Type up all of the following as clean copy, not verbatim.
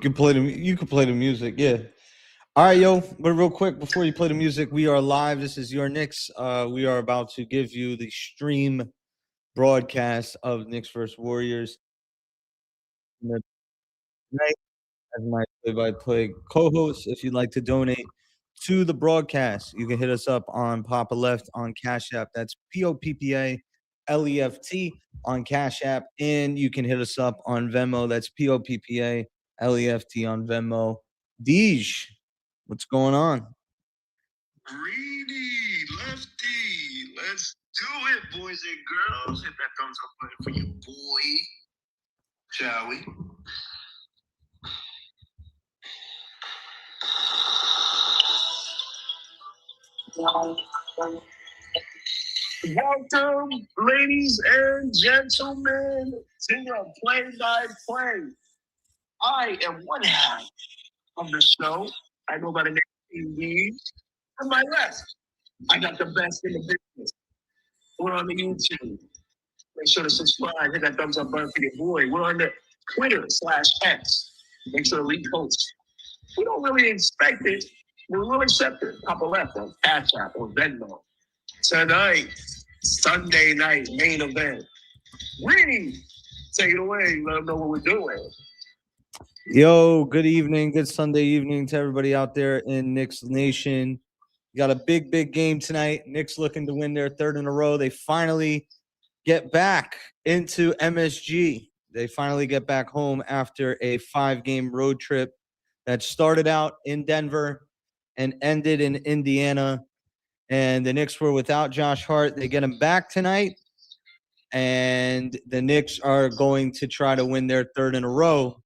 You can play the music, yeah. All right, yo. But real quick, before you play the music, we are live. This is your Knicks. We are about to give you the stream broadcast of Knicks versus Warriors tonight as my play-by-play co-host. If you'd like to donate to the broadcast, you can hit us up on Poppa Left on Cash App. That's POPPALEFT on Cash App, and you can hit us up on Venmo. That's POPPALEFT on Venmo. Deej, what's going on? Greedy, lefty, let's do it, boys and girls. Hit that thumbs up button for your boy, shall we? Welcome, ladies and gentlemen, to your play-by-play. I am one half of the show. I go by the name of Deej. On my left, I got the best in the business. We're on the YouTube. Make sure to subscribe. Hit that thumbs up button for your boy. We're on the Twitter/X. Make sure to leave posts. We don't really expect it. We will accept it. Poppa Left on Cash App or Venmo. Tonight, Sunday night main event. Reedy, take it away. Let them know what we're doing. Yo, good evening, good Sunday evening to everybody out there in Knicks Nation. We got a big game tonight. Knicks looking to win their third in a row. They finally get back into MSG. They finally get back home after a 5-game road trip that started out in Denver and ended in Indiana. And the Knicks were without Josh Hart. They get him back tonight. And the Knicks are going to try to win their third in a row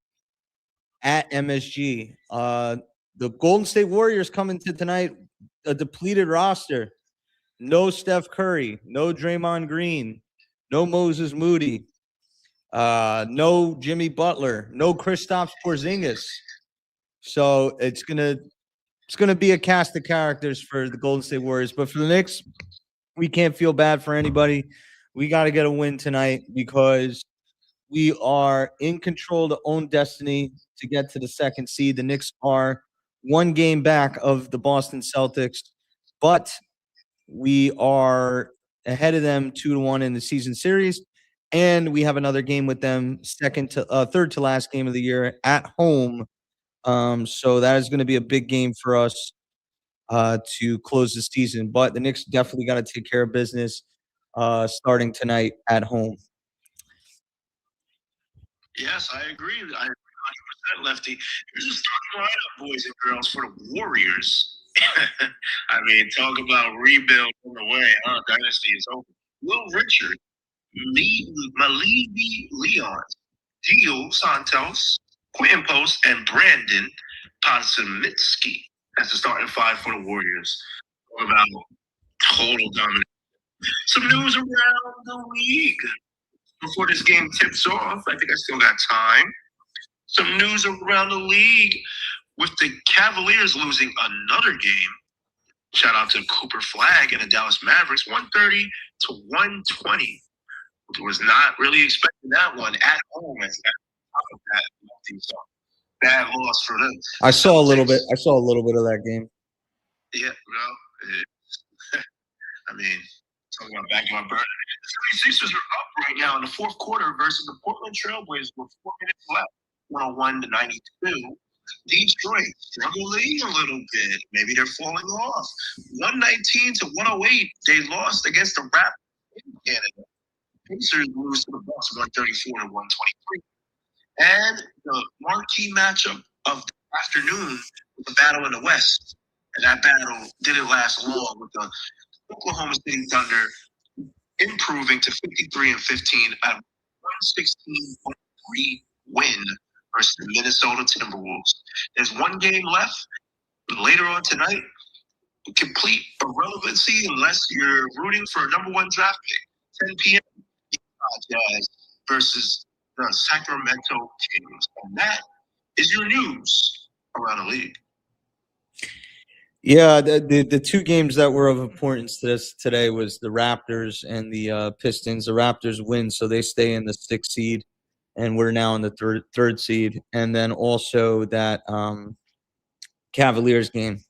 at MSG. The Golden State Warriors coming to tonight, a depleted roster. No Steph Curry, no Draymond Green, no Moses Moody, no Jimmy Butler, no Kristaps Porzingis. So it's gonna be a cast of characters for the Golden State Warriors. But for the Knicks, we can't feel bad for anybody. We got to get a win tonight because we are in control of our own destiny to get to the second seed. The Knicks are 1 game back of the Boston Celtics, but we are ahead of them 2-1 in the season series, and we have another game with them, third to last game of the year at home. So that is going to be a big game for us to close the season. But the Knicks definitely got to take care of business starting tonight at home. Yes, I agree. I agree 100%, Lefty. Here's a starting lineup, boys and girls, for the Warriors. I mean, talk about rebuild on the way. Dynasty is over. Will Richard, Malibi Leon, Gio Santos, Quentin Post, and Brandon Podziemski as the starting 5 for the Warriors. Talk about total dominance. Some news around the league. Before this game tips off, I think I still got time. Some news around the league with the Cavaliers losing another game. Shout out to Cooper Flag and the Dallas Mavericks, 130-120. Was not really expecting that one at home. Bad loss for them. I saw a little bit of that game. Yeah, I mean, talking about back on burner. The 76ers are up right now in the fourth quarter versus the Portland Trailblazers with 4 minutes left, 101-92. Detroit struggling a little bit. Maybe they're falling off. 119-108. They lost against the Raptors in Canada. Pacers lose to the Bucks 134-123. And the marquee matchup of the afternoon was the battle in the West. And that battle didn't last long with the Oklahoma City Thunder improving to 53-15 at 116.3 win versus the Minnesota Timberwolves. There's 1 game left. Later on tonight, complete irrelevancy unless you're rooting for a number 1 draft pick. 10 p.m. Jazz versus the Sacramento Kings. And that is your news around the league. Yeah, the 2 games that were of importance to this today was the Raptors and the Pistons. The Raptors win, so they stay in the 6th seed, and we're now in the third seed. And then also that Cavaliers game,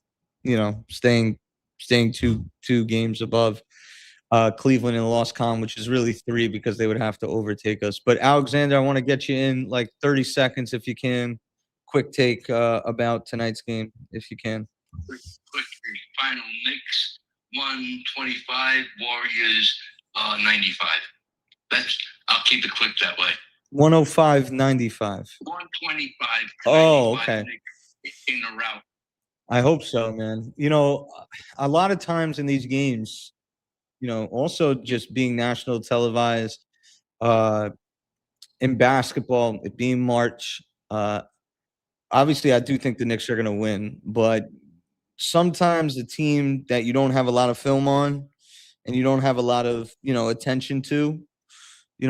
staying two games above Cleveland in the lost column, which is really three because they would have to overtake us. But Alexander, I want to get you in like 30 seconds if you can. Quick take about tonight's game, if you can. Quick final Knicks 125, Warriors 95. I'll keep it quick that way. 105-95. 125. Oh, okay. In a route. I hope so, man. A lot of times in these games, also just being national televised, in basketball, it being March, obviously I do think the Knicks are going to win, but sometimes the team that you don't have a lot of film on and you don't have a lot of, attention to,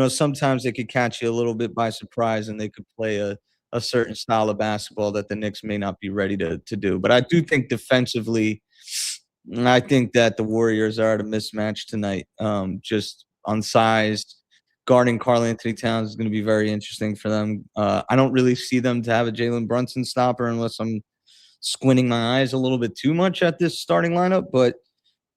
sometimes they could catch you a little bit by surprise and they could play a certain style of basketball that the Knicks may not be ready to do. But I do think defensively, I think that the Warriors are at a mismatch tonight. Just on size, guarding Karl Anthony Towns is going to be very interesting for them. I don't really see them to have a Jalen Brunson stopper unless I'm squinting my eyes a little bit too much at this starting lineup. But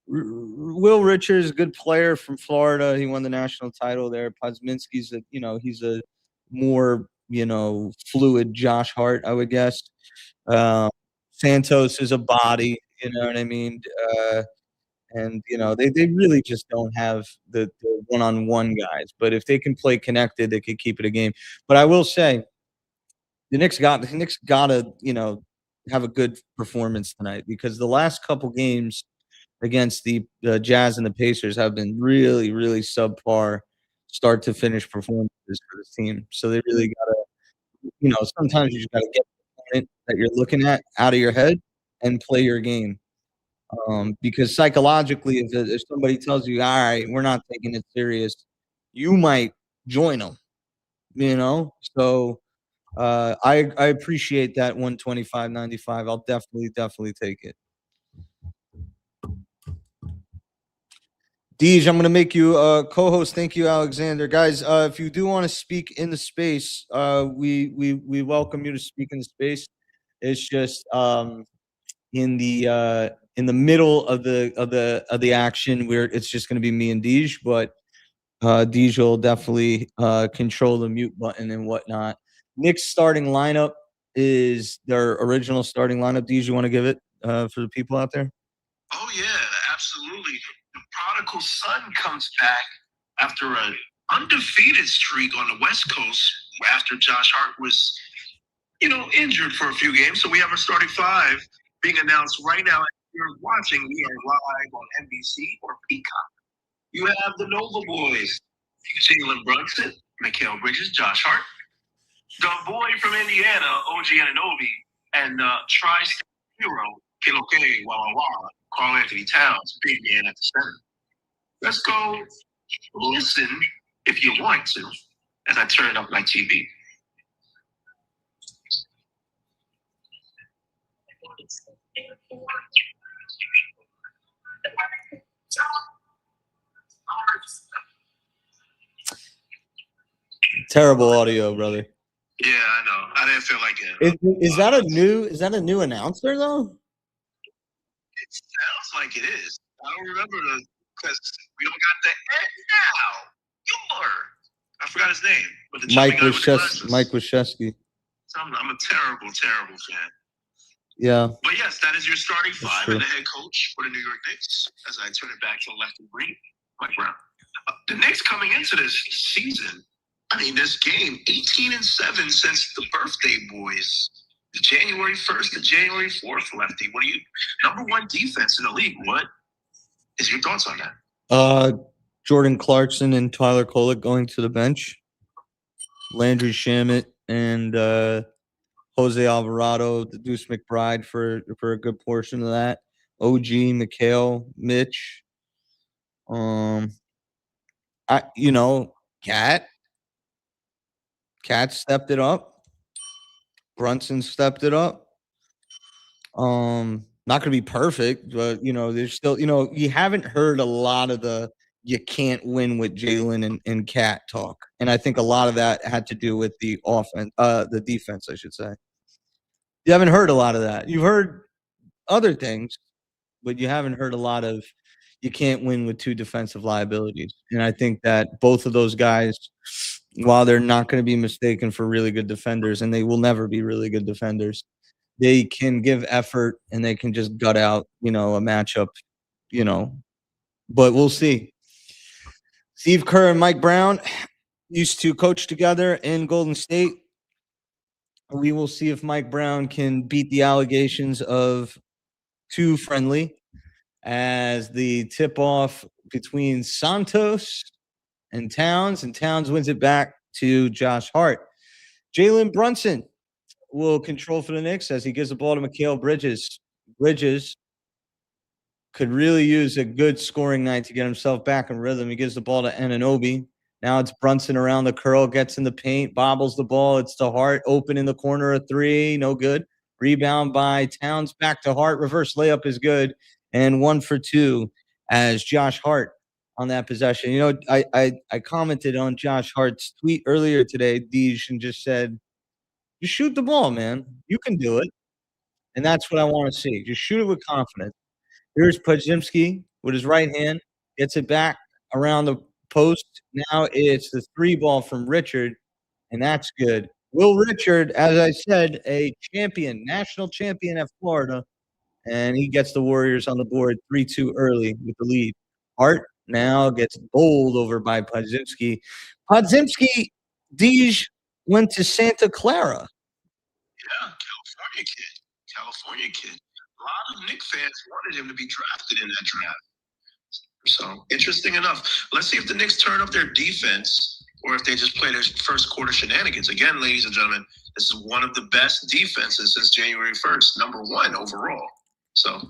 Will Richards, good player from Florida. He won the national title there. Podziemski's he's a more, fluid Josh Hart, I would guess. Santos is a body, you know what I mean? And they really just don't have the one-on-one guys. But if they can play connected, they could keep it a game. But I will say, the Knicks gotta, have a good performance tonight because the last couple games against the Jazz and the Pacers have been really, really subpar start to finish performances for this team. So they really gotta, sometimes you just gotta get the opponent that you're looking at out of your head and play your game. Because psychologically, if somebody tells you, "All right, we're not taking it serious," you might join them, So, I appreciate that 125-95. I'll definitely take it. Deej, I'm gonna make you co-host. Thank you, Alexander. Guys, if you do want to speak in the space, we welcome you to speak in the space. It's just in the middle of the action where it's just gonna be me and Deej, but Deej will definitely control the mute button and whatnot. Nick's starting lineup is their original starting lineup. Deej, you want to give it for the people out there? Oh yeah, absolutely. The prodigal son comes back after an undefeated streak on the West Coast after Josh Hart was, injured for a few games. So we have our starting five being announced right now. If you're watching, we are live on NBC or Peacock. You have the Nova Boys, Jalen Brunson, Mikal Bridges, Josh Hart, the boy from Indiana, OG Anunoby, and tri-state hero, Kiloke Wawawa, Karl Anthony Towns, big man at the center. Let's go listen, if you want to, as I turn up my TV. Terrible audio, brother. Yeah, I know. I didn't feel like it. Is that a new announcer though? It sounds like it is. I don't remember because we don't got the head now. I forgot his name, but the Mike Washevsky. I'm a terrible fan. Yeah. But yes, that is your starting five and the head coach for the New York Knicks. As I turn it back to left and green, Mike Brown. The Knicks coming into this season, this game, 18-7 since the birthday boys. The January 1st to January 4th, Lefty. What are you, number one defense in the league? What is your thoughts on that? Jordan Clarkson and Tyler Kolek going to the bench. Landry Shamet and Jose Alvarado, the Deuce McBride for a good portion of that. OG, Mikal, Mitch. Cat stepped it up. Brunson stepped it up. Not gonna be perfect, but there's still, you haven't heard a lot of the you can't win with Jalen and Cat talk. And I think a lot of that had to do with the defense, I should say. You haven't heard a lot of that. You've heard other things, but you haven't heard a lot of you can't win with two defensive liabilities. And I think that both of those guys, while they're not going to be mistaken for really good defenders, and they will never be really good defenders, they can give effort and they can just gut out, a matchup, but we'll see. Steve Kerr and Mike Brown used to coach together in Golden State. We will see if Mike Brown can beat the allegations of too friendly as the tip-off between Santos and Towns wins it back to Josh Hart. Jalen Brunson will control for the Knicks as he gives the ball to Mikal Bridges. Bridges could really use a good scoring night to get himself back in rhythm. He gives the ball to Anunoby. Now it's Brunson around the curl, gets in the paint, bobbles the ball. It's to Hart, open in the corner, a three, no good. Rebound by Towns, back to Hart. Reverse layup is good. And 1 for 2 as Josh Hart on that possession. I commented on Josh Hart's tweet earlier today, Deej, and just said, just shoot the ball, man. You can do it. And that's what I want to see. Just shoot it with confidence. Here's Podziemski with his right hand, gets it back around the post. Now it's the 3 ball from Richard, and that's good. Will Richard, as I said, a champion, national champion at Florida, and he gets the Warriors on the board 3-2 early with the lead. Hart now gets bowled over by Podziemski. Podziemski, Deej, went to Santa Clara. Yeah, California kid. A lot of Knicks fans wanted him to be drafted in that draft. So, interesting enough. Let's see if the Knicks turn up their defense or if they just play their first quarter shenanigans. Again, ladies and gentlemen, this is one of the best defenses since January 1st, number 1 overall. So,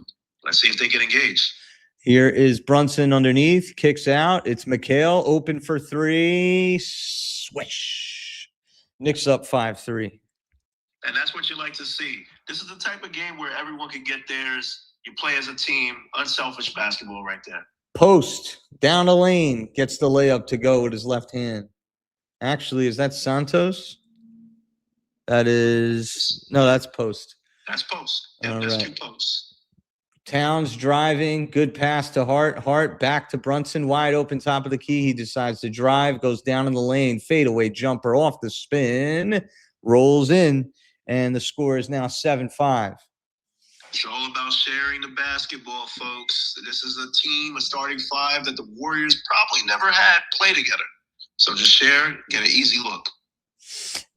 let's see if they get engaged. Here is Brunson underneath, kicks out. It's Mikal, open for 3. Swish. Knicks up 5-3. And that's what you like to see. This is the type of game where everyone can get theirs. You play as a team, unselfish basketball right there. Post, down the lane, gets the layup to go with his left hand. Actually, is that Santos? That's post. That's post. Yeah, that's right. 2 posts. Towns driving, good pass to Hart. Hart back to Brunson, wide open, top of the key. He decides to drive, goes down in the lane, fadeaway jumper off the spin, rolls in, and the score is now 7-5. It's all about sharing the basketball, folks. This is a team, a starting 5 that the Warriors probably never had play together. So just share, get an easy look.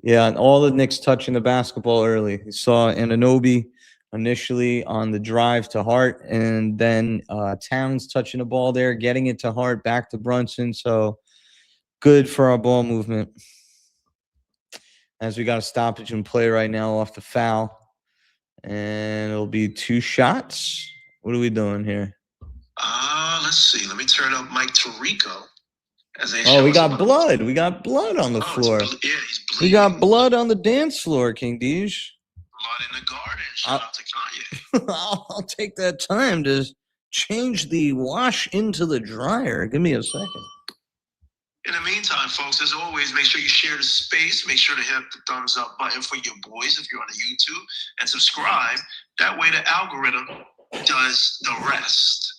Yeah, and all the Knicks touching the basketball early. You saw Anunoby initially on the drive to Hart, and then Towns touching the ball there, getting it to Hart, back to Brunson. So good for our ball movement. As we got a stoppage in play right now off the foul. And it'll be 2 shots. What are we doing here? Let's see. Let me turn up Mike Tirico. We got blood. We got blood on the floor. He's bleeding. We got blood on the dance floor, King Deej. Blood in the garden. Shout out to Kanye. I'll take that time to change the wash into the dryer. Give me a second. In the meantime, folks, as always, make sure you share the space. Make sure to hit the thumbs up button for your boys if you're on the YouTube. And subscribe. That way the algorithm does the rest.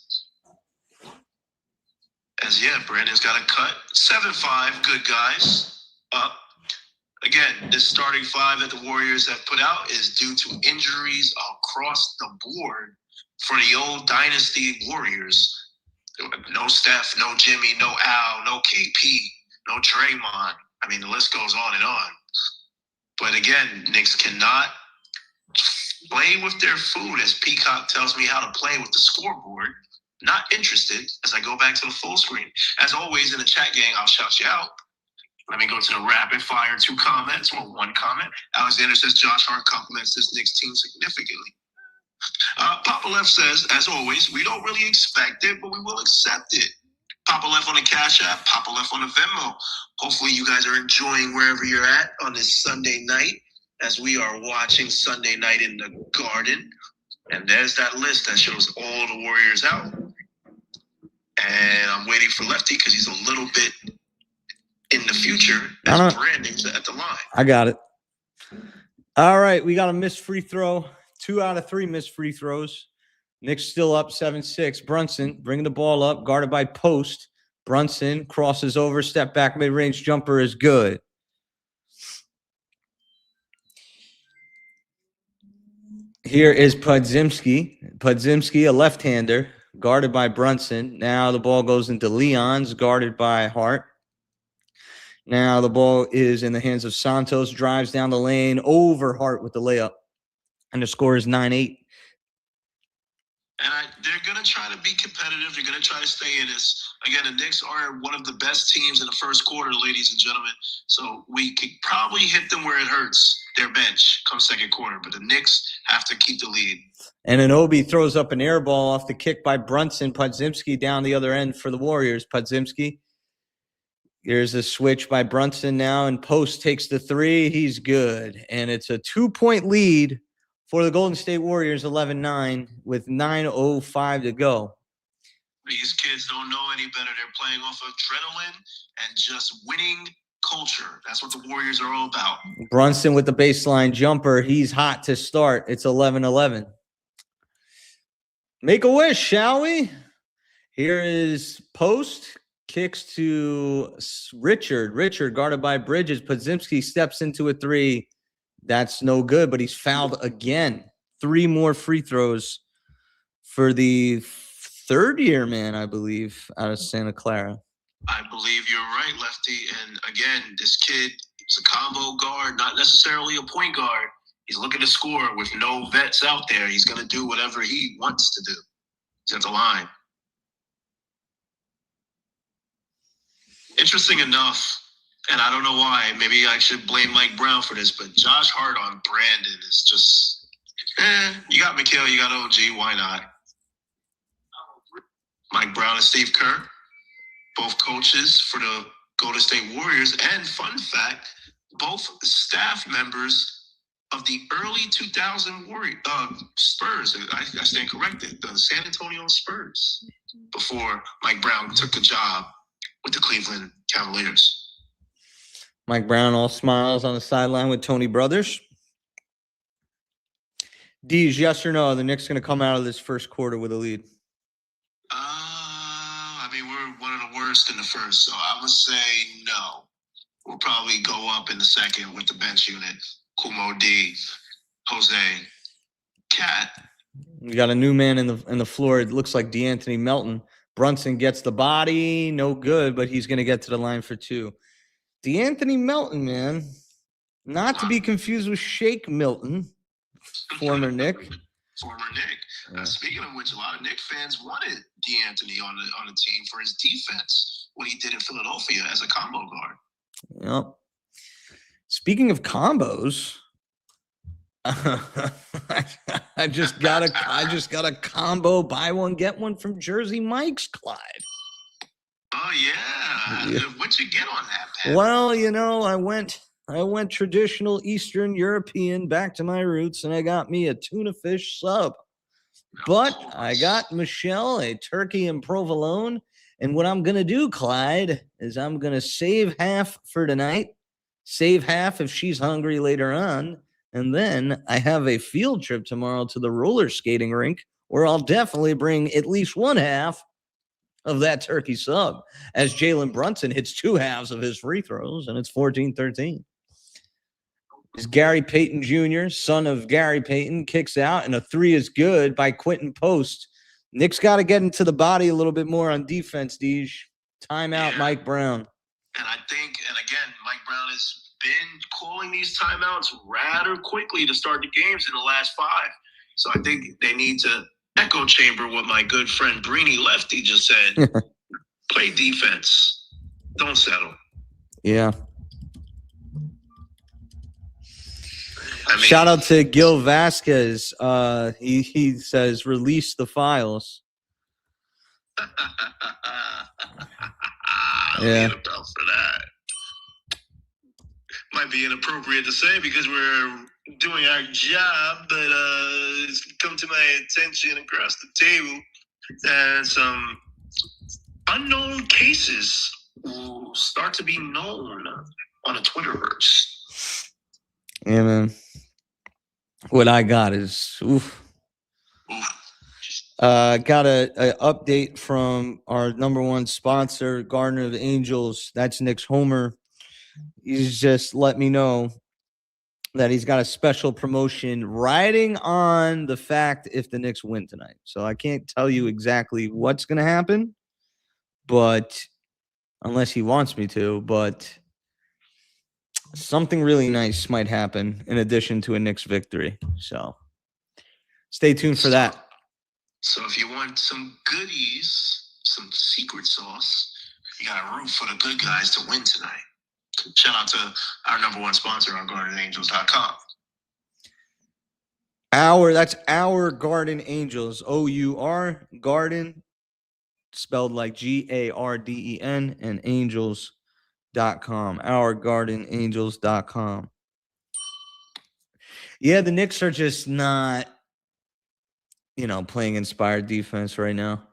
Brandon's got a cut. 7-5, good guys. Up. Again, this starting 5 that the Warriors have put out is due to injuries across the board for the old Dynasty Warriors. No Steph, no Jimmy, no Al, no KP, no Draymond. I mean, the list goes on and on. But again, Knicks cannot play with their food, as Peacock tells me how to play with the scoreboard. Not interested as I go back to the full screen. As always, in the chat gang, I'll shout you out. Let me go to the rapid fire 2 comments, or 1 comment. Alexander says Josh Hart compliments this Knicks team significantly. Poppa Left says, as always, we don't really expect it, but we will accept it. Poppa Left on the Cash App, Poppa Left on the Venmo. Hopefully you guys are enjoying wherever you're at on this Sunday night as we are watching Sunday Night in the Garden. And there's that list that shows all the Warriors out. And I'm waiting for Lefty because he's a little bit in the future as Brandon's at the line. I got it. All right, we got a missed free throw. 2 out of 3 missed free throws. Knicks still up 7-6. Brunson bringing the ball up, guarded by Post. Brunson crosses over, step back, mid-range jumper is good. Here is Podziemski. Podziemski, a left-hander, guarded by Brunson. Now the ball goes into Leon's, guarded by Hart. Now the ball is in the hands of Santos, drives down the lane, over Hart with the layup. And the score is 9-8. And they're going to try to be competitive. They're going to try to stay in this. Again, the Knicks are one of the best teams in the first quarter, ladies and gentlemen. So we could probably hit them where it hurts, their bench, come second quarter. But the Knicks have to keep the lead. And Anunoby throws up an air ball off the kick by Brunson. Podziemski down the other end for the Warriors. Podziemski. Here's a switch by Brunson now, and Post takes the 3. He's good. And it's a 2-point lead for the Golden State Warriors, 11-9, with 9:05 to go. These kids don't know any better. They're playing off of adrenaline and just winning culture. That's what the Warriors are all about. Brunson with the baseline jumper. He's hot to start. It's 11-11. Make a wish, shall we? Here is Post. Kicks to Richard. Richard guarded by Bridges. Podziemski steps into a 3. That's no good, but he's fouled again. 3 more free throws for the third-year man, I believe, out of Santa Clara. I believe you're right, Lefty. And again, this kid is a combo guard, not necessarily a point guard. He's looking to score with no vets out there. He's going to do whatever he wants to do. He's at the line. Interesting enough, and I don't know why, maybe I should blame Mike Brown for this, but Josh Hart on Brandon is just, you got Mikal, you got OG, why not? Mike Brown and Steve Kerr, both coaches for the Golden State Warriors, and fun fact, both staff members of the early 2000 Spurs. I stand corrected, the San Antonio Spurs, before Mike Brown took the job with the Cleveland Cavaliers. Mike Brown all smiles on the sideline with Tony Brothers. Deej, yes or no? The Knicks going to come out of this first quarter with a lead? I mean, we're one of the worst in the first, so I would say no. We'll probably go up in the second with the bench unit. Kumo D, Jose, Cat. We got a new man in the floor. It looks like DeAnthony Melton. Brunson gets the body, no good, but he's going to get to the line for 2. DeAnthony Melton, man, not to be confused with Shake Milton, former Knick. Former Knick. Speaking of which, a lot of Knick fans wanted DeAnthony on the team for his defense, what he did in Philadelphia as a combo guard. Yep. Speaking of combos, I just got a combo buy one get one from Jersey Mike's, Clyde. Oh yeah. What'd you get on that, man? Well, you know, I went traditional Eastern European, back to my roots, and I got me a tuna fish sub. But I got Michelle a turkey and provolone, and what I'm gonna do, Clyde, is I'm gonna save half for tonight, save half if she's hungry later on. And then I have a field trip tomorrow to the roller skating rink where I'll definitely bring at least one half of that turkey sub as Jalen Brunson hits 2 halves of his free throws, and it's 14-13. Is Gary Payton Jr., son of Gary Payton, kicks out, and a 3 is good by Quentin Post. Knicks got to get into the body a little bit more on defense, Deej. Timeout, Mike Brown. And I think, and again, Mike Brown has been calling these timeouts rather quickly to start the games in the last 5. So I think they need to echo chamber what my good friend Breeny Lefty just said. Play defense. Don't settle. Yeah. I mean, shout out to Gil Vasquez. He says, release the files. Yeah. For that. Might be inappropriate to say because we're doing our job, but it's come to my attention across the table that some Unknown cases will start to be known on a Twitterverse. Yeah, man. What I got is oof. Got a update from our number one sponsor, Garden of Angels. That's Knicks Homer. He's just let me know that he's got a special promotion riding on the fact if the Knicks win tonight. So I can't tell you exactly what's going to happen, but unless he wants me to, but something really nice might happen in addition to a Knicks victory. So stay tuned for that. So if you want some goodies, some secret sauce, you got to root for the good guys to win tonight. Shout out to our number one sponsor on GardenAngels.com. That's our Garden Angels. OUR Garden, spelled like GARDEN, and angels.com. OurGardenAngels.com. Yeah, the Knicks are just not, playing inspired defense right now.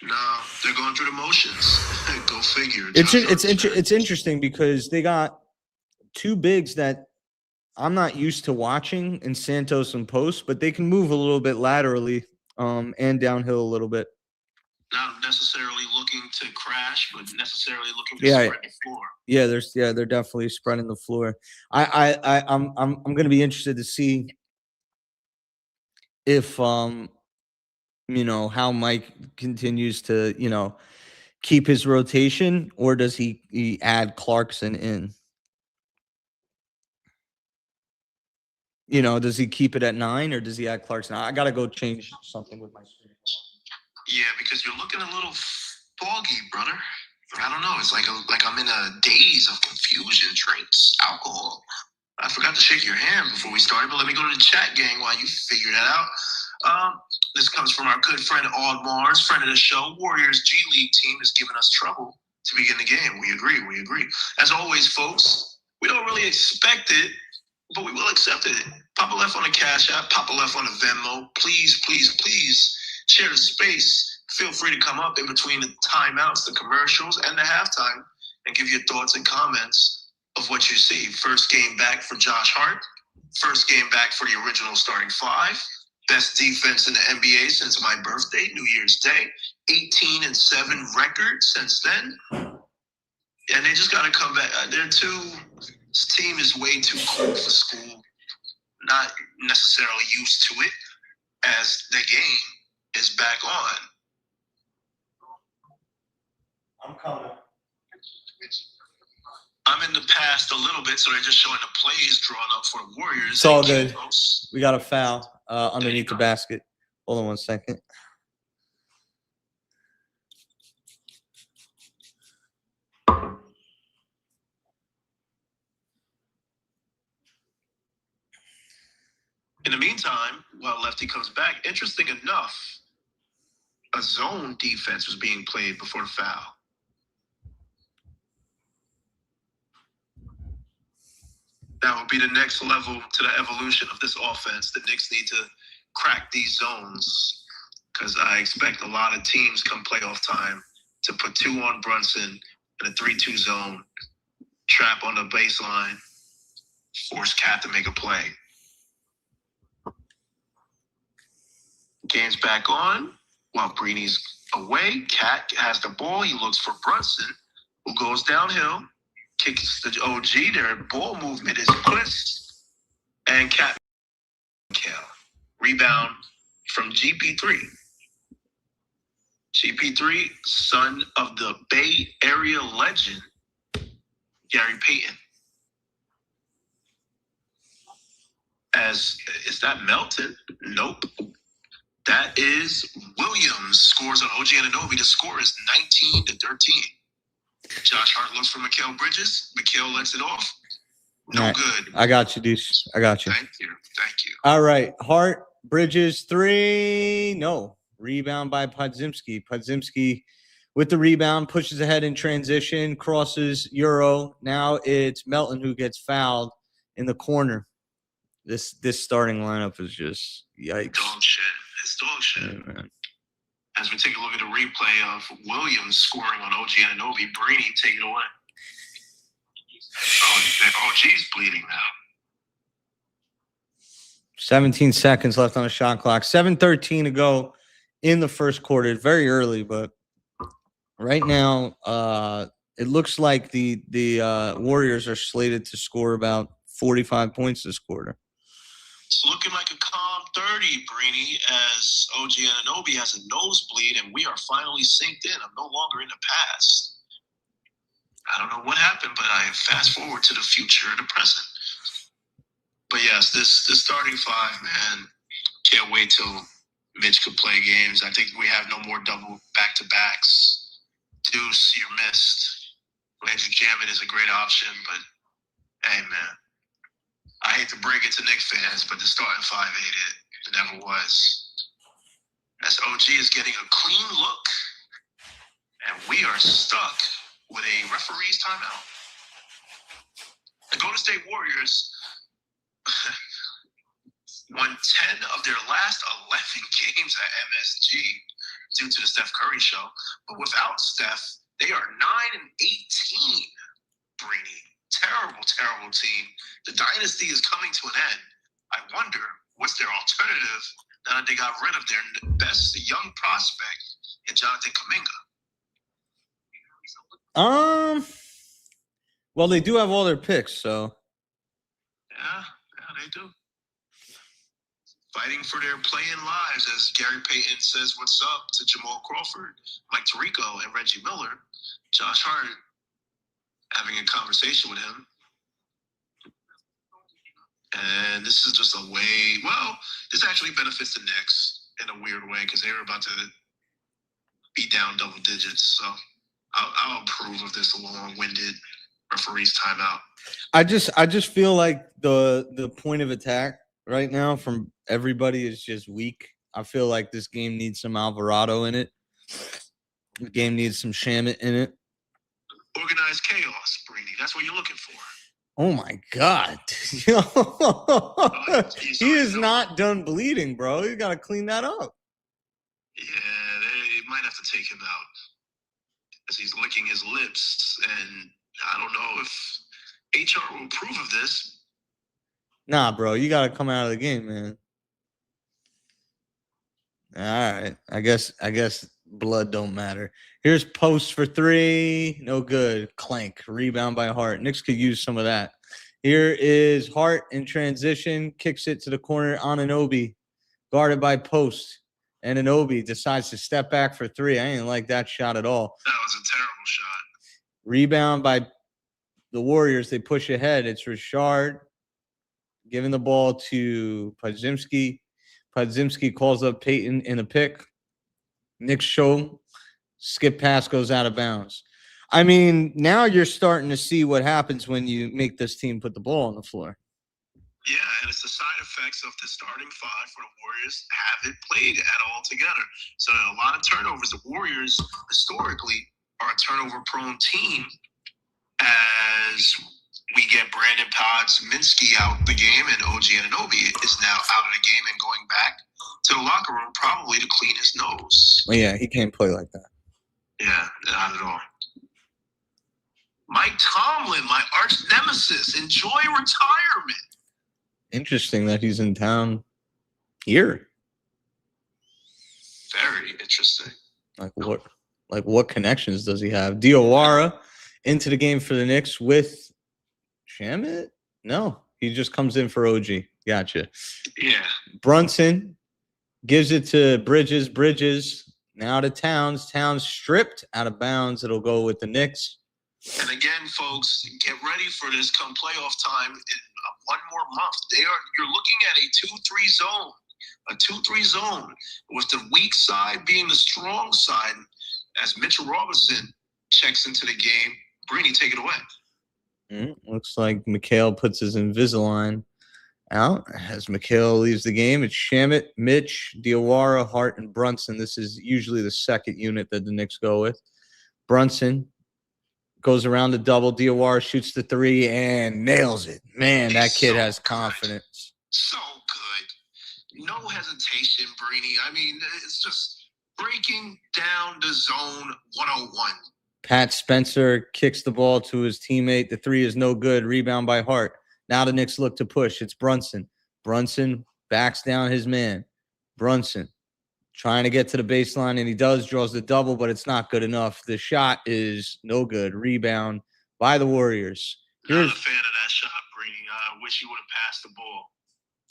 No, they're going through the motions. Go figure. It's interesting because they got two bigs that I'm not used to watching in Santos and Post, but they can move a little bit laterally and downhill a little bit. Not necessarily looking to crash, but necessarily looking to spread the floor. Yeah, they're definitely spreading the floor. I'm going to be interested to see if how Mike continues to keep his rotation, or does he add Clarkson in? Does he keep it at 9 or does he add Clarkson? I got to go change something with my screen. Yeah, because you're looking a little foggy, brother. I don't know. It's like I'm in a daze of confusion, drinks, alcohol. I forgot to shake your hand before we started, but let me go to the chat, gang, while you figure that out. This comes from our good friend Aud Mars, friend of the show. Warriors G League team is giving us trouble to begin the game. We agree. As always, folks, we don't really expect it, but we will accept it. Poppa Left on the Cash App, Poppa Left on the Venmo. Please, please, please share the space. Feel free to come up in between the timeouts, the commercials, and the halftime and give your thoughts and comments of what you see. First game back for Josh Hart. First game back for the original starting five. Best defense in the NBA since my birthday, New Year's Day. 18-7 record since then. And they just got to come back. This team is way too cool for school. Not necessarily used to it as the game is back on. I'm coming. I'm in the past a little bit, so they're just showing the plays drawn up for the Warriors. It's all good. We got a foul underneath the basket. Hold on 1 second. In the meantime, while Lefty comes back, interesting enough, a zone defense was being played before the foul. That would be the next level to the evolution of this offense. The Knicks need to crack these zones because I expect a lot of teams come playoff time to put 2 on Brunson in a 3-2 zone, trap on the baseline, force Cat to make a play. Game's back on while Breeny's away. Cat has the ball. He looks for Brunson, who goes downhill, kicks the OG. Their ball movement is blitzed, and Cat rebound from GP3. GP3, son of the Bay Area legend, Gary Payton. Is that Melton? Nope. That is Williams. Scores on OG Anunoby. The score is 19-13. Josh Hart looks for Mikal Bridges. Mikal lets it off. No good. I got you, Deuce. I got you. Thank you. All right. Hart, Bridges, 3. No. Rebound by Podziemski. Podziemski with the rebound, pushes ahead in transition, crosses Euro. Now it's Melton who gets fouled in the corner. This starting lineup is just yikes. Dog shit. It's dog shit. Yeah, man. As we take a look at the replay of Williams scoring on OG Anunoby, Brini, take it away. OG's bleeding now. 17 seconds left on the shot clock. 7:13 to go in the first quarter. Very early, but right now, it looks like the Warriors are slated to score about 45 points this quarter. It's looking like a calm 30, Brini, as OG Anunoby has a nosebleed, and we are finally synced in. I'm no longer in the past. I don't know what happened, but I fast forward to the future and the present. But yes, this starting five, man, can't wait till Mitch could play games. I think we have no more double back-to-backs. Deuce, you're missed. Andrew Jammett is a great option, but hey, man, I hate to break it to Knicks fans, but the starting five ain't it. It never was. As OG is getting a clean look, and we are stuck with a referee's timeout. The Golden State Warriors won 10 of their last 11 games at MSG due to the Steph Curry show. But without Steph, they are 9-18, Brini. Terrible, terrible team. The dynasty is coming to an end. I wonder what's their alternative now that they got rid of their best young prospect in Jonathan Kuminga. Well, they do have all their picks, so. Yeah, they do. Fighting for their playing lives, as Gary Payton says, what's up to Jamal Crawford, Mike Tirico, and Reggie Miller. Josh Hart having a conversation with him. And this is just a way, well, this actually benefits the Knicks in a weird way because they were about to be down double digits. So I'll approve of this long-winded referee's timeout. I just feel like the point of attack right now from everybody is just weak. I feel like this game needs some Alvarado in it. The game needs some Shamet in it. Organized chaos, Brini. That's what you're looking for. Oh my God. He is not done bleeding, bro. You got to clean that up. Yeah, they might have to take him out as he's licking his lips. And I don't know if HR will approve of this. Nah, bro. You got to come out of the game, man. All right. I guess blood don't matter. Here's post for three. No good. Clank. Rebound by Hart. Knicks could use some of that. Here is Hart in transition. Kicks it to the corner. Anunoby. Guarded by Post. And Anunoby decides to step back for three. I didn't like that shot at all. That was a terrible shot. Rebound by the Warriors. They push ahead. It's Richard giving the ball to Podziemski. Podziemski calls up Payton in a pick. Knicks show. Skip pass goes out of bounds. I mean, now you're starting to see what happens when you make this team put the ball on the floor. Yeah, and it's the side effects of the starting five for the Warriors haven't played at all together. So a lot of turnovers. The Warriors historically are a turnover-prone team as we get Brandon Podziemski out the game, and OG Anunoby is now out of the game and going back to the locker room probably to clean his nose. Well, yeah, he can't play like that. Yeah, not at all. Mike Tomlin, my arch nemesis, enjoy retirement. Interesting that he's in town here. Very interesting. Like what connections does he have? Diawara into the game for the Knicks with Shamet? No, he just comes in for OG. Gotcha. Yeah. Brunson gives it to Bridges. Bridges now to Towns. Towns stripped out of bounds. It'll go with the Knicks. And again, folks, get ready for this come playoff time. In one more month, you're looking at a 2-3 zone, with the weak side being the strong side. As Mitchell Robinson checks into the game, Brini, take it away. Looks like Mikhail puts his Invisalign out. As Mikhail leaves the game, it's Shamet, Mitch, Diawara, Hart, and Brunson. This is usually the second unit that the Knicks go with. Brunson goes around the double. Diawara shoots the three and nails it. Man, that kid has confidence. So good. No hesitation, Brini. I mean, it's just Breaking down the zone 101. Pat Spencer kicks the ball to his teammate. The three is no good. Rebound by Hart. Now the Knicks look to push. It's Brunson. Brunson backs down his man. Brunson trying to get to the baseline, and he draws the double, but it's not good enough. The shot is no good. Rebound by the Warriors. Not a fan of that shot, Brady. I wish you would have passed the ball.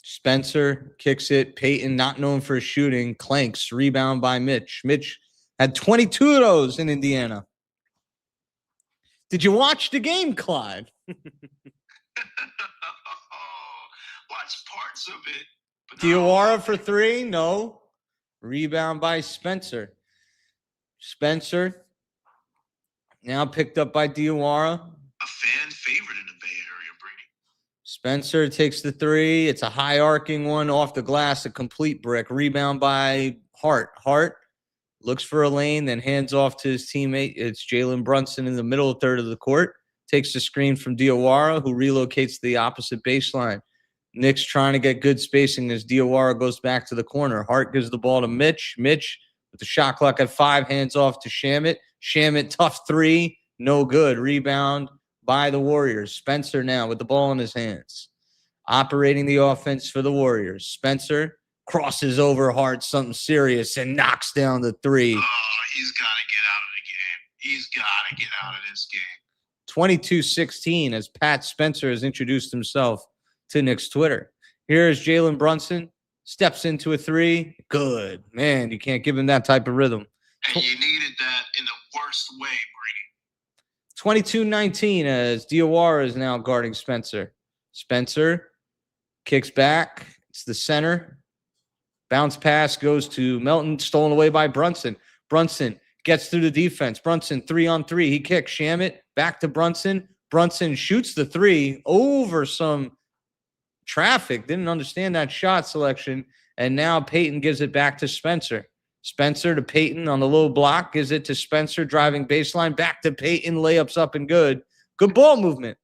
Spencer kicks it. Peyton, not known for shooting, clanks. Rebound by Mitch. Mitch had 22 of those in Indiana. Did you watch the game, Clyde? Watch parts of it. Diawara for three? No. Rebound by Spencer. Spencer now picked up by Diawara. A fan favorite in the Bay Area, Brady. Spencer takes the three. It's a high arcing one off the glass, a complete brick. Rebound by Hart. Hart looks for a lane, then hands off to his teammate. It's Jalen Brunson in the middle third of the court. Takes the screen from Diawara, who relocates to the opposite baseline. Knicks trying to get good spacing as Diawara goes back to the corner. Hart gives the ball to Mitch. Mitch with the shot clock at 5, hands off to Shamet. Shamet, tough three, no good. Rebound by the Warriors. Spencer now with the ball in his hands. Operating the offense for the Warriors. Spencer crosses over Hart, something serious, and knocks down the three. Oh, he's got to get out of the game. He's got to get out of this 22-16 game. as Pat Spencer has introduced himself to Knicks Twitter. Here's Jalen Brunson. Steps into a three. Good. Man, you can't give him that type of rhythm. And you needed that in the worst way, Brady. 22-19 as Diawara is now guarding Spencer. Spencer kicks back. It's the center. Bounce pass goes to Melton, stolen away by Brunson. Brunson gets through the defense. Brunson 3-on-3. He kicks Shamet back to Brunson. Brunson shoots the three over some traffic. Didn't understand that shot selection. And now Peyton gives it back to Spencer. Spencer to Peyton on the low block. Gives it to Spencer driving baseline. Back to Peyton. Layups up and good. Good ball movement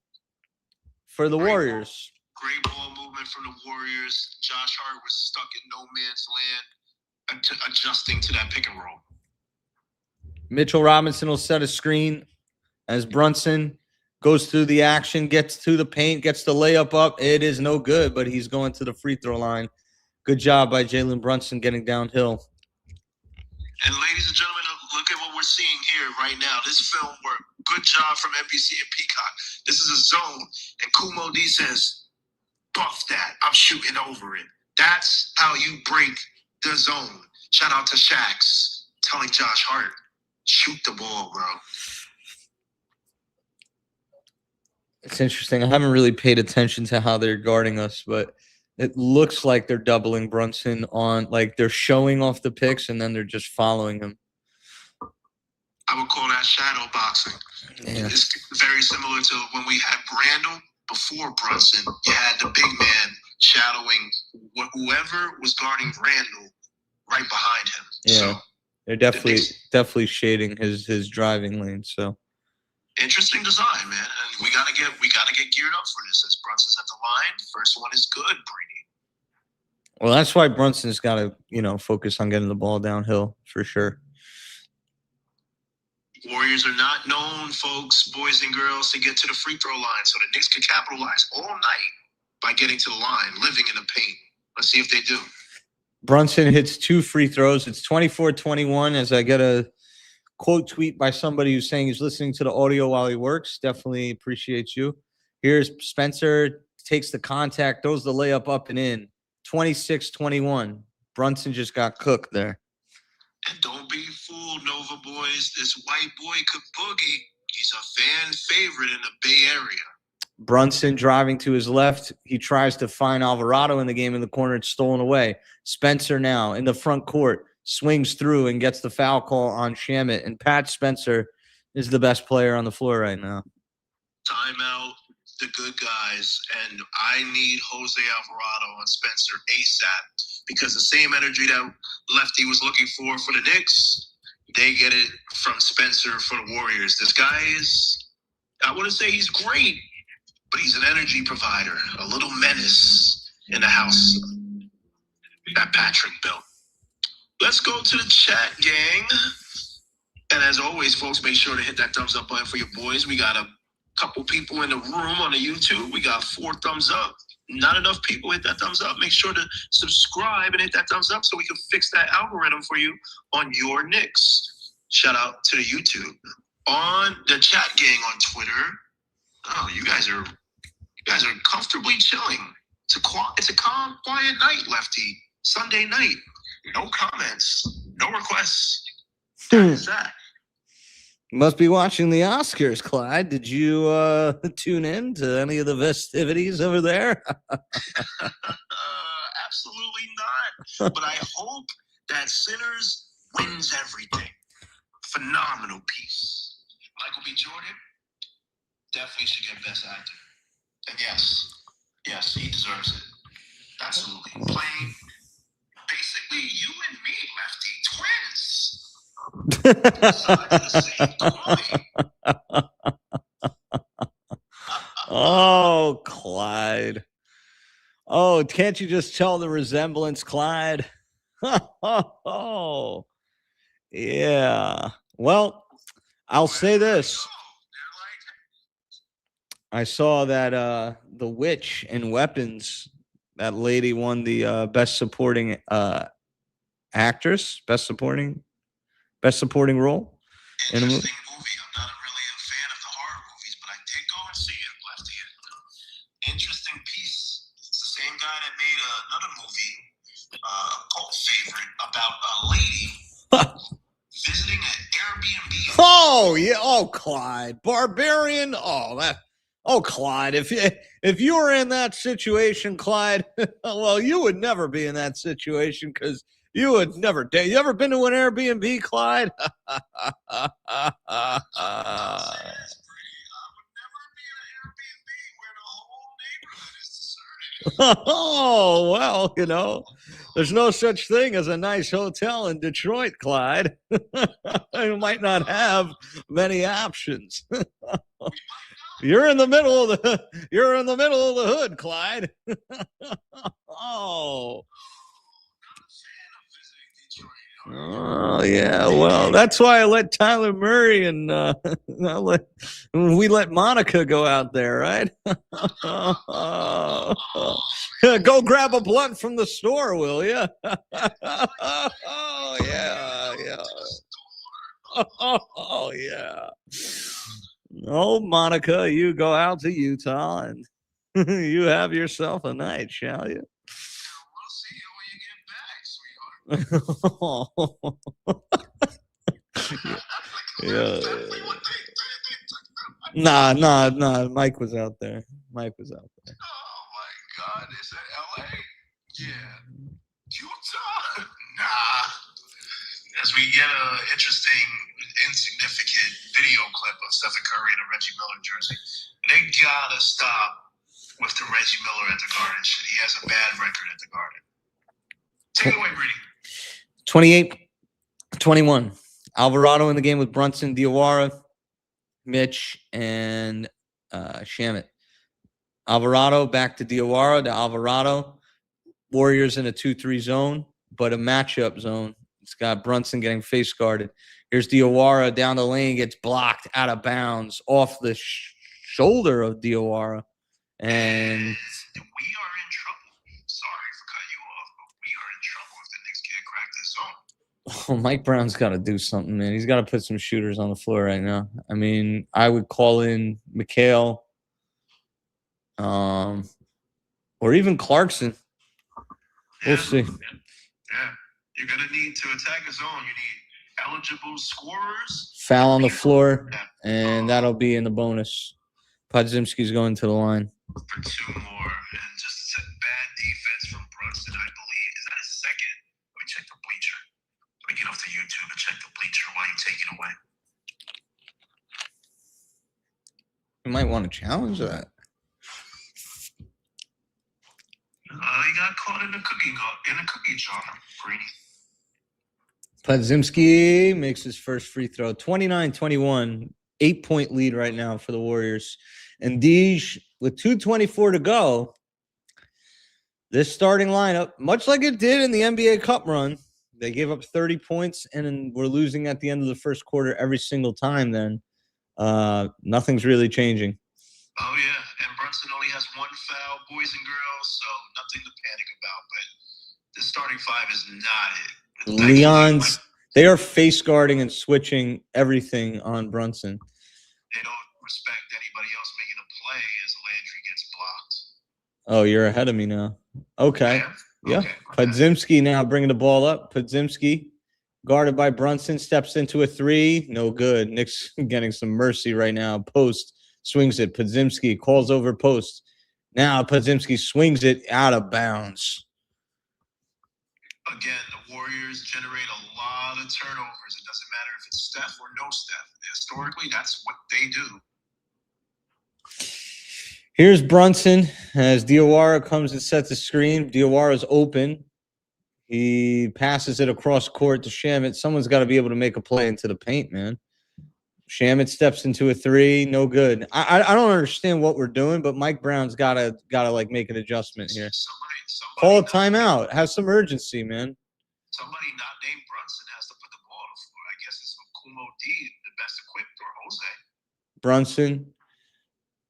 for the Warriors. Great ball movement from the Warriors. Josh Hart was stuck in no man's land, adjusting to that pick and roll. Mitchell Robinson will set a screen as Brunson goes through the action, gets to the paint, gets the layup up. It is no good, but he's going to the free throw line. Good job by Jalen Brunson getting downhill. And ladies and gentlemen, look at what we're seeing here right now. This film work. Good job from NBC and Peacock. This is a zone, and Kumo D says, buff that. I'm shooting over it. That's how you break the zone. Shout out to Shax telling Josh Hart, shoot the ball, bro. It's interesting. I haven't really paid attention to how they're guarding us, but it looks like they're doubling Brunson on, like they're showing off the picks and then they're just following him. I would call that shadow boxing. Yeah. It's very similar to when we had Randall before Brunson. You had the big man shadowing whoever was guarding Randall right behind him. Yeah, so, they're definitely shading his driving lane. So interesting design, man. And we gotta get geared up for this. As Brunson's at the line, first one is good, Brady. Well, that's why Brunson's got to focus on getting the ball downhill for sure. Warriors are not known, folks, boys and girls, to get to the free throw line. So the Knicks can capitalize all night by getting to the line, living in the paint. Let's see if they do. Brunson hits 2 free throws. It's 24-21 as I get a quote tweet by somebody who's saying he's listening to the audio while he works. Definitely appreciate you. Here's Spencer, takes the contact, throws the layup up and in. 26-21. Brunson just got cooked there. And don't be fooled, Nova boys. This white boy could boogie. He's a fan favorite in the Bay Area. Brunson driving to his left. He tries to find Alvarado in the game in the corner. It's stolen away. Spencer now in the front court. Swings through and gets the foul call on Shamet. And Pat Spencer is the best player on the floor right now. Timeout, the good guys. And I need Jose Alvarado on Spencer ASAP. Because the same energy that Lefty was looking for the Knicks, they get it from Spencer for the Warriors. This guy is, I wouldn't say he's great, but he's an energy provider, a little menace in the house that Patrick built. let's go to the chat, gang. And as always, folks, make sure to hit that thumbs up button for your boys. We got a couple people in the room on the YouTube. We got 4 thumbs up. Not enough people hit that thumbs up. Make sure to subscribe and hit that thumbs up so we can fix that algorithm for you on your Knicks. Shout out to the YouTube. On the chat gang on Twitter. Oh, you guys are comfortably chilling. It's a calm, quiet night, Lefty. Sunday night. No comments. No requests. That is that. You must be watching the Oscars, Clyde. Did you tune in to any of the festivities over there? Absolutely not. But I hope that Sinners wins everything. Phenomenal piece. Michael B. Jordan definitely should get Best Actor. And yes, he deserves it. Absolutely. Playing basically you and me, Lefty, twins. Oh, Clyde. Oh, can't you just tell the resemblance, Clyde? Oh, yeah. Well, I'll say this. I saw that The Witch in Weapons, that lady won the best supporting actress, best supporting role in a movie. Interesting movie. I'm not really a fan of the horror movies, but I did go and see it, Lefty. Interesting piece. It's the same guy that made another movie, cult favorite, about a lady visiting an Airbnb. Oh yeah. Oh, Clyde, Barbarian. Oh, Clyde. If you were in that situation, Clyde, well, you would never be in that situation because you would never dare. You ever been to an Airbnb, Clyde? I would never be in an Airbnb where the whole neighborhood is deserted. Oh, well, there's no such thing as a nice hotel in Detroit, Clyde. You might not have many options. You're in the middle of the hood, Clyde. Oh. Oh yeah, well, that's why I let Tyler Murray and we let Monica go out there, right? Go grab a blunt from the store, will you? Oh yeah. Oh yeah. Oh, Monica, you go out to Utah and you have yourself a night, shall you? We'll see you when you get back, sweetheart. Yeah. Nah. Mike was out there. Oh my God, is that LA? Yeah. Utah? Nah. As we get an interesting, insignificant video clip of Stephen Curry in a Reggie Miller jersey. They gotta stop with the Reggie Miller at the Garden shit. He has a bad record at the Garden. Take it away, Brady. 28-21. Alvarado in the game with Brunson, Diawara, Mitch, and Shamet. Alvarado back to Diawara to Alvarado. Warriors in a 2-3 zone, but a matchup zone. It's got Brunson getting face guarded. Here's Diawara down the lane, gets blocked out of bounds off the shoulder of Diawara. And we are in trouble. Sorry for cutting you off, but we are in trouble if the Knicks can't crack this zone. Oh, Mike Brown's got to do something, man. He's got to put some shooters on the floor right now. I mean, I would call in McHale, or even Clarkson. We'll see. Yeah. You're going to need to attack a zone. You need eligible scorers. Foul on the floor, and that'll be in the bonus. Podzimski's going to the line. For 2 more. And just bad defense from Brunson, I believe. Is that his second? Let me check the bleacher. Let me get off the YouTube and check the bleacher while you take it away. You might want to challenge that. He got caught in the cookie jar, Brady. Podzimski makes his first free throw. 29-21, 8-point lead right now for the Warriors. And Deej, with 2:24 to go, this starting lineup, much like it did in the NBA Cup run, they gave up 30 points, and then we're losing at the end of the first quarter every single time. Then nothing's really changing. Oh yeah, and Brunson only has one foul, boys and girls, so nothing to panic about. But the starting five is not it. Leon's, they are face guarding and switching everything on Brunson. They don't respect anybody else making a play as Landry gets blocked. Oh, you're ahead of me now. Okay. Yeah. Okay. Podzimski now bringing the ball up. Podzimski, guarded by Brunson, steps into a three. No good. Knicks getting some mercy right now. Post swings it. Podzimski calls over post. Now Podzimski swings it out of bounds. Again, the Warriors generate a lot of turnovers. It doesn't matter if it's Steph or no Steph. Historically, that's what they do. Here's Brunson as Diawara comes and sets the screen. Diawara's open. He passes it across court to Shamet. Someone's got to be able to make a play into the paint, man. Shamet steps into a three. No good. I don't understand what we're doing, but Mike Brown's gotta like make an adjustment here. Somebody call a timeout. Have some urgency, man. Somebody not named Brunson has to put the ball on the floor. I guess it's Kumo D, the best equipped, or Jose. Brunson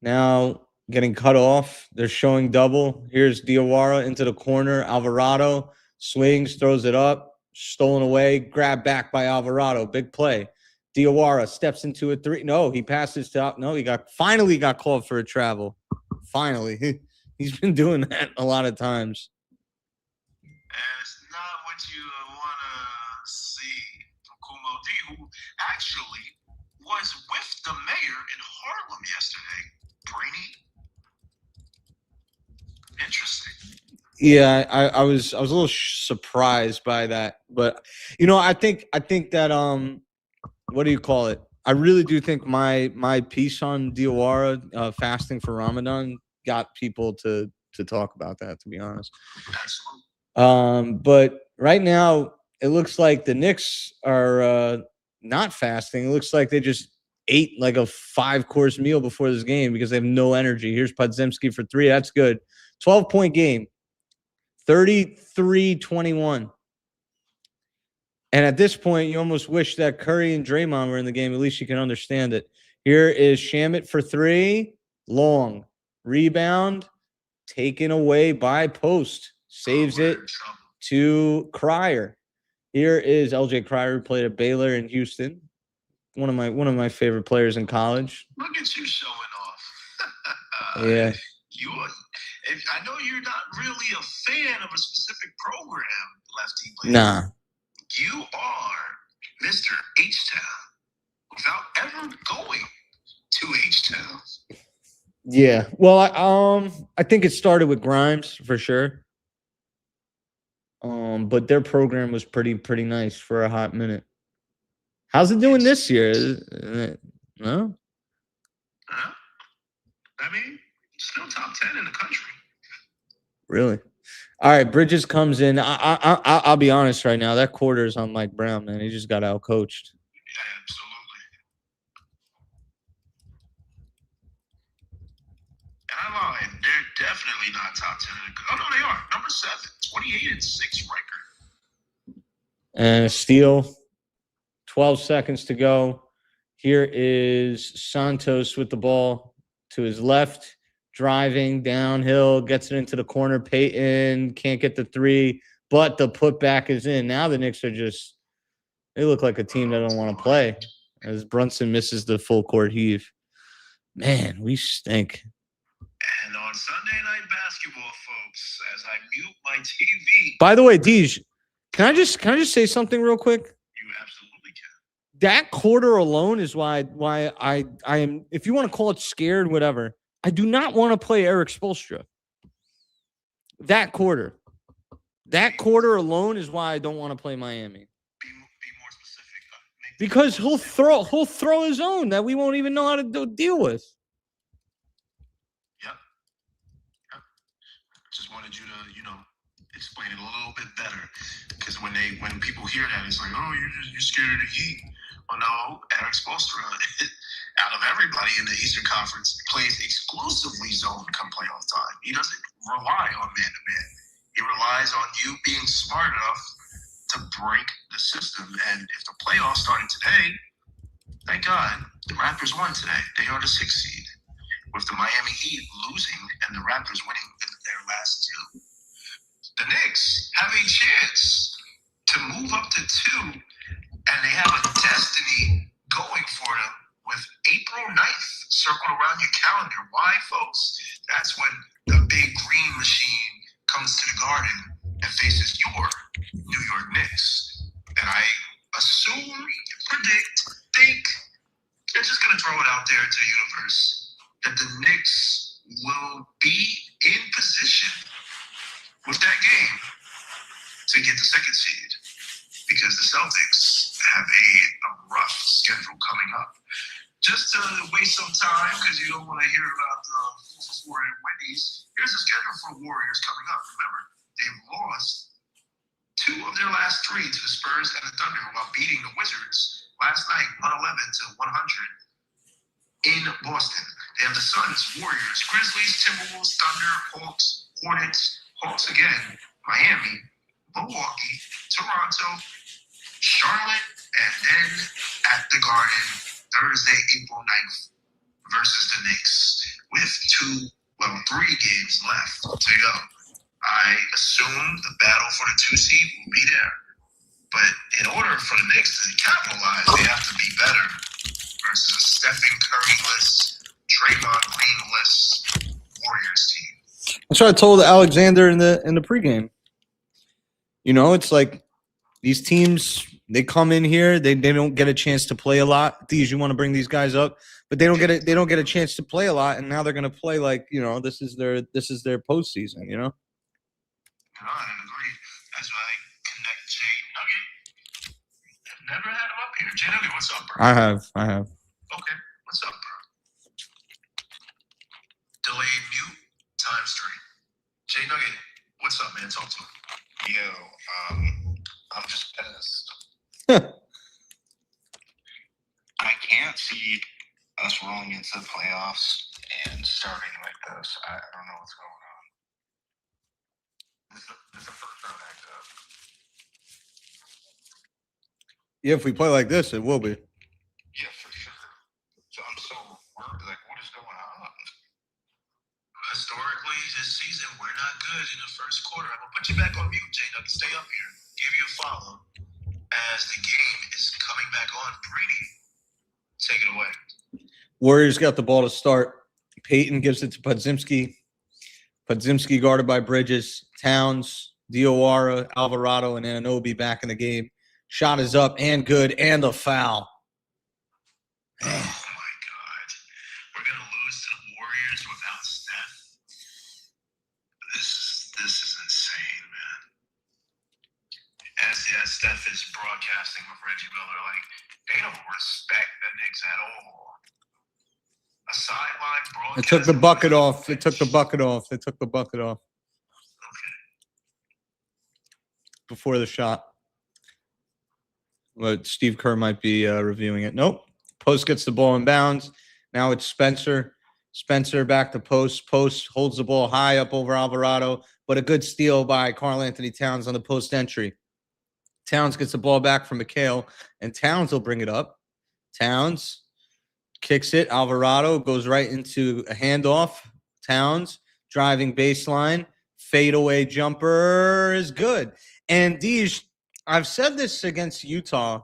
now getting cut off. They're showing double. Here's Diawara into the corner. Alvarado swings, throws it up, stolen away, grabbed back by Alvarado. Big play. Diawara steps into a three. No, he passes to. No, he finally got called for a travel. Finally, he's been doing that a lot of times. And it's not what you want to see from Kumo D, who actually was with the mayor in Harlem yesterday. Brainy. Interesting. Yeah, I was a little surprised by that, but I think that what do you call it? I really do think my piece on Diawara fasting for Ramadan got people to talk about that, to be honest. Absolutely. But right now it looks like the Knicks are not fasting. It looks like they just ate like a 5-course meal before this game because they have no energy. Here's Podzimski for three. That's good. 12-point game. 33-21. And at this point, you almost wish that Curry and Draymond were in the game. At least you can understand it. Here is Shamet for three. Long. Rebound. Taken away by Post. Saves it to Cryer. Here is LJ Cryer, who played at Baylor in Houston. One of my favorite players in college. Look at you showing off. Yeah. I know you're not really a fan of a specific program, Lefty, but nah. You are Mr. H-Town without ever going to H-Town. Yeah. Well, I think it started with Grimes for sure. But their program was pretty nice for a hot minute. How's it doing this year? No? I mean, still top 10 in the country. Really? All right, Bridges comes in. I'll be honest right now. That quarter is on Mike Brown, man. He just got out-coached. Yeah, absolutely. And I lied. They're definitely not top 10. Oh, no, they are. Number 7, 28-6 record. And a steal. 12 seconds to go. Here is Santos with the ball to his left. Driving downhill, gets it into the corner. Payton can't get the three, but the putback is in. Now the Knicks are they look like a team that don't want to play as Brunson misses the full court heave. Man, we stink. And on Sunday Night Basketball, folks, as I mute my TV. By the way, Deej, can I just say something real quick? You absolutely can. That quarter alone is why I am, if you want to call it scared, whatever. I do not want to play Eric Spoelstra. That quarter alone is why I don't want to play Miami. Be more specific. Because he'll throw his own that we won't even know how to deal with. Yep. Just wanted you to, explain it a little bit better. Because when people hear that, it's like, oh, you're scared of the Heat. Oh no, Eric Spoelstra, out of everybody in the Eastern Conference, plays exclusively zone come playoff time. He doesn't rely on man-to-man. He relies on you being smart enough to break the system. And if the playoffs started today, thank God, the Raptors won today. They are the 6th seed. With the Miami Heat losing and the Raptors winning their last 2, the Knicks have a chance to move up to 2, and they have a destiny going for them with April 9th circled around your calendar. Why, folks? That's when the big green machine comes to the Garden and faces your New York Knicks. And I assume, predict, think, they're just going to throw it out there to the universe that the Knicks will be in position with that game to get the 2nd seed, because the Celtics have a rough schedule coming up. Just to waste some time, because you don't want to hear about the 4 and Wendy's, here's the schedule for Warriors coming up. Remember, they've lost 2 of their last 3 to the Spurs and the Thunder while beating the Wizards last night, 111-100 in Boston. They have the Suns, Warriors, Grizzlies, Timberwolves, Thunder, Hawks, Hornets, Hawks again, Miami, Milwaukee, Toronto, Charlotte, and then at the Garden Thursday, April 9th versus the Knicks with 3 games left to go. I assume the battle for the 2 seed will be there. But in order for the Knicks to capitalize, they have to be better versus a Stephen Curry-less, Draymond Green-less Warriors team. That's what I told Alexander in the pregame. You know, it's like these teams, they come in here, they don't get a chance to play a lot. You want to bring these guys up, but they don't get a chance to play a lot, and now they're going to play like, you know, this is their postseason, you know. I agree. That's why I connect Jay Nugget. I've never had him up here. Jay Nugget, what's up, bro? I have. Okay, what's up, bro? Delayed mute times 3. Jay Nugget, what's up, man? Talk to him. Yo, I'm just pissed. I can't see us rolling into the playoffs and starting like this. I don't know what's going on. This is the first round exit. Yeah, if we play like this, it will be. Yeah, for sure. So I'm so worried. Like, what is going on? Historically, this season, we're not good in the first quarter. I'm going to put you back on mute, J-Nugget. Stay up here. Give you a follow as the game is coming back on. Brady, take it away. Warriors got the ball to start. Peyton gives it to Podzimski. Podzimski guarded by Bridges. Towns, Diawara, Alvarado, and Anunoby back in the game. Shot is up and good, and a foul. Oh, my God. We're going to lose to the Warriors without Steph. This is insane, man. As Steph is broadcasting with Reggie Miller, like, they don't respect the Knicks at all. A sideline broadcast. It took the bucket off. They took the bucket off. Okay. Before the shot. But Steve Kerr might be reviewing it. Nope. Post gets the ball in bounds. Now it's Spencer. Spencer back to Post. Post holds the ball high up over Alvarado, but a good steal by Karl-Anthony Towns on the post entry. Towns gets the ball back from McHale, and Towns will bring it up. Towns kicks it. Alvarado goes right into a handoff. Towns driving baseline. Fadeaway jumper is good. And Deej, I've said this against Utah.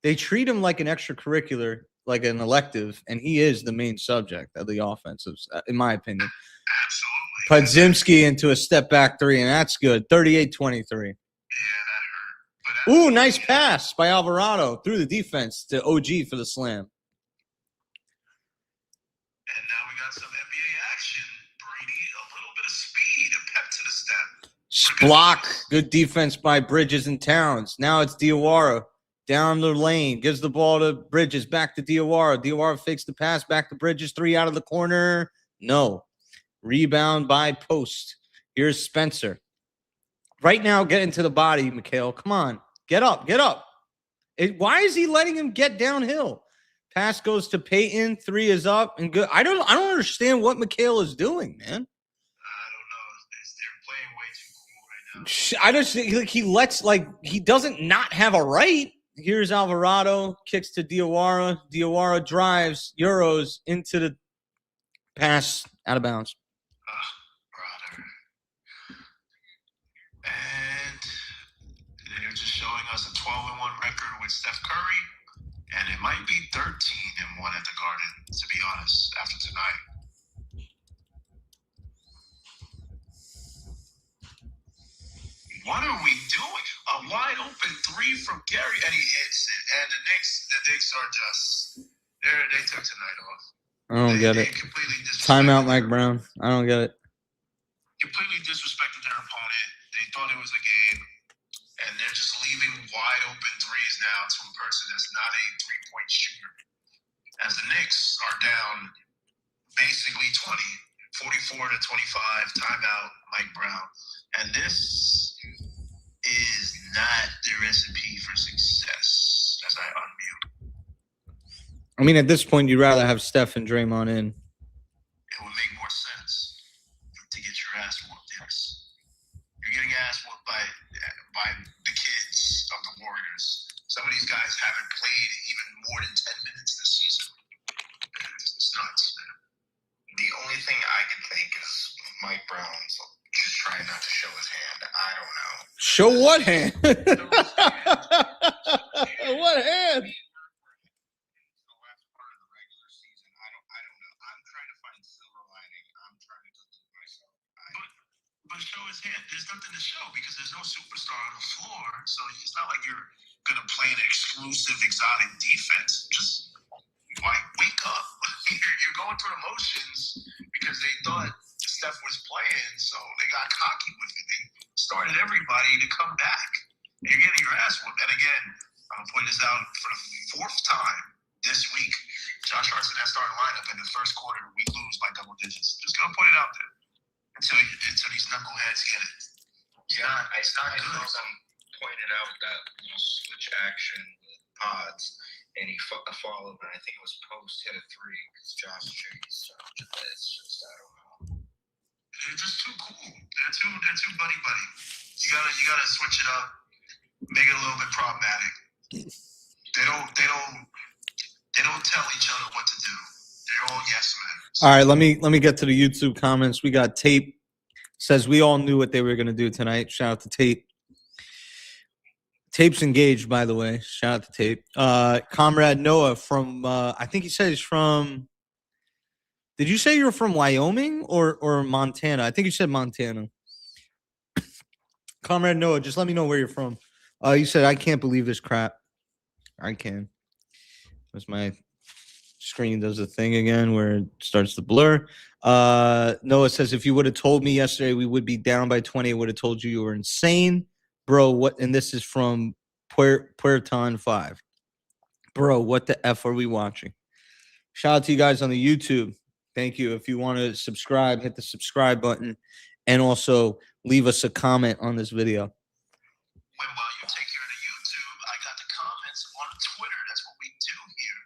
They treat him like an extracurricular, like an elective, and he is the main subject of the offensives, in my opinion. Absolutely. Podzimski into a step-back 3, and that's good. 38-23. Yeah, that hurt. Ooh, nice pass by Alvarado through the defense to OG for the slam. And now we got some NBA action. Brady, a little bit of speed, a pep to the step. Block. Good defense by Bridges and Towns. Now it's Diawara down the lane. Gives the ball to Bridges. Back to Diawara. Diawara fakes the pass. Back to Bridges. 3 out of the corner. No. Rebound by Post. Here's Spencer. Right now, get into the body, McHale. Come on. Get up. Get up. Why is he letting him get downhill? Pass goes to Peyton. 3 is up and good. I don't understand what McHale is doing, man. I don't know. They're playing way too cool right I just he doesn't not have a right. Here's Alvarado, kicks to Diawara. Diawara drives Euros into the pass out of bounds. Brother. And they're just showing us a 12-1 record with Steph Curry, and it might be 13-1 at the Garden, to be honest, after tonight. What are we doing? A wide open three from Gary, and he hits it. And the Knicks are just they took tonight off. I don't get it. Timeout, Mike Brown. I don't get it. Completely disrespected their opponent. They thought it was a game, and they're just leaving wide open threes now to a person that's not a three-point shooter. As the Knicks are down basically 44 to 25, timeout, Mike Brown. And this is not the recipe for success, as I unmute. I mean, at this point, you'd rather have Steph and Draymond in. It would make more sense to get your ass whooped, yes. You're getting ass whooped by the kids of the Warriors. Some of these guys haven't played even more than 10 minutes this season. It's nuts, man. The only thing I can think is Mike Brown's just trying not to show his hand. I don't know. Show what hand? What hand? The last part of the regular season, I don't know. I'm trying to find silver lining. I'm trying to delude myself. But show his hand. There's nothing to show because there's no superstar on the floor. So it's not like you're gonna play an exclusive, exotic defense. Just wake up. You're going through the motions because they thought Steph was playing, so they got cocky with it. They started everybody to come back. And you're getting your ass whooped. And again, I'm gonna point this out for the fourth time this week. Josh Hart's in that starting lineup in the first quarter. We lose by double digits. Just gonna put it out there until these knuckleheads get it. I saw them pointed out that switch action with pods, and he followed, and I think it was post hit a three because Josh chased. So it's just I don't know. They're just too cool. They're too buddy. You gotta switch it up, make it a little bit problematic. They don't tell each other what to do. They're all yes men. All right, let me get to the YouTube comments. We got Tape says we all knew what they were gonna do tonight. Shout out to Tape. Tape's engaged, by the way. Shout out to Tape. Comrade Noah from I think he said he's from. Did you say you're from Wyoming or Montana? I think you said Montana. Comrade Noah, just let me know where you're from. You said, I can't believe this crap. I can. As my screen does the thing again where it starts to blur. Noah says, if you would have told me yesterday we would be down by 20, I would have told you were insane. Bro, what? And this is from Puerton 5. Bro, what the F are we watching? Shout out to you guys on the YouTube. Thank you. If you want to subscribe, hit the subscribe button and also leave us a comment on this video. While you take care of the YouTube, I got the comments on Twitter. That's what we do here.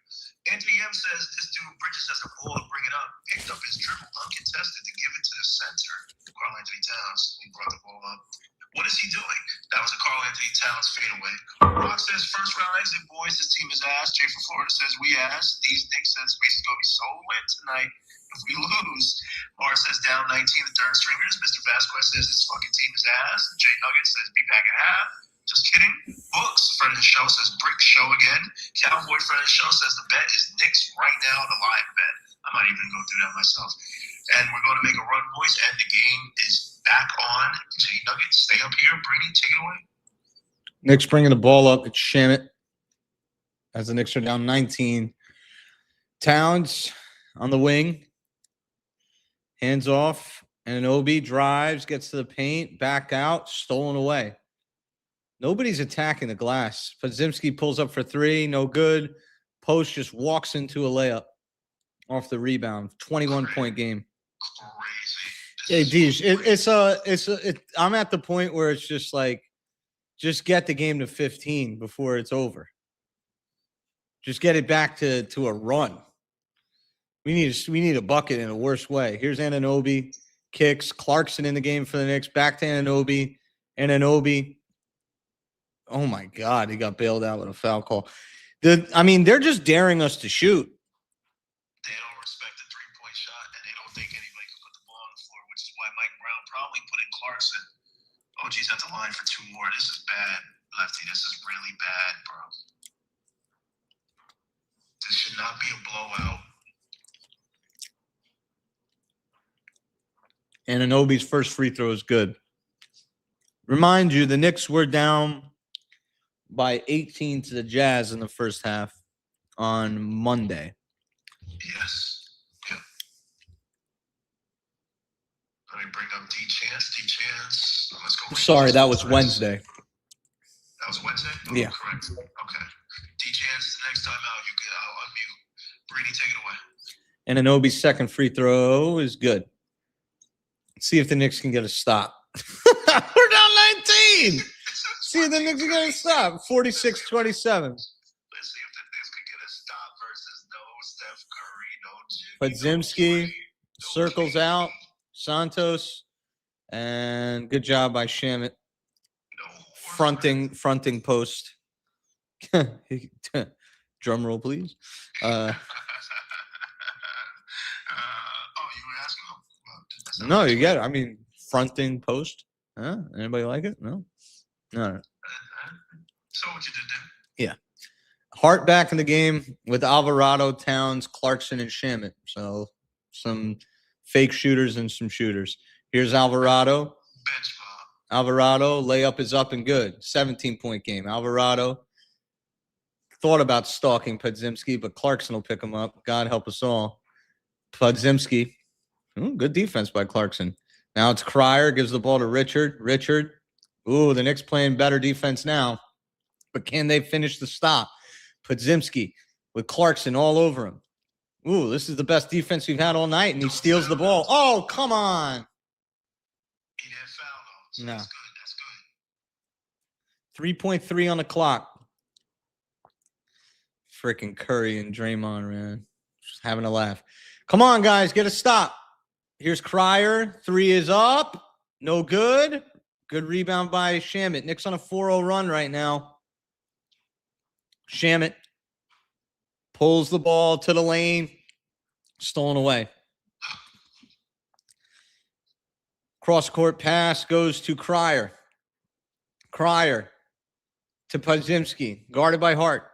Anthony M says this dude Bridges has a ball to bring it up. Picked up his dribble uncontested to give it to the center. Karl Anthony Towns. He brought the ball up. What is he doing? That was a Karl Anthony Towns fadeaway. Rock says first round exit, boys. This team is ass. Jay from Florida says we ass. These Knicks says space is going to be so lit tonight if we lose. Mars says down 19, the third stringers. Mr. Vasquez says this fucking team is ass. Jay Nugget says be back at half. Just kidding. Books, friend of the show, says brick show again. Cowboy, friend of the show, says the bet is Knicks right now, the live bet. I might even go through that myself. And we're going to make a run, boys, and the game is back on. Jay Nugget, stay up here. Brady, take it away. Knicks bringing the ball up. It's Shamit as the Knicks are down 19. Towns on the wing. Hands off. And Obi drives, gets to the paint, back out, stolen away. Nobody's attacking the glass. Podzimski pulls up for three, no good. Post just walks into a layup off the rebound. 21-point game. Hey, Deej, I'm at the point where it's just like, just get the game to 15 before it's over. Just get it back to a run. We need a bucket in a worse way. Here's Anunoby, kicks. Clarkson in the game for the Knicks. Back to Anunoby. And Anunoby. Oh, my God. He got bailed out with a foul call. They're just daring us to shoot. They don't respect the three-point shot, and they don't think anybody can put the ball on the floor, which is why Mike Brown probably put in Clarkson. OG's at the line for 2 more. This is bad, Lefty. This is really bad, bro. This should not be a blowout. And Anunoby's first free throw is good. Remind you, the Knicks were down by 18 to the Jazz in the first half on Monday. Yes. Yeah. Let me bring up D-Chance. D-Chance. Let's go. Sorry, that was Wednesday. That was Wednesday? Oh, Yeah. Correct. Okay. D-Chance, the next time out, you get out unmute. Brady, take it away. And Anunoby's second free throw is good. Let's see if the Knicks can get a stop. We're down 19. See if the Knicks can get a stop. 46-27. Let's see if the Knicks can get a stop versus no Steph Curry, no Jimmy. Podzimski no circles out. Santos. And good job by Shamet. Fronting post. Drum roll, please. Oh, you were asking about No, you get it. Fronting post. Huh? Anybody like it? No. No. So what you did there? Hart back in the game with Alvarado, Towns, Clarkson, and Shamet. So some fake shooters and some shooters. Here's Alvarado. Bench Bob. Alvarado, layup is up and good. 17-point game. Alvarado thought about stalking Podzimski, but Clarkson will pick him up. God help us all. Podzimski. Good defense by Clarkson. Now it's Cryer, gives the ball to Richard. Richard. Ooh, the Knicks playing better defense now. But can they finish the stop? Podzimski with Clarkson all over him. Ooh, this is the best defense we've had all night, and he steals the ball. Oh, come on. He didn't foul, though. So No. That's good. 3.3 on the clock. Freaking Curry and Draymond, man. Just having a laugh. Come on, guys. Get a stop. Here's Cryer. 3 is up. No good. Good rebound by Shamet. Knicks on a 4-0 run right now. Shamet pulls the ball to the lane. Stolen away. Cross-court pass goes to Cryer. Cryer to Podzimski. Guarded by Hart.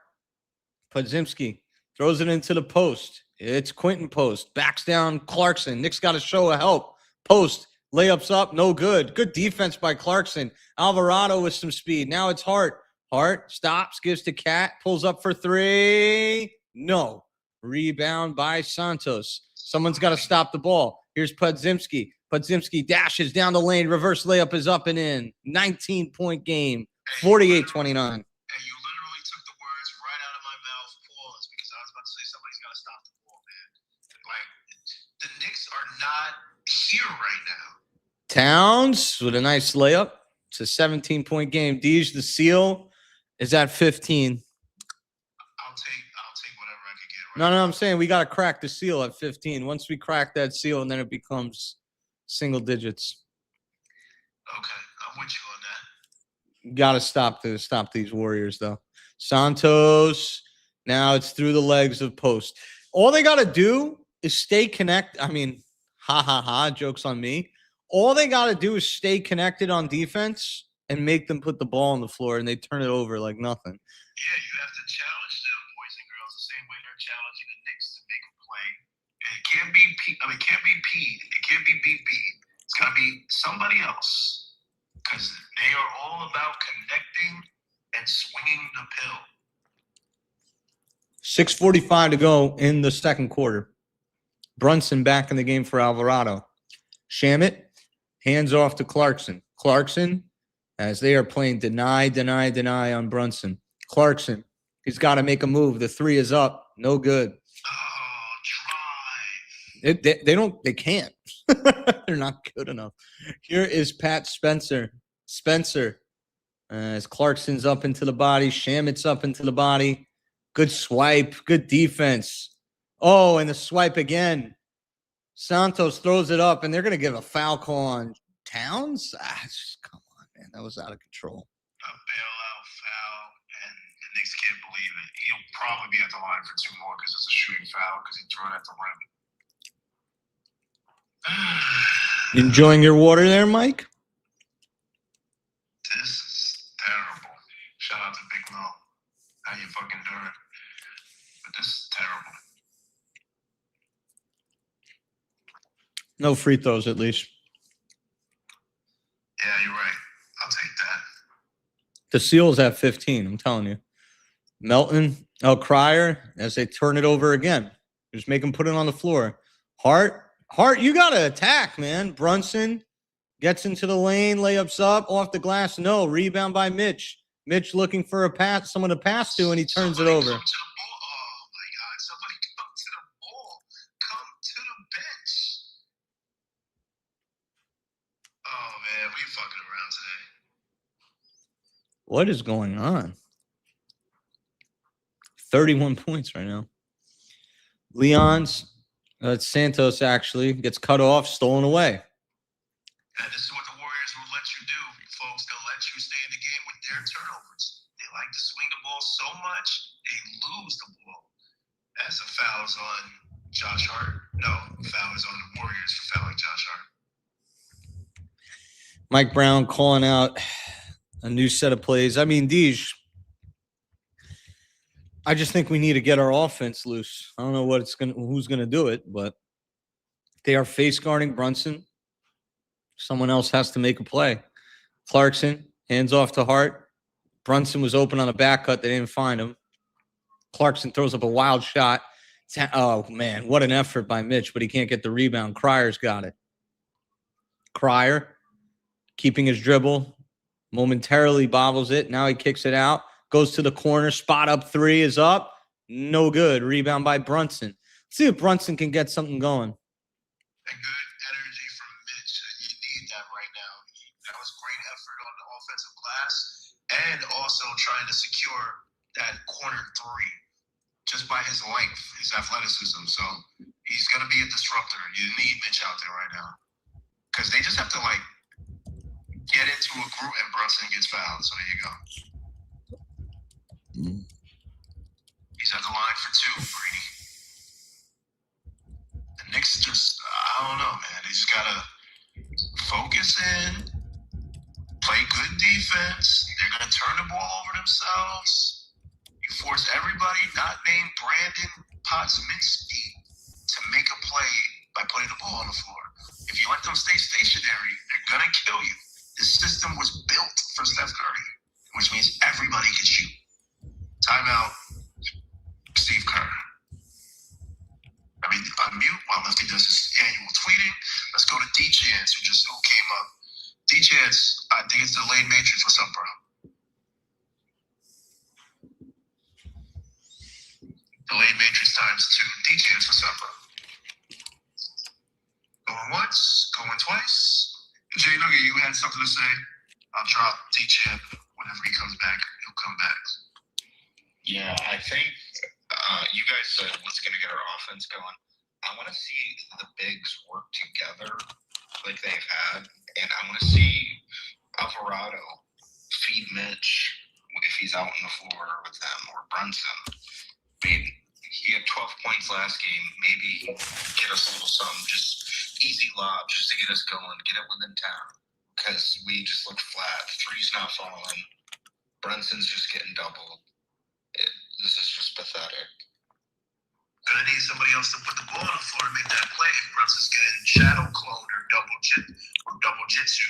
Podzimski throws it into the post. It's Quentin Post. Backs down Clarkson. Knicks got to show a help. Post. Layups up. No good. Good defense by Clarkson. Alvarado with some speed. Now it's Hart. Hart stops. Gives to Cat. Pulls up for 3. No. Rebound by Santos. Someone's got to stop the ball. Here's Podzimski. Podzimski dashes down the lane. Reverse layup is up and in. 19-point game. 48-29. And you literally took the words right out of my mouth. Pause, because I was about to say somebody's got to stop the ball, man. Like, the Knicks are not here right now. Towns with a nice layup. It's a 17-point game. Deej, the seal, is at 15. I'll take whatever I can get. No, I'm saying we got to crack the seal at 15. Once we crack that seal, and then it becomes single digits. Okay, I'm with you on that. Got to stop these Warriors, though. Santos. Now it's through the legs of Post. All they got to do is stay connected. Jokes on me. All they got to do is stay connected on defense and make them put the ball on the floor, and they turn it over like nothing. Yeah, you have to challenge them, boys and girls, the same way they're challenging the Knicks to make a play. And it can't be it can't be P. It can't be BP. It's got to be somebody else, because they are all about connecting and swinging the pill. 6:45 to go in the second quarter. Brunson back in the game for Alvarado. Shamet, hands off to Clarkson. Clarkson, as they are playing deny on Brunson. Clarkson, he's got to make a move. The 3 is up. No good. Oh, drive. They can't. They're not good enough. Here is Pat Spencer. As Clarkson's up into the body. Shamet's up into the body. Good swipe. Good defense. Oh, and the swipe again. Santos throws it up, and they're going to give a foul call on Towns. Come on, man. man, that was out of control. A bailout foul, and the Knicks can't believe it. He'll probably be at the line for 2 more because it's a shooting foul because he threw it at the rim. Enjoying your water there, Mike? This is terrible. Shout out to Big Mo. How you fucking doing? But this is terrible. No free throws, at least. Yeah, you're right. I'll take that. The Seals have 15, I'm telling you. Melton, Crier, as they turn it over again. Just make him put it on the floor. Hart, you got to attack, man. Brunson gets into the lane, layups up, off the glass. No, rebound by Mitch. Mitch looking for a pass, someone to pass to, and he turns it over. Come to the ball. Oh, my God. Somebody come to the ball. Come to the bench. Oh, man. We fucking around today. What is going on? 31 points right now. Santos actually gets cut off, stolen away. And this is what the Warriors will let you do, folks. They'll let you stay in the game with their turnovers. They like to swing the ball so much, they lose the ball. As a foul is on Josh Hart. No, foul is on the Warriors for fouling Josh Hart. Mike Brown calling out a new set of plays. I mean, Deej, I just think we need to get our offense loose. I don't know who's gonna do it, but they are face guarding Brunson. Someone else has to make a play. Clarkson hands off to Hart. Brunson was open on a back cut. They didn't find him. Clarkson throws up a wild shot. Oh man, what an effort by Mitch, but he can't get the rebound. Crier's got it. Crier keeping his dribble, momentarily bobbles it. Now he kicks it out. Goes to the corner, spot up three is up. No good. Rebound by Brunson. Let's see if Brunson can get something going. And good energy from Mitch. You need that right now. That was great effort on the offensive glass and also trying to secure that corner three just by his length, his athleticism. So he's going to be a disruptor. You need Mitch out there right now because they just have to, get into a group and Brunson gets fouled. So there you go. He's at the line for 2, Brady. The Knicks just, I don't know, man. They just got to focus in, play good defense. They're going to turn the ball over themselves. You force everybody not named Brandon Podziemski to make a play by putting the ball on the floor. If you let them stay stationary, they're going to kill you. This system was built for Steph Curry, which means everybody can shoot. Timeout, Steve Kerr. Unmute while Lefty does his annual tweeting. Let's go to D-Chance, who came up. D-Chance, I think it's delayed matrix. What's up, bro? Delayed matrix times 2. D-Chance, what's up, bro? Going once, going twice. Jay Nugget, you had something to say? I'll drop D-Champ whenever he comes back. He'll come back. Yeah, I think you guys said what's going to get our offense going. I want to see the bigs work together like they've had, and I want to see Alvarado feed Mitch if he's out on the floor with them, or Brunson. Maybe he had 12 points last game. Maybe get us a little something, just easy lob, just to get us going, get it within town, because we just look flat. Three's not falling. Brunson's just getting doubled. This is just pathetic. Gonna need somebody else to put the ball on the floor to make that play. If Brunson's getting shadow cloned or double jitsu.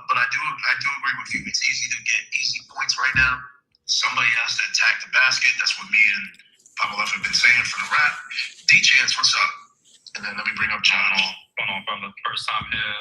But I do agree with you. It's easy to get easy points right now. Somebody has to attack the basket. That's what me and Poppa Left have been saying for the rap. D-Chance, what's up? And then let me bring up John Hall. Going on, brother. First time here.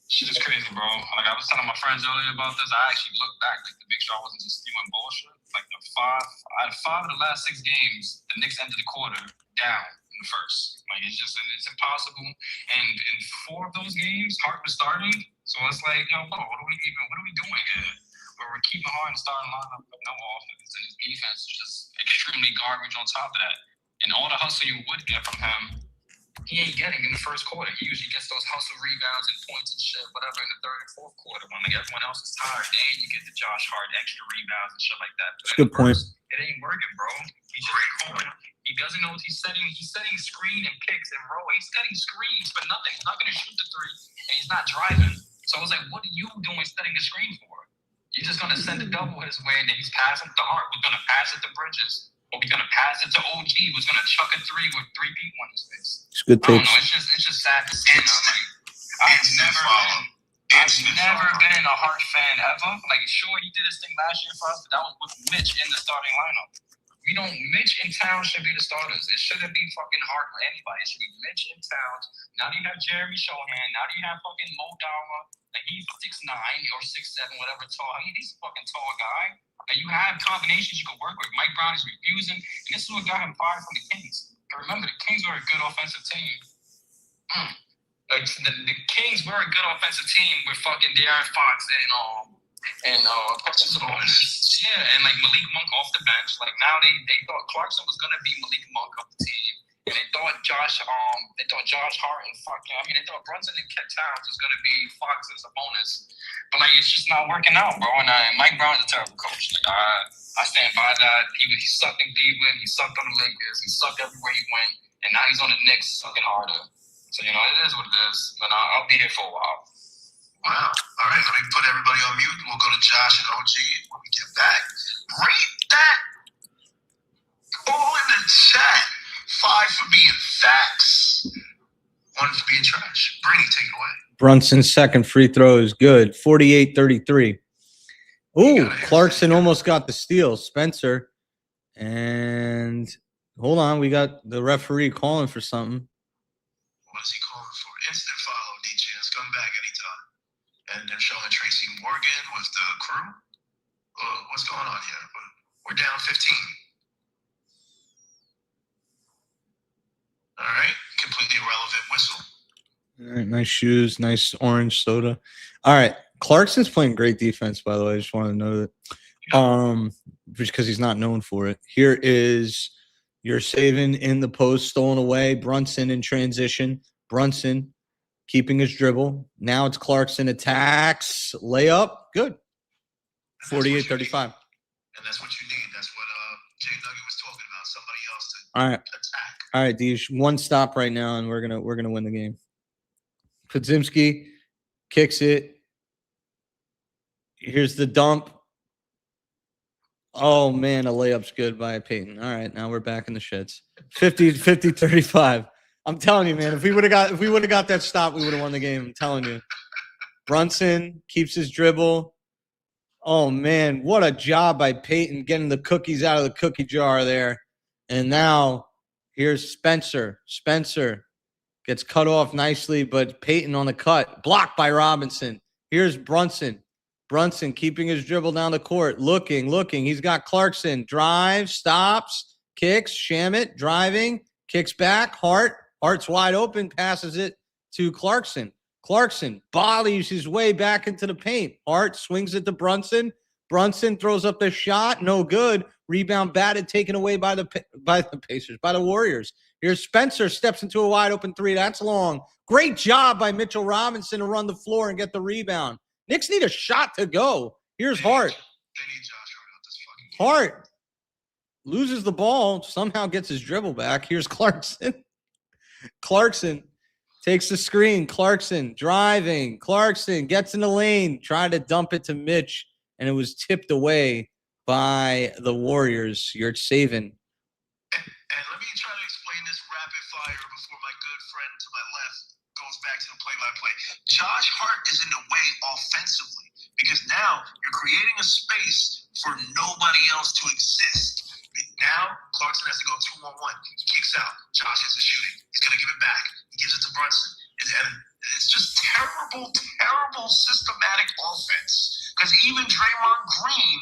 Shit is crazy, bro. Like I was telling my friends earlier about this, I actually looked back to make sure I wasn't just spewing bullshit. Out of 5 of the last 6 games, the Knicks ended the quarter down in the first. It's impossible. And in 4 of those games, Hart was starting. So it's like, what are we doing here? Where we're keeping Hart and starting lineup with no offense, and his defense is just extremely garbage on top of that. And all the hustle you would get from him he ain't getting in the first quarter. He usually gets those hustle rebounds and points and shit, whatever, in the third and fourth quarter when like everyone else is tired. And you get the Josh Hart extra rebounds and shit like that. That's a good point. It ain't working, bro. He's just calling. He doesn't know what he's setting. He's setting screen and picks and roll. He's setting screens for nothing. He's not going to shoot the three, and he's not driving. So I was like, what are you doing setting the screen for? You're just going to send the double his way, and then he's passing to Hart. We're going to pass it to Bridges. Or we're going to pass it to OG. Who's going to chuck a three with 3 people on his face. It's good I don't takes. know. It's just sad to see. I've never been a Hart fan ever. Like, sure, he did his thing last year for us, but that was with Mitch in the starting lineup. Mitch and Towns should be the starters. It shouldn't be fucking Hart or anybody. It should be Mitch and Towns. Now that you have Jeremy Shohan, now that you have fucking Mo Dama, like he's 6'9" or 6'7", whatever tall. He's a fucking tall guy. And you have combinations you can work with. Mike Brown is refusing, and this is what got him fired from the Kings. But remember, the Kings were a good offensive team. Like the Kings were a good offensive team with fucking De'Aaron Fox and Sabonis. Yeah, and like Malik Monk off the bench. Like now they thought Clarkson was gonna be Malik Monk of the team. And they thought Josh Hart and they thought Brunson and Ken Towns was gonna be Fox and Sabonis. But like it's just not working out, bro. And Mike Brown is a terrible coach. Like I stand by that. He sucked in Cleveland, he sucked on the Lakers, he sucked everywhere he went, and now he's on the Knicks sucking harder. So it is what it is. But I'll be here for a while. Wow. All right, let me put everybody on mute. We'll go to Josh and OG when we get back. Rate that. All in the chat. 5 for being facts. 1 for being trash. Brady, take it away. Brunson's second free throw is good. 48-33. Ooh, Clarkson almost got the steal. Spencer. And hold on, we got the referee calling for something. What is he calling for? Instant follow, D-Chance. Come back anytime. And they're showing Tracy Morgan with the crew. What's going on here? We're down 15. All right. Completely irrelevant whistle. All right, nice shoes, nice orange soda. All right. Clarkson's playing great defense, by the way. I just want to know that. Because he's not known for it. Here is your saving in the post, stolen away. Brunson in transition. Brunson keeping his dribble. Now it's Clarkson attacks. Layup. Good. 48-35. And that's what you need. That's what Jay Nugget was talking about. Somebody else to All right. attack. All right, Deesh. One stop right now, and we're gonna win the game. Podziemski kicks it. Here's the dump. Oh man, a layup's good by Peyton. All right, now we're back in the sheds. 50-35. I'm telling you, man, if we would have got that stop, we would have won the game. I'm telling you. Brunson keeps his dribble. Oh man, what a job by Peyton getting the cookies out of the cookie jar there. And now here's Spencer. Spencer gets cut off nicely, but Peyton on the cut. Blocked by Robinson. Here's Brunson. Brunson keeping his dribble down the court. Looking. He's got Clarkson. Drives, stops, kicks, Shamet, driving, kicks back. Hart's wide open, passes it to Clarkson. Clarkson volleys his way back into the paint. Hart swings it to Brunson. Brunson throws up the shot. No good. Rebound batted, taken away by the Pacers, by the Warriors. Here's Spencer, steps into a wide open three. That's long. Great job by Mitchell Robinson to run the floor and get the rebound. Knicks need a shot to go. Here's Hart. They need Josh Hart out this fucking game. Hart loses the ball, somehow gets his dribble back. Here's Clarkson. Clarkson takes the screen. Clarkson driving. Clarkson gets in the lane, tried to dump it to Mitch, and it was tipped away by the Warriors. You're saving. And let me try to explain this rapid fire before my good friend to my left goes back to the play-by-play. Josh Hart is in the way offensively because now you're creating a space for nobody else to exist. Now Clarkson has to go 2-on-1. He kicks out. Josh has the shooting. He's going to give it back. He gives it to Brunson. And it's just terrible systematic offense because even Draymond Green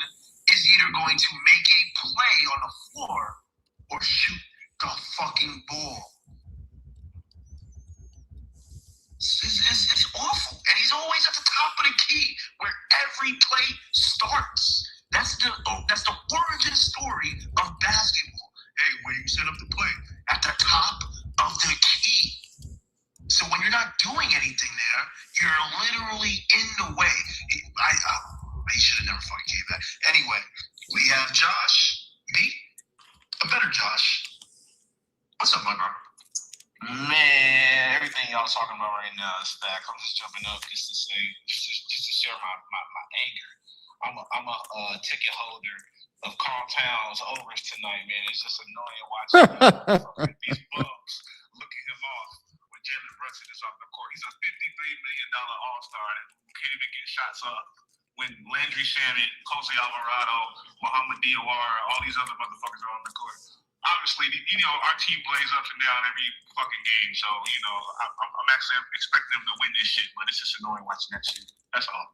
is either going to make a play on the floor or shoot the fucking ball. It's awful. And he's always at the top of the key where every play starts. That's the origin story of basketball. Hey, where you set up the play? At the top of the key. have Josh B, a better Josh. What's up, my bro? Man, everything y'all talking about right now is stacked. I'm just jumping up just to say, just to share my anger. I'm a ticket holder of Carl Towns overs tonight, man. It's just annoying watching these bugs looking him off when Jalen Brunson is off the court. He's a $53 million all-star and can't even get shots up. When Landry Shamet, Jose Alvarado, Muhammad Diawara, all these other motherfuckers are on the court. Obviously, our team plays up and down every fucking game. So, I'm actually expecting them to win this shit, but it's just annoying watching that shit. That's all.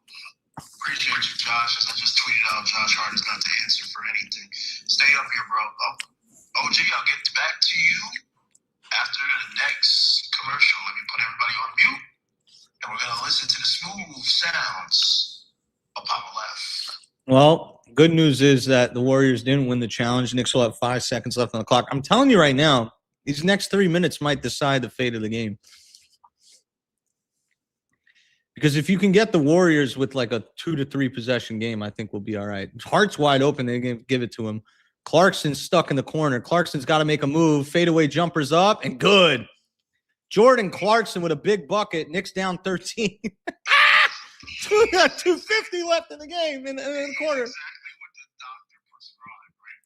Appreciate you, Josh. As I just tweeted out, Josh Hart is not the answer for anything. Stay up here, bro. Oh, OG, I'll get back to you after the next commercial. Let me put everybody on mute, and we're going to listen to the smooth sounds of Poppa Left. Well, good news is that the Warriors didn't win the challenge. Knicks will have 5 seconds left on the clock. I'm telling you right now, these next 3 minutes might decide the fate of the game. Because if you can get the Warriors with like a 2 to 3 possession game, I think we'll be all right. Hart's wide open. They can give it to him. Clarkson's stuck in the corner. Clarkson's got to make a move. Fadeaway jumpers up and good. Jordan Clarkson with a big bucket. Knicks down 13. We got 2:50 left in the game in the quarter. Exactly what the doctor prescribed right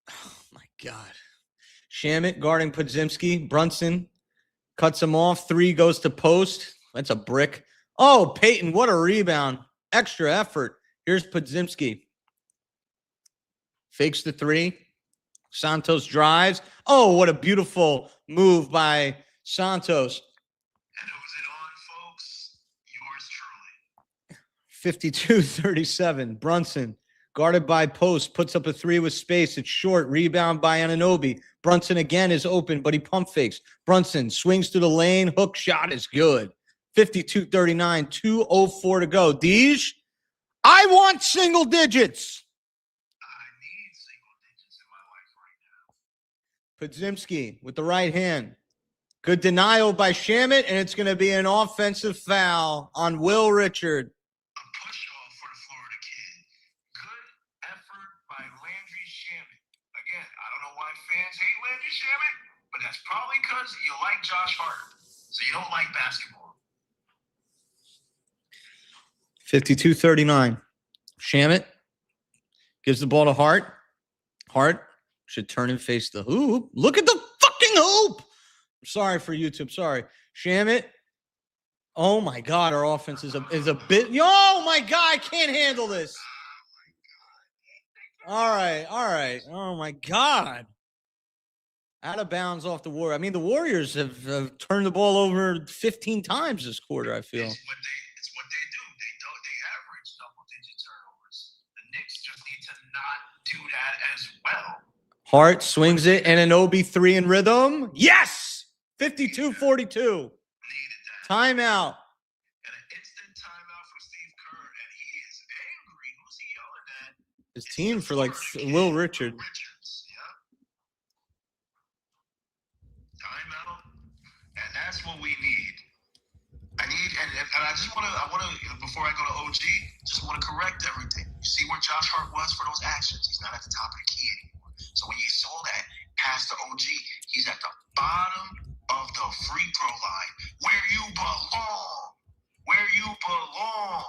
now. Oh, my God. Shamet guarding Podziemski. Brunson cuts him off. 3 goes to post. That's a brick. Oh, Peyton, what a rebound. Extra effort. Here's Podziemski. Fakes the 3. Santos drives. Oh, what a beautiful move by Santos. And who's it on, folks? Yours truly. 52-37. Brunson guarded by post. Puts up a 3 with space. It's short. Rebound by Anunoby. Brunson again is open, but he pump fakes. Brunson swings to the lane. Hook shot is good. 52-39. 2:04 to go. Deej, I want single digits. I need single digits in my life right now. Podziemski with the right hand. Good denial by Shamet, and it's going to be an offensive foul on Will Richard. A push off for the Florida kid. Good effort by Landry Shamet. Again, I don't know why fans hate Landry Shamet, but that's probably because you like Josh Hart. So you don't like basketball. 52-39. Shamet gives the ball to Hart. Hart should turn and face the hoop. Look at the fucking hoop. I'm sorry for YouTube. Sorry. Shamet. Oh, my God. Our offense is a bit. Oh, my God. I can't handle this. All right. Oh, my God. Out of bounds off the Warriors. I mean, the Warriors have turned the ball over 15 times this quarter, I feel. It's what they do. They average double-digit turnovers. The Knicks just need to not do that as well. Hart swings it, and Anunoby 3 in rhythm. Yes! 52-42. Timeout. And an instant timeout from Steve Kerr, and he is angry. Who's he yelling at? His team for like Will Richard. Richards, yeah. Timeout, and that's what we need. I just want to, before I go to OG, just want to correct everything. You see where Josh Hart was for those actions? He's not at the top of the key anymore. So when you saw that pass to OG, he's at the bottom of the free throw line, where you belong. Where you belong.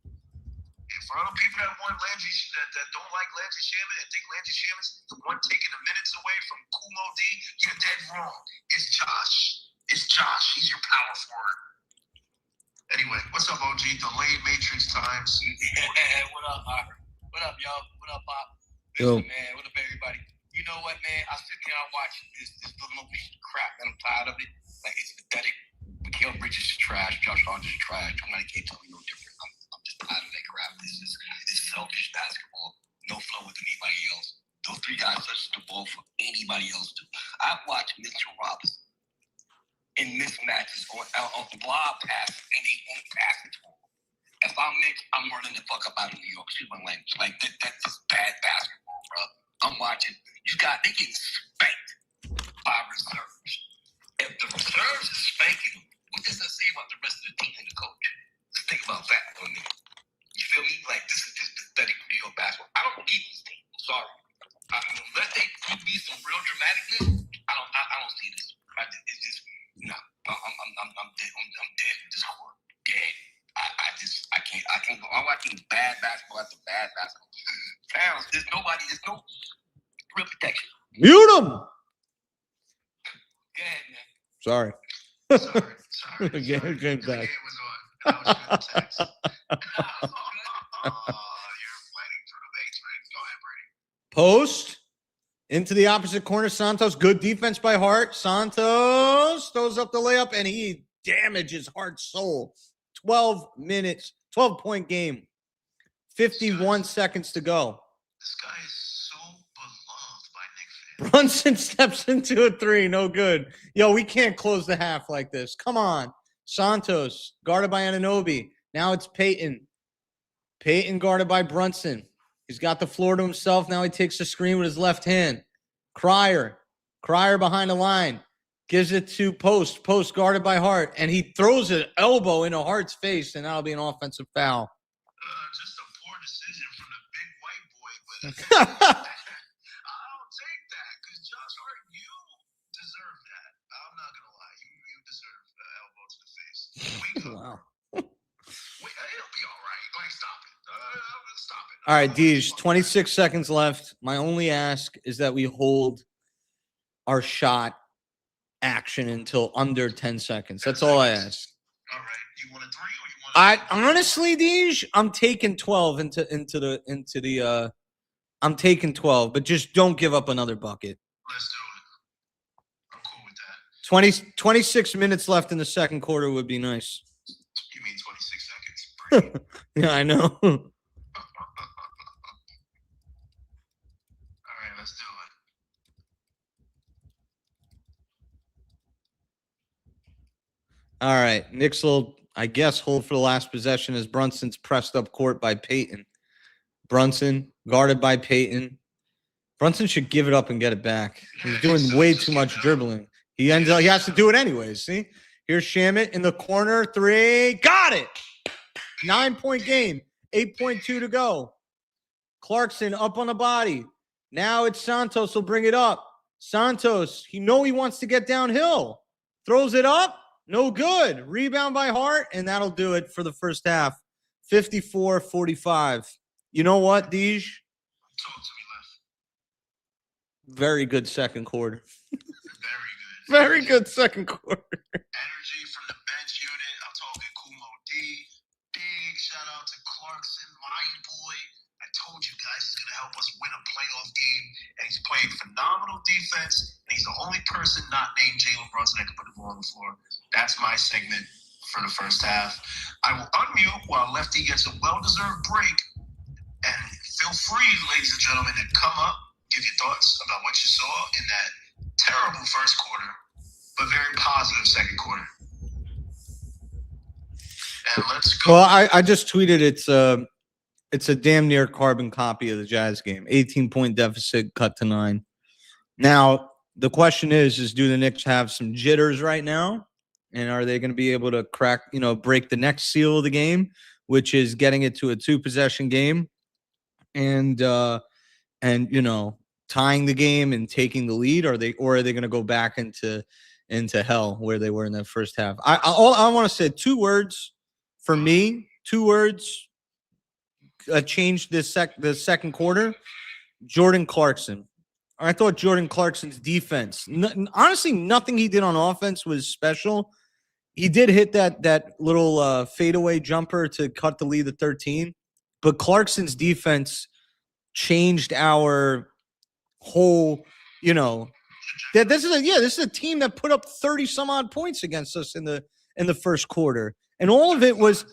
And for other people that want Landry, that don't like Landry Shamet and think Landry Shamet's the one taking the minutes away from Kumo D, you're dead wrong. It's Josh. He's your power forward. Anyway, what's up, OG? Delayed Matrix times. What up, Robert? What up, y'all? What up, Pop? Yo. Listen, man. What up, everybody? You know what, man? I sit here and watch this little crap, and I'm tired of it. Like, it's pathetic. Mikal Bridges is trash. Josh Hart is trash. Somebody can't tell me no different. I'm just tired of that crap. It's selfish basketball. No flow with anybody else. Those 3 guys touch the ball for anybody else to. I've watched Mitchell Robinson in mismatches on the blob pass, and they won't pass it to him. If I'm Nick, I'm running the fuck up out of New York. Excuse my language. Like, that's just bad basketball, bro. I'm watching. They getting spanked by reserves. If the reserves is spanking them, what does that say about the rest of the team and the coach? Just think about that for a minute. You feel me? Like, this is just pathetic New York Pounds. There's no real protection. Mute him. Go ahead, man. Sorry. Sorry. Game sorry. came The back. game was on. I was shooting the text. You're fighting through the matrix. Go ahead, Brady. Post into the opposite corner. Santos, good defense by Hart. Santos throws up the layup, and he damages Hart's soul. 12-point game. 51 seconds to go. This guy is so beloved by Knicks fans. Brunson steps into a three. No good. Yo, we can't close the half like this. Come on. Santos, guarded by Anunoby. Now it's Peyton. Peyton guarded by Brunson. He's got the floor to himself. Now he takes the screen with his left hand. Cryer behind the line. Gives it to Post. Post guarded by Hart. And he throws an elbow into Hart's face, and that'll be an offensive foul. Just a poor decision from the big white boy, but I'll take that because Josh Hart, you deserve that. I'm not gonna lie, you deserve the elbow to the face. Wake up. Wow. Wait, it'll be all right. Like, stop it. Stop it. All right, Deej, 26 seconds left. My only ask is that we hold our shot action until under 10 seconds. That's all I ask. All right. You want a 3 or you want? I honestly, Deej, I'm taking 12 I'm taking 12, but just don't give up another bucket. Let's do it. I'm cool with that. 26 minutes left in the second quarter would be nice. You mean 26 seconds? Brady. Yeah, I know. All right, let's do it. All right, Knicks will, I guess, hold for the last possession as Brunson's pressed up court by Peyton. Brunson guarded by Peyton. Brunson should give it up and get it back. He's doing way too much dribbling. He has to do it anyways. See, here's Shamit in the corner. 3, got it. 9-point game. 8.2 to go. Clarkson up on the body. Now it's Santos will bring it up. Santos, he wants to get downhill. Throws it up. No good. Rebound by Hart, and that'll do it for the first half. 54-45. You know what, Deej? Talk to me, Left. Very good second quarter. Very good. Very good second quarter. Energy from the bench unit. I'm talking Kumo D. Big shout out to Clarkson, my boy. I told you guys he's going to help us win a playoff game. And he's playing phenomenal defense. And he's the only person not named Jalen Brunson that can put the ball on the floor. That's my segment for the first half. I will unmute while Lefty gets a well-deserved break. And feel free, ladies and gentlemen, to come up, give your thoughts about what you saw in that terrible first quarter, but very positive second quarter. And let's go. Well, I just tweeted it's a damn near carbon copy of the Jazz game. 18-point deficit cut to 9. Now, the question is do the Knicks have some jitters right now? And are they going to be able to break the next seal of the game, which is getting it to a 2-possession game and tying the game and taking the lead? Or are they going to go back into hell where they were in that first half? I want to say 2 words for me. 2 words changed the second quarter. Jordan Clarkson. I thought Jordan Clarkson's defense, honestly, nothing he did on offense was special. He did hit that little fadeaway jumper to cut the lead to 13, but Clarkson's defense changed our whole, this is a team that put up 30 some odd points against us in the first quarter. And all of it was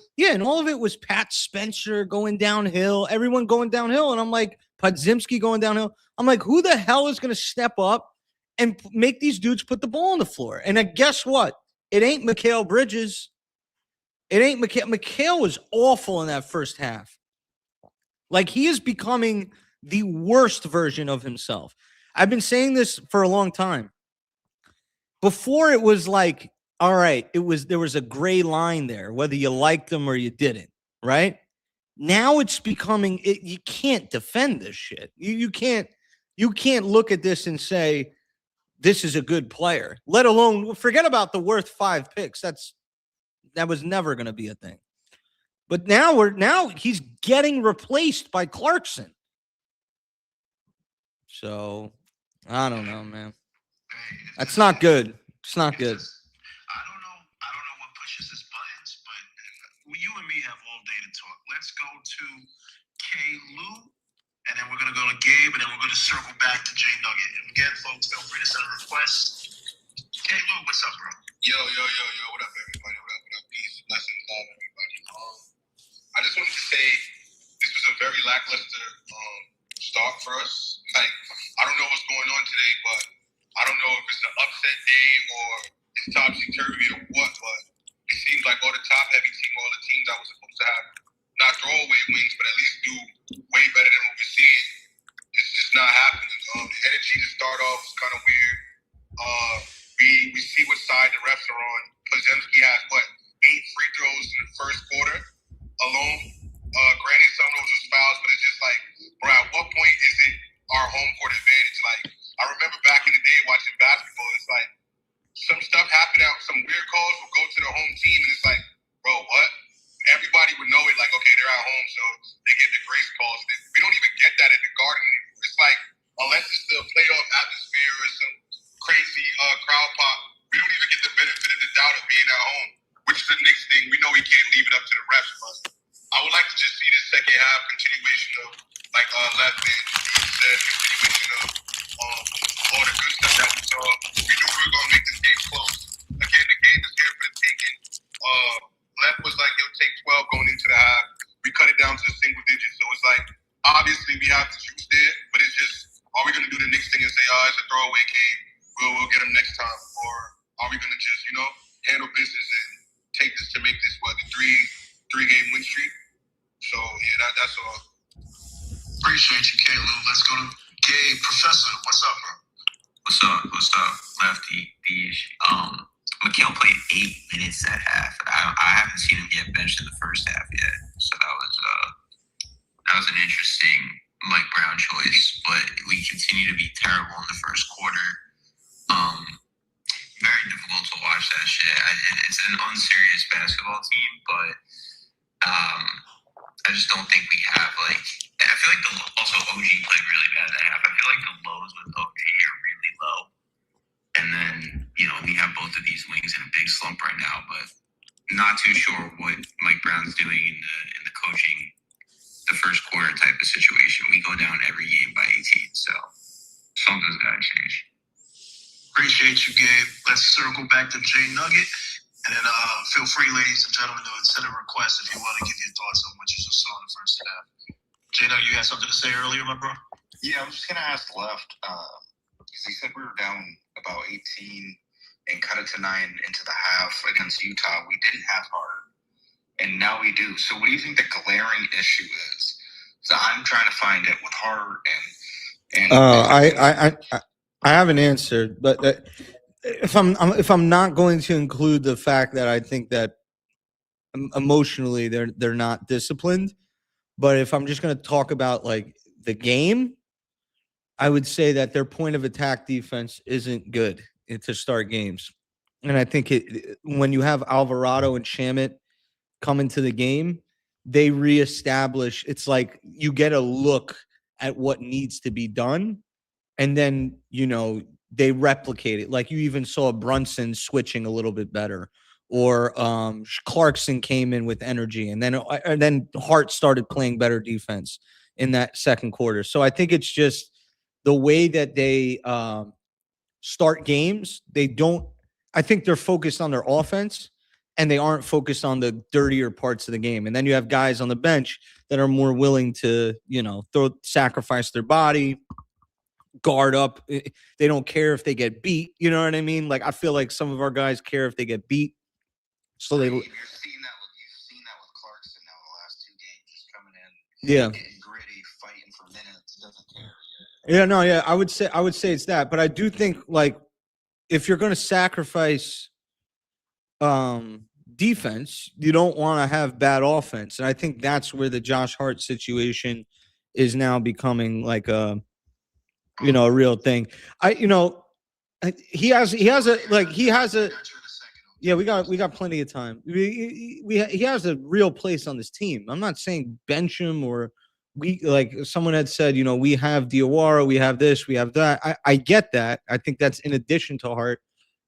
Pat Spencer going downhill, everyone going downhill. And I'm like, Podziemski going downhill. I'm like, who the hell is going to step up and make these dudes put the ball on the floor? And guess what? It ain't Mikal Bridges. It ain't Mikal. Mikal was awful in that first half. Like, he is becoming the worst version of himself. I've been saying this for a long time. Before it was like, all right, there was a gray line there, whether you liked them or you didn't, right? Now it's becoming you can't defend this shit. You can't look at this and say this is a good player, let alone forget about the worth 5 picks. That was never going to be a thing. But now he's getting replaced by Clarkson. So I don't know, man. That's not good. It's not good. I don't know what pushes his buttons, but you and me have all day to talk. Let's go to K. Lou, and then we're gonna go to Gabe, and then we're gonna circle back to J Nugget. And again, folks, feel free to send a request. K. Lou, what's up, bro? Yo, what up, everybody? What up? Peace, blessings, love, everybody. I just wanted to say this was a very lackluster start for us. Like, I don't know what's going on today, but I don't know if it's an upset day or it's topsy-turvy or what, but it seems like all the top-heavy teams, all the teams that were supposed to have not throwaway wins, but at least do way better than what we're seeing, it's just not happening. The energy to start off is kind of weird. We see what side the refs are on. Podziemski has, 8 free throws in the first quarter alone. Granted, some of those are fouls, but it's just like, bro, at what point is it our home court advantage? Like, I remember back in the day watching basketball, it's like some stuff happened out, some weird calls will go to the home team, and it's like, bro, what? Everybody would know it, like, okay, they're at home, so they get the grace calls. We don't even get that at the Garden anymore. It's like, unless it's the playoff atmosphere or some crazy crowd pop, we don't even get the benefit of the doubt of being at home, which is the Knicks thing. We know we can't leave it up to the refs, but I would like to just see this second half continuation of, like Left and Steve said, continuation of all the good stuff that we saw. We knew we were going to make this game close. Again, the game is here for the taking. Left was like, he'll take 12 going into the half. We cut it down to the single digits. So it's like, obviously we have the juice there, but it's just, are we going to do the Knicks thing and say, it's a throwaway game, we'll get them next time? Or are we going to just, handle business and take this to make this, the three-game win streak? So, yeah, that's all. Appreciate you, K. Lou. Let's go to Gabe. Professor, what's up, bro? What's up, Lefty? McHale played 8 minutes at half. I haven't seen him get benched in the first half yet, so that was an interesting Mike Brown choice. But we continue to be terrible in the first quarter. Very difficult to watch that shit. It's an unserious basketball team, but I just don't think we have I feel like also OG played really bad that half. I feel like the lows with OG are really low. And then, we have both of these wings in a big slump right now, but not too sure what Mike Brown's doing in the coaching, the first quarter type of situation. We go down every game by 18, so something's got to change. Appreciate you, Gabe. Let's circle back to J Nugget. And then feel free, ladies and gentlemen, to send a request if you want to give your thoughts on what you just saw in the first half. J Nugget, you had something to say earlier, my bro? Yeah, I was just going to ask Left, because he said we were down about 18 and cut it to 9 into the half against Utah. We didn't have Hart, and now we do. So what do you think the glaring issue is? So I'm trying to find it with Hart and I haven't answered, but if I'm not going to include the fact that I think that emotionally they're not disciplined, but if I'm just going to talk about the game, I would say that their point of attack defense isn't good to start games. And I think when you have Alvarado and Shamet come into the game, they reestablish, it's like you get a look at what needs to be done. And then, they replicate it. Like you even saw Brunson switching a little bit better, or Clarkson came in with energy, and then Hart started playing better defense in that second quarter. So I think it's just the way that they start games. I think they're focused on their offense, and they aren't focused on the dirtier parts of the game. And then you have guys on the bench that are more willing to, sacrifice their body, guard up. They don't care if they get beat. You know what I mean? I feel like some of our guys care if they get beat. So you're seeing that with Clarkson now the last 2 games, just coming in, getting gritty, fighting for minutes, doesn't care. Yeah, no, yeah, I would say it's that, but I do think if you're going to sacrifice defense, you don't want to have bad offense, and I think that's where the Josh Hart situation is now becoming a real thing. He has a Yeah, we got plenty of time. He has a real place on this team. I'm not saying bench him or like someone had said, we have Diawara, we have this, we have that. I get that. I think that's in addition to Hart.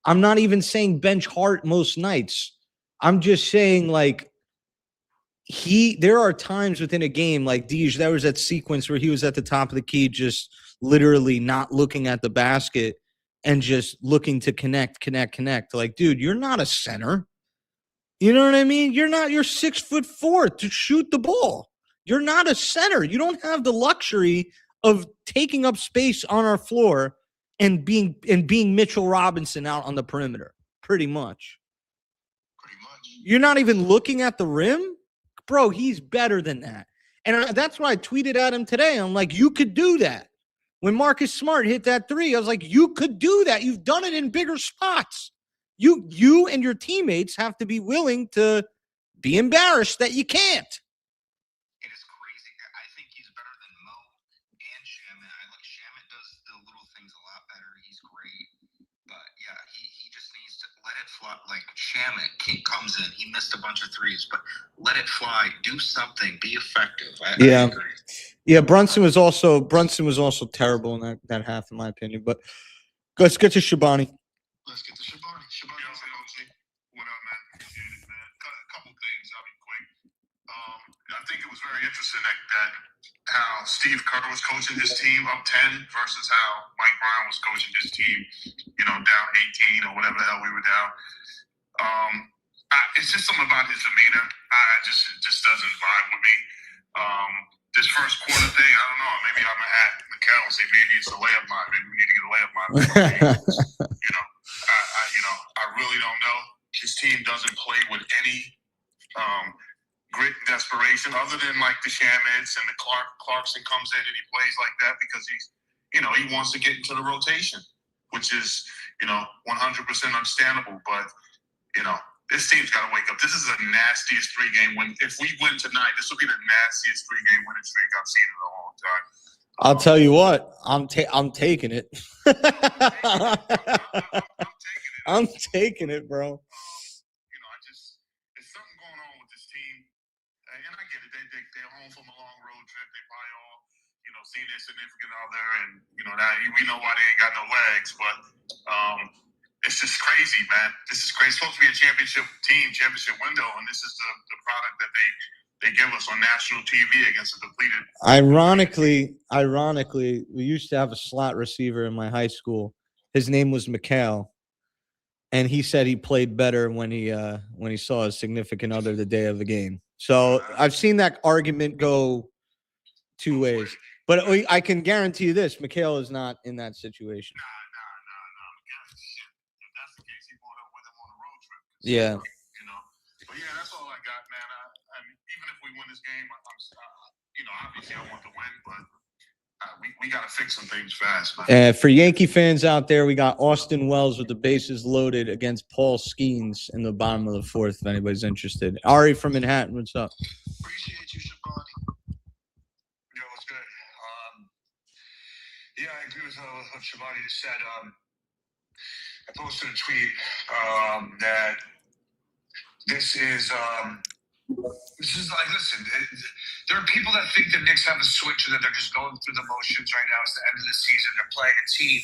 I'm not even saying bench Hart most nights. I'm just saying like there are times within a game like Deej, there was that sequence where he was at the top of the key, just literally not looking at the basket and just looking to connect. Like, dude, you're not a center. You know what I mean? You're 6'4" to shoot the ball. You're not a center. You don't have the luxury of taking up space on our floor and being Mitchell Robinson out on the perimeter. Pretty much. You're not even looking at the rim? Bro, he's better than that. And that's why I tweeted at him today. I'm like, you could do that. When Marcus Smart hit that three, I was like, you could do that. You've done it in bigger spots. You and your teammates have to be willing to be embarrassed that you can't. It is crazy. I think he's better than Mo and Shamet. Shamet does the little things a lot better. He's great. But yeah, he just needs to let it fly. Like Shamet comes in. He missed a bunch of threes, but let it fly. Do something. Be effective. I agree. Yeah, Brunson was also terrible in that half, in my opinion. But let's get to Shabani. Let's get to Shabani. Shabani, what up, man? Appreciate it, man. A couple things. I'll be quick. I think it was very interesting that how Steve Kerr was coaching his team up 10 versus how Mike Brown was coaching his team, down 18 or whatever the hell we were down. It's just something about his demeanor. It just doesn't vibe with me. This first quarter thing, I don't know. Maybe I'm gonna have Mikal say maybe it's a layup line. Maybe we need to get a layup line. I really don't know. His team doesn't play with any grit and desperation, other than like the Shamits and the Clarkson comes in and he plays like that because he's, he wants to get into the rotation, which is, 100% understandable. But, this team's got to wake up. This is the nastiest 3-game win. If we win tonight, this will be the nastiest 3-game winning streak I've seen in a long time. I'll tell you what, I'm taking it. I'm taking it, bro. There's something going on with this team, and I get it. They're home from a long road trip. They probably all, seen their significant other, and that we know why they ain't got no legs. But it's just crazy, man. This is crazy. It's supposed to be a championship window, and this is the product that they give us on national TV against a depleted. Ironically, we used to have a slot receiver in my high school. His name was Mikal, and he said he played better when he saw his significant other the day of the game. So I've seen that argument go two ways, but I can guarantee you this: Mikal is not in that situation. Nah. If that's the case, he brought up with him on the road trip. Yeah. But yeah, that's all I got, man. I mean, even if we win this game, obviously I want to win, but we got to fix some things fast, man. For Yankee fans out there, we got Austin Wells with the bases loaded against Paul Skeens in the bottom of the fourth, if anybody's interested. Ari from Manhattan, what's up? Appreciate you, Shabani. Yo, what's good? Yeah, I agree with what Shabani just said. I posted a tweet that this is like, listen, there are people that think the Knicks have a switch and that they're just going through the motions right now. It's the end of the season. They're playing a team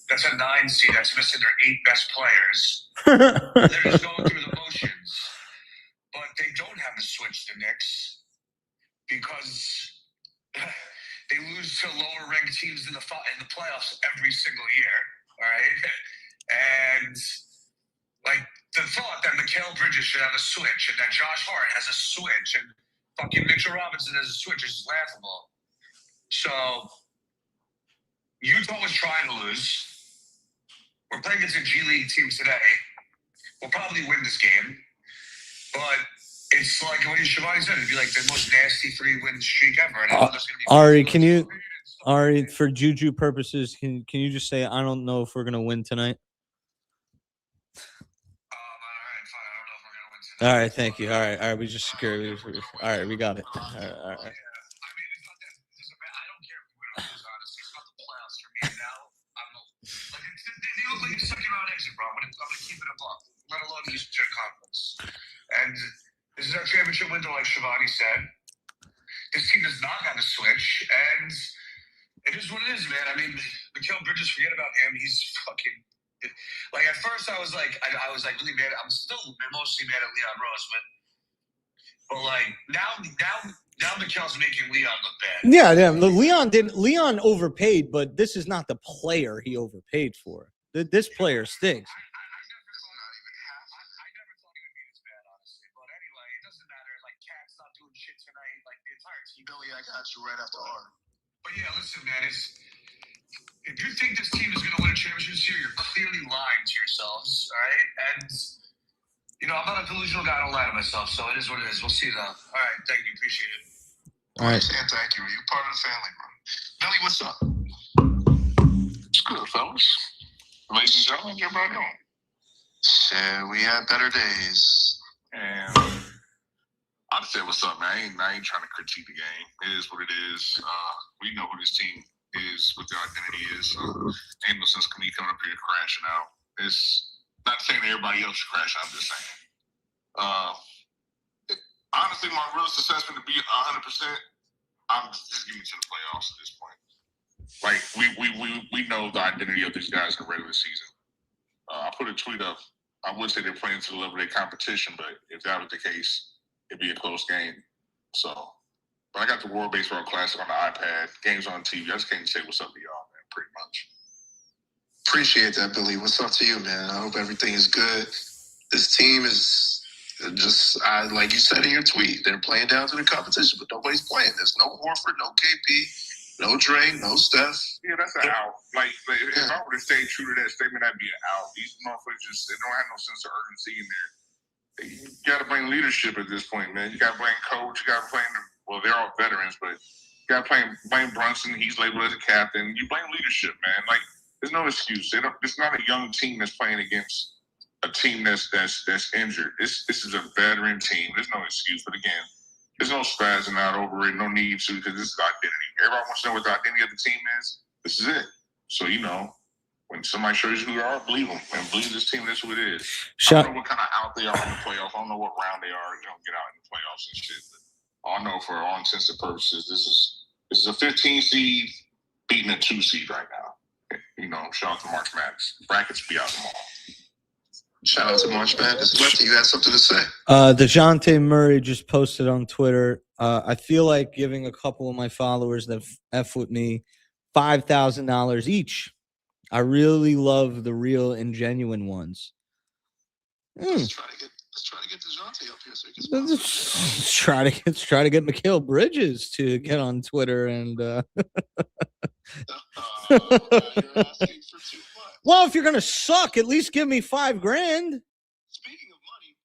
that's a 9 seed that's missing their 8 best players. They're just going through the motions. But they don't have a switch, the Knicks, because they lose to lower ranked teams in the playoffs every single year. All right. And like the thought that Mikal Bridges should have a switch and that Josh Hart has a switch and fucking Mitchell Robinson has a switch is laughable. So Utah was trying to lose. We're playing against a G League team today. We'll probably win this game. But it's like what Shivani said, it'd be like the most nasty 3-win streak ever. And Ari, for Juju purposes, can you just say I don't know if we're gonna win tonight? All right, thank you. All right, we just secured. All right, we got it. All right. I mean, it's not that. I don't care if we win or lose, honestly. It's not the playoffs for me now. They look like a second round exit, bro. I'm gonna keep it above. Let alone these championship window, like Shivani said. This team does not have a switch, and it is what it is, man. I mean, Mikal Bridges, forget about him. He's fucking like. At first, I was like really mad. I'm still mostly mad at Leon Rose, but like now Mikal's making Leon look bad. Yeah. Leon overpaid, but this is not the player he overpaid for. This player stinks. I never thought he would be this bad, honestly. But anyway, it doesn't matter. Like, Cat's not doing shit tonight. Like, the entire team. Billy, I got you right after R. But yeah, listen, man. If you think this team is going to win a championship this year, you're clearly lying to yourselves, all right? And, you know, I'm not a delusional guy. I don't lie to myself, so it is what it is. We'll see, though. All right, thank you. Appreciate it. All right. Saying thank you. You're part of the family, bro. Billy, what's up? It's good, fellas. Ladies and gentlemen, everybody doing? Shit, we had better days. And I'll say what's up, man. I ain't trying to critique the game. It is what it is. We know who this team is, what their identity is. Ain't no sense me coming up here crashing out. It's not saying that everybody else should crash out. I'm just saying. Honestly, my real assessment to be 100%, I'm just giving me to the playoffs at this point. Like we know the identity of these guys in the regular season. I put a tweet up. I would say they're playing to the level of their competition, but if that was the case, it'd be a close game. So, but I got the World Baseball Classic on the iPad. Games on TV. I just came to say what's up to y'all, man. Pretty much. Appreciate that, Billy. What's up to you, man? I hope everything is good. This team is just, like you said in your tweet, they're playing down to the competition, but nobody's playing. There's no Horford, no KP, no Dre, no Steph. Yeah, that's an out. Like if I were to stay true to that statement, that'd be an out. These motherfuckers just they don't have no sense of urgency in there. You got to blame leadership at this point, man. You got to blame coach. You got to blame them. Well, they're all veterans, but you got to blame Brunson. He's labeled as a captain. You blame leadership, man. Like there's no excuse. It's not a young team that's playing against a team that's injured. This is a veteran team. There's no excuse. But again, there's no spazzing out over it. No need to, because this is identity. Everybody wants to know what the identity of the team is. This is it. So, you know, when somebody shows you who they are, believe them. And believe this team is who it is. I don't know what kind of out they are in the playoffs. I don't know what round they are. They don't get out in the playoffs and shit. But I know for all intents and purposes, this is a 15 seed beating a 2 seed right now. You know, shout out to March Madness. Brackets be out tomorrow. Shout out to March Madness. Lefty, you had something to say? DeJounte Murray just posted on Twitter. I feel like giving a couple of my followers that F with me $5,000 each. I really love the real and genuine ones. Let's try to get DeJounte up here so he can Let's try to get Mikal Bridges to get on Twitter and you're asking for too much. well, if you're gonna suck, at least give me $5,000. Speaking of money,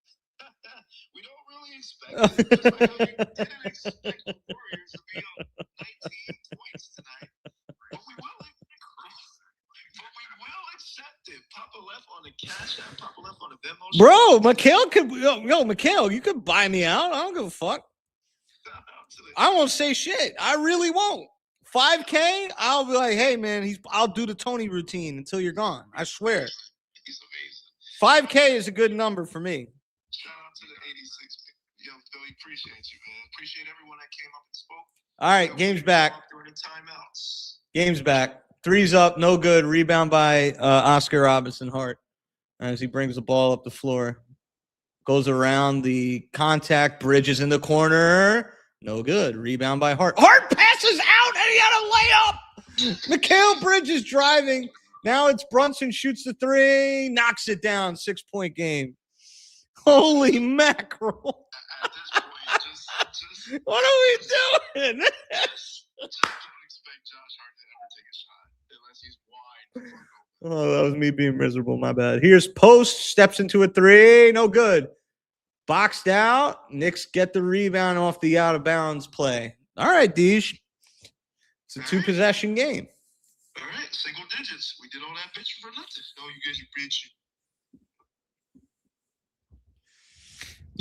we don't really expect it. Just like how you didn't expect the Warriors to be up 19 points tonight. But we will accept it. Poppa Left on the Cash App, Poppa Left on the Venmo. Bro, Mikal you could buy me out. I don't give a fuck. I won't say shit. I really won't. $5,000, I'll be like, hey man, I'll do the Tony routine until you're gone. I swear. He's amazing. $5,000 is a good number for me. Shout out to the 86. Yo, Billy, appreciate you, man. Appreciate everyone that came up and spoke. All right, game's back. During the timeouts. Game's back. Three's up, no good. Rebound by Oscar Robinson Hart as he brings the ball up the floor. Goes around the contact. Bridges in the corner. No good. Rebound by Hart. Hart passes out and he had a layup. Mikal Bridges driving. Now it's Brunson shoots the three. Knocks it down. 6-point game. Holy mackerel. At this point, just What are we doing? just don't expect Josh Hart to ever take a shot unless he's wide. Oh, that was me being miserable. My bad. Here's Post. Steps into a three. No good. Boxed out. Knicks get the rebound off the out-of-bounds play. All right, Deej. It's a 2-possession game. All right, single digits. We did all that bitch for nothing. No, you guys are bitching.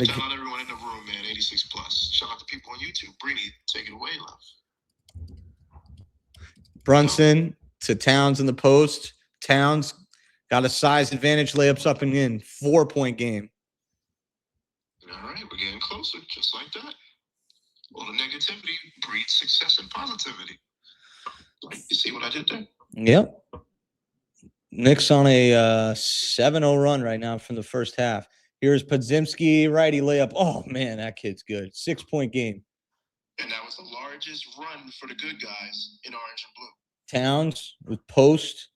Shout out everyone in the room, man. 86 plus. Shout out to people on YouTube. Brini, take it away, love. Brunson to Towns in the post. Towns got a size advantage. Layups up and in. 4-point game. All right, we're getting closer, just like that. All the negativity breeds success and positivity. You see what I did there? Yep. Knicks on a 7-0 run right now from the first half. Here's Podziemski, righty layup. Oh, man, that kid's good. 6-point game. And that was the largest run for the good guys in orange and blue. Towns with post.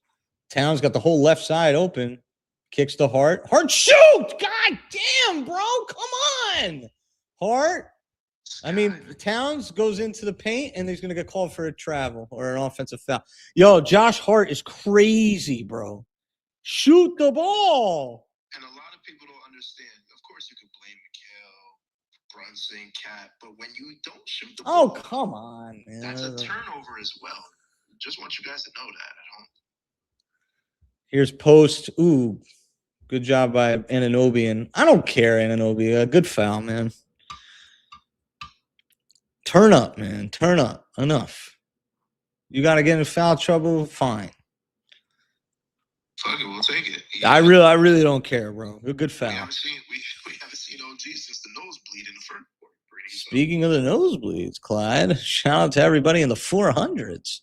Towns got the whole left side open. Kicks to Hart. Hart, shoot! God damn, bro. Come on. Hart. I mean, Towns goes into the paint, and he's going to get called for a travel or an offensive foul. Yo, Josh Hart is crazy, bro. Shoot the ball. And a lot of people don't understand. Of course, you can blame Mikal, Brunson, Cat, but when you don't shoot the ball, come on, man. That's a turnover as well. Just want you guys to know that at home. Here's post. Ooh, good job by Anunoby. And I don't care, Anunoby. Good foul, man. Turn up, man. Turn up. Enough. You got to get in foul trouble? Fine. Fuck it, we'll take it. I really don't care, bro. Good foul. We haven't seen OG since the nosebleed in the first quarter. Speaking of the nosebleeds, Clyde, shout out to everybody in the 400s.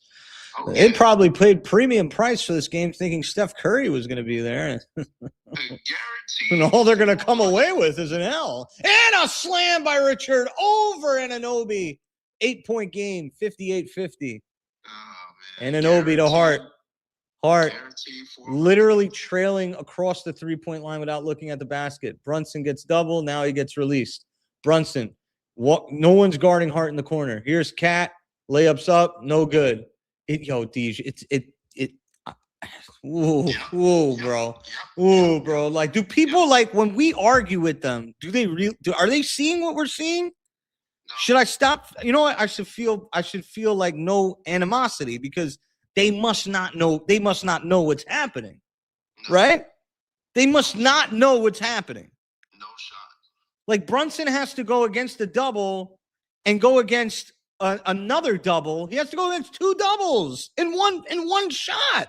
Oh, They probably paid premium price for this game thinking Steph Curry was going to be there. And all they're going to come away with is an L. And a slam by Richard over Anunoby. 8-point game, 58-50. Anunoby to Hart. Hart literally trailing across the three-point line without looking at the basket. Brunson gets double. Now he gets released. Brunson. No one's guarding Hart in the corner. Here's Cat. Layups up. No good. Bro. Like, do people like when we argue with them? Are they seeing what we're seeing? No. Should I stop? You know what? I should feel like no animosity because they must not know. They must not know what's happening, right? They must not know what's happening. No shot. Like Brunson has to go against the double and go against another double. He has to go against two doubles in one shot.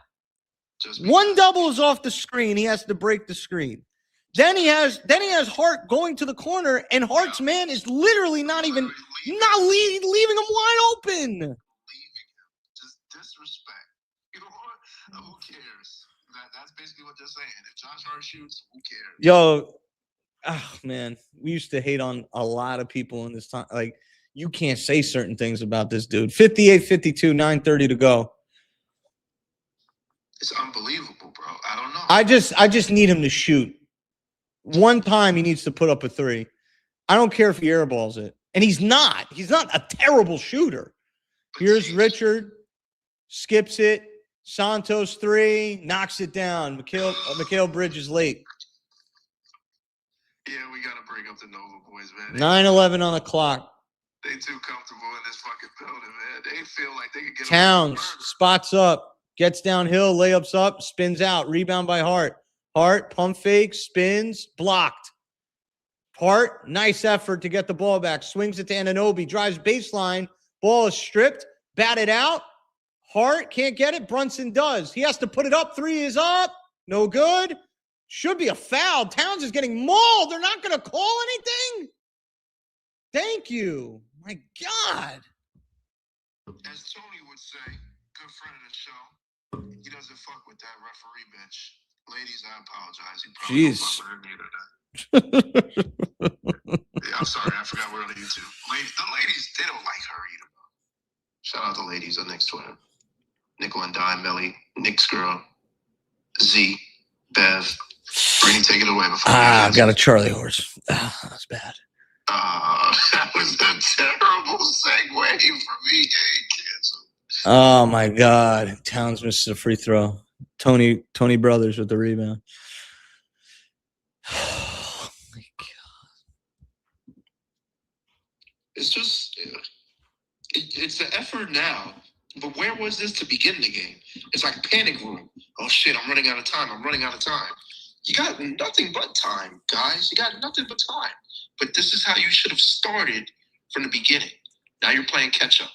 One double is off the screen. He has to break the screen. Then he has Hart going to the corner, and Hart's man is literally not leaving him wide open. Leaving him. Just disrespect. You know what? Who cares? That's basically what they're saying. If Josh Hart shoots, who cares? Yo, man, we used to hate on a lot of people in this time. Like, you can't say certain things about this dude. 58-52, 9:30 to go. It's unbelievable, bro. I don't know. I just need him to shoot. One time he needs to put up a three. I don't care if he airballs it. And he's not. He's not a terrible shooter. Here's Richard. Skips it. Santos three. Knocks it down. Mikal Bridges late. Yeah, we got to break up the Nova boys, man. 9-11 on the clock. They too comfortable in this fucking building, man. They feel like they could get Towns spots up, gets downhill, layups up, spins out, rebound by Hart. Hart, pump fake, spins, blocked. Hart, nice effort to get the ball back. Swings it to Anunoby, drives baseline. Ball is stripped, batted out. Hart can't get it. Brunson does. He has to put it up. Three is up. No good. Should be a foul. Towns is getting mauled. They're not going to call anything? Thank you. My God. As Tony would say, good friend of the show, he doesn't fuck with that referee bench. Ladies, I apologize. He probably don't fuck with her neither. Yeah, I'm sorry. I forgot we're on YouTube. The ladies, they don't like her either. Shout out to ladies on Knicks Twitter. Nickel and Dime, Melly, Knicks Girl, Z, Bev. Brittany, take it away before I got a Charlie horse. That's bad. That was a terrible segue for me. Oh my God. Towns misses a free throw. Tony Brothers with the rebound. Oh my God. It's just it's the effort now. But where was this to begin the game? It's like panic room. Oh shit, I'm running out of time. You got nothing but time, guys. You got nothing but time. But this is how you should have started from the beginning. Now you're playing catch up.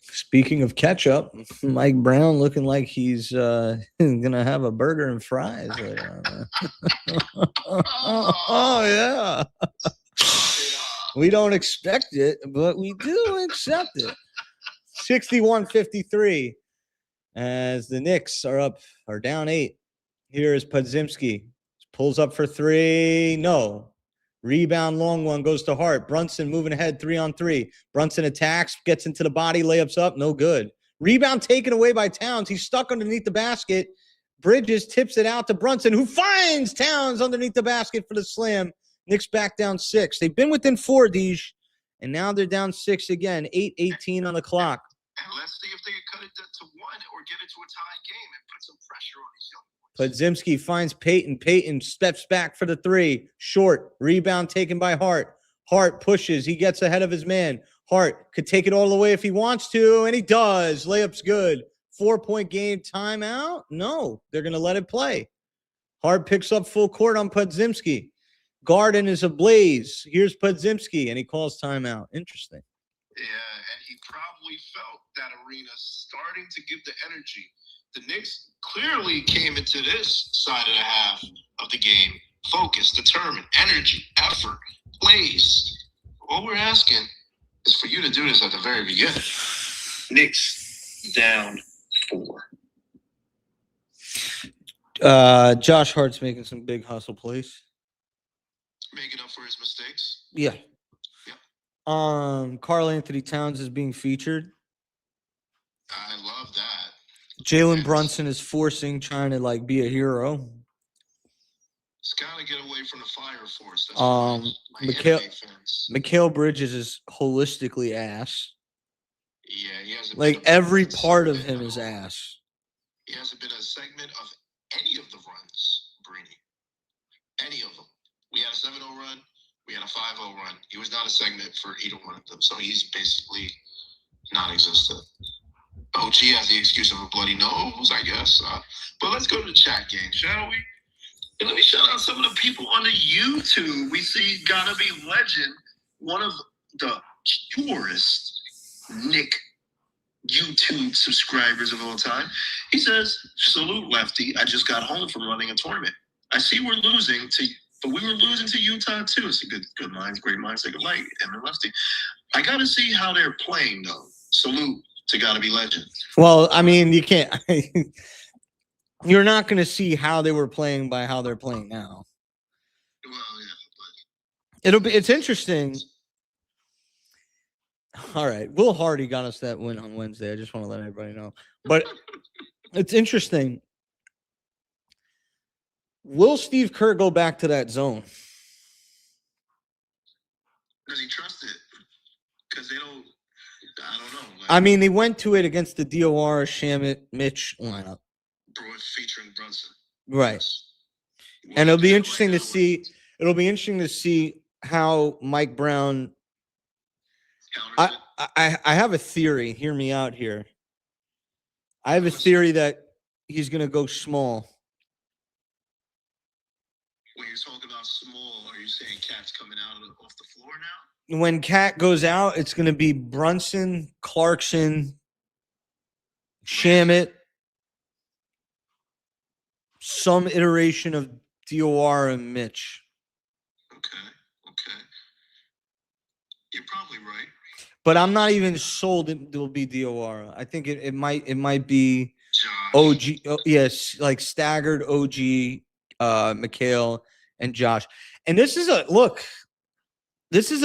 Speaking of ketchup, Mike Brown looking like he's gonna have a burger and fries later on. Oh yeah. We don't expect it, but we do accept it. 61-53 as the Knicks are down 8. Here is Podzimski. Pulls up for 3. No. Rebound, long one, goes to Hart. Brunson moving ahead, 3-on-3. Brunson attacks, gets into the body, layups up, no good. Rebound taken away by Towns. He's stuck underneath the basket. Bridges tips it out to Brunson, who finds Towns underneath the basket for the slam. Knicks back down 6. They've been within 4, Deej, and now they're down 6 again. 8:18 on the clock. And let's see if they can cut it to 1 or get it to a tie game and put some pressure on these young boys. Podzimski finds Peyton. Peyton steps back for the 3. Short. Rebound taken by Hart. Hart pushes. He gets ahead of his man. Hart could take it all the way if he wants to, and he does. Layup's good. 4-point game. Timeout? No. They're going to let it play. Hart picks up full court on Podzimski. Garden is ablaze. Here's Podzimski, and he calls timeout. Interesting. Yeah, and he probably felt that arena starting to give the energy. The Knicks clearly came into this side of the half of the game focused, determined, energy, effort, plays. All we're asking is for you to do this at the very beginning. Knicks down 4. Josh Hart's making some big hustle plays. Making up for his mistakes. Yeah. Karl Anthony Towns is being featured. I love that. Jalen Brunson is trying to be a hero. It's got to get away from the fire force. That's Mikal Bridges is holistically ass. Yeah, he hasn't every part of him is ass. He hasn't been a segment of any of the runs, Brini. Any of them. We had a 7-0 run. We had a 5-0 run. He was not a segment for either one of them. So he's basically non-existent. OG has the excuse of a bloody nose, I guess. But let's go to the chat game, shall we? And let me shout out some of the people on the YouTube. We see Gotta Be Legend, one of the purest Nick YouTube subscribers of all time. He says, salute, Lefty. I just got home from running a tournament. I see we're losing but we were losing to Utah too. It's a good minds, great minds, take a light. Em and Lefty. I got to see how they're playing, though. Salute to Gotta Be Legend. Well, I mean, you can't. You're not going to see how they were playing by how they're playing now. Well, yeah, but It's interesting. All right, Will Hardy got us that win on Wednesday. I just want to let everybody know. But it's interesting. Will Steve Kerr go back to that zone? Does he trust it? Because they don't. I don't know. I mean, they went to it against the DOR, Shamit, Mitch lineup. Featuring Brunson. Right. And it'll be interesting to see. It'll be interesting to see how Mike Brown. I have a theory. Hear me out here. I have a theory that he's going to go small. When you're talking about small, are you saying Cat's coming out off the floor now? When Cat goes out, it's going to be Brunson, Clarkson, Shamit, some iteration of DOR and Mitch. Okay. You're probably right. But I'm not even sold it will be DOR. I think it might be Josh. OG. Yes, like staggered OG, Mikal, and Josh. And this is a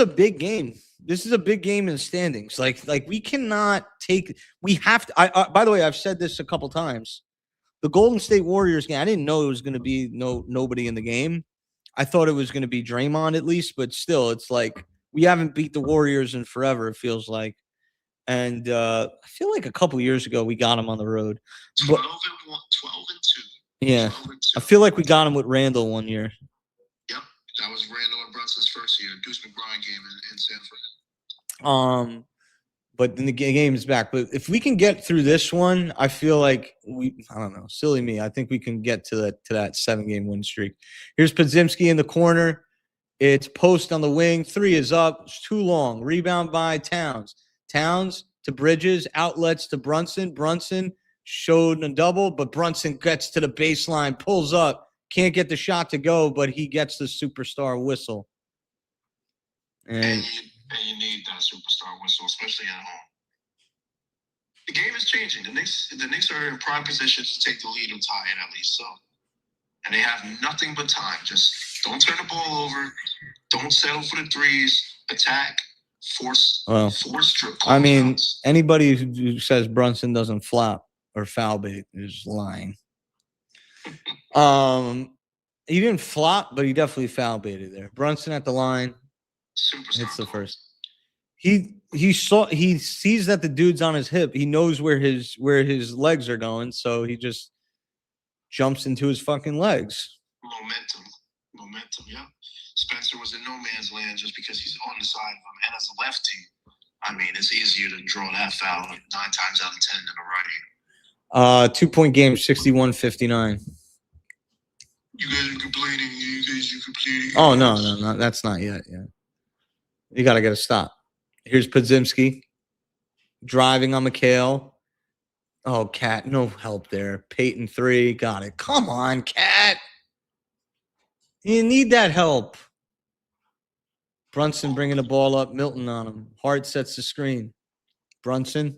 big game. This is a big game in the standings. Like we cannot take. We have to. By the way, I've said this a couple times. The Golden State Warriors game. I didn't know it was going to be nobody in the game. I thought it was going to be Draymond at least, but still, it's like we haven't beat the Warriors in forever. It feels like, and I feel like a couple years ago we got them on the road. 12 and 2. Yeah, 12 and 2. I feel like we got him with Randall one year. Yep, that was Randall and Brunson's first year, Deuce McBride game in San Fran. But then the game is back. But if we can get through this one, I feel like I don't know, silly me. I think we can get to that 7-game win streak. Here's Podzimski in the corner. It's post on the wing. 3 is up. It's too long. Rebound by Towns. Towns to Bridges. Outlets to Brunson. Brunson showed a double, but Brunson gets to the baseline, pulls up. Can't get the shot to go, but he gets the superstar whistle. And you need that superstar whistle, especially at home. The game is changing. The Knicks are in prime position to take the lead and tie it, at least so. And they have nothing but time. Just don't turn the ball over. Don't settle for the threes. Attack. Force strip. I mean, anybody who says Brunson doesn't flop or foul bait is lying. He didn't flop, but he definitely foul baited there. Brunson at the line. Hits the first. He sees that the dude's on his hip. He knows where his legs are going, so he just jumps into his fucking legs. Momentum, yeah. Spencer was in no man's land just because he's on the side of him. And as a lefty, I mean, it's easier to draw that foul 9 times out of 10 than a righty. 2-point game, 61-59. You guys are complaining. Oh, no. That's not yet. Yeah. You got to get a stop. Here's Podziemski driving on McHale. Oh, Cat, no help there. Peyton 3. Got it. Come on, Cat. You need that help. Brunson bringing the ball up. Milton on him. Hart sets the screen. Brunson.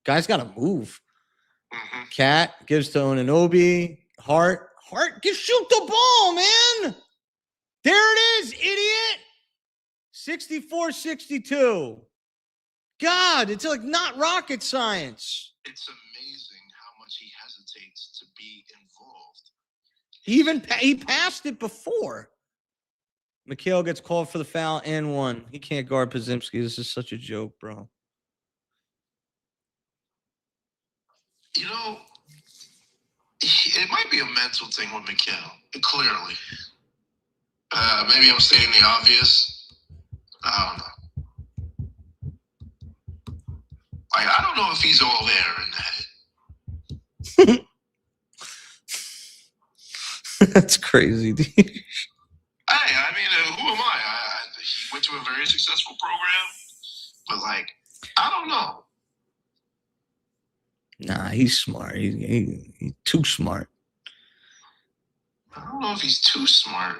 Guy's got to move. Cat gives to Anunoby. Hart, shoot the ball, man. There it is, idiot. 64-62. God, it's like not rocket science. It's amazing how much he hesitates to be involved. He passed it before. McHale gets called for the foul and 1. He can't guard Podziemski. This is such a joke, bro. You know, it might be a mental thing with McHale, clearly. Maybe I'm stating the obvious. I don't know. I don't know if he's all there in the head. That's crazy, dude. Hey, I mean, who am I? He went to a very successful program, but I don't know. Nah, he's smart. He's too smart. I don't know if he's too smart.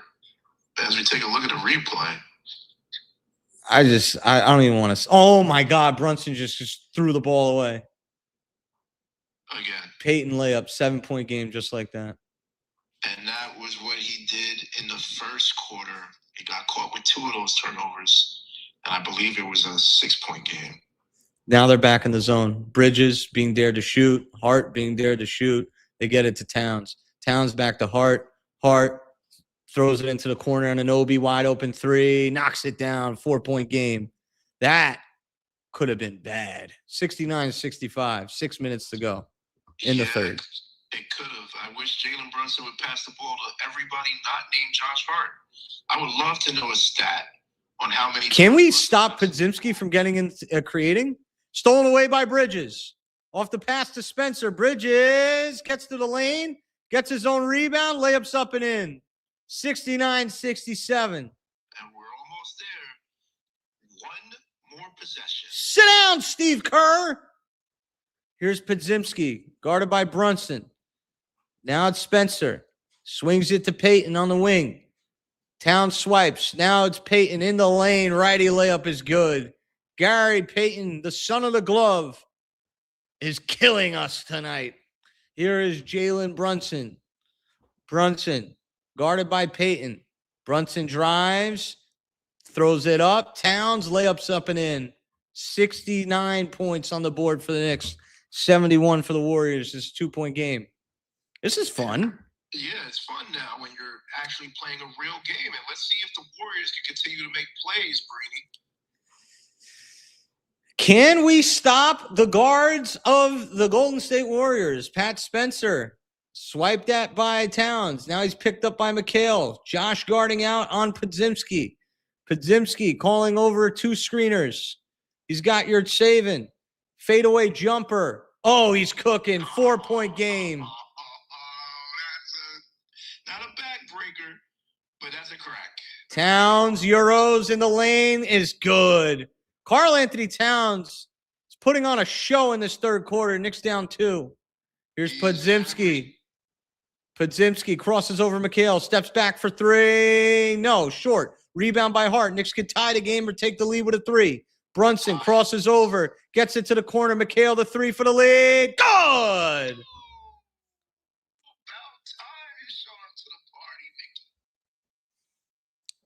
As we take a look at the replay. I don't even want to. Oh my God, Brunson just threw the ball away. Again. Peyton layup, 7-point game, just like that. And that was what he did in the first quarter. He got caught with 2 of those turnovers. And I believe it was a 6-point game. Now they're back in the zone. Bridges being dared to shoot. Hart being dared to shoot. They get it to Towns. Towns back to Hart. Hart throws it into the corner on Anunoby, wide open 3, knocks it down, 4-point game. That could have been bad. 69-65, 6 minutes to go in the third. It could have. I wish Jalen Brunson would pass the ball to everybody not named Josh Hart. I would love to know a stat on how many. Can we stop Podziemski from getting into creating? Stolen away by Bridges. Off the pass to Spencer. Bridges gets to the lane, gets his own rebound, layups up and in. 69-67. And we're almost there. 1 more possession. Sit down, Steve Kerr. Here's Podziemski, guarded by Brunson. Now it's Spencer. Swings it to Peyton on the wing. Town swipes. Now it's Peyton in the lane. Righty layup is good. Gary Peyton, the son of the glove, is killing us tonight. Here is Jalen Brunson. Brunson, guarded by Peyton. Brunson drives, throws it up. Towns layups up and in. 69 points on the board for the Knicks. 71 for the Warriors. This is a 2-point game. This is fun. Yeah, it's fun now when you're actually playing a real game. And let's see if the Warriors can continue to make plays, Brady. Can we stop the guards of the Golden State Warriors? Pat Spencer swiped at by Towns. Now he's picked up by McHale. Josh guarding out on Podziemski. Podziemski calling over 2 screeners. He's got your saving. Fadeaway jumper. Oh, he's cooking. 4-point game. That's not a backbreaker, but that's a crack. Towns, Euros in the lane is good. Karl Anthony Towns is putting on a show in this third quarter. Knicks down 2. Here's Podziemski. Podziemski crosses over McHale. Steps back for 3. No, short. Rebound by Hart. Knicks could tie the game or take the lead with a 3. Brunson crosses over, gets it to the corner. McHale, the 3 for the lead. Good. About time you showed up to the party, Mickey.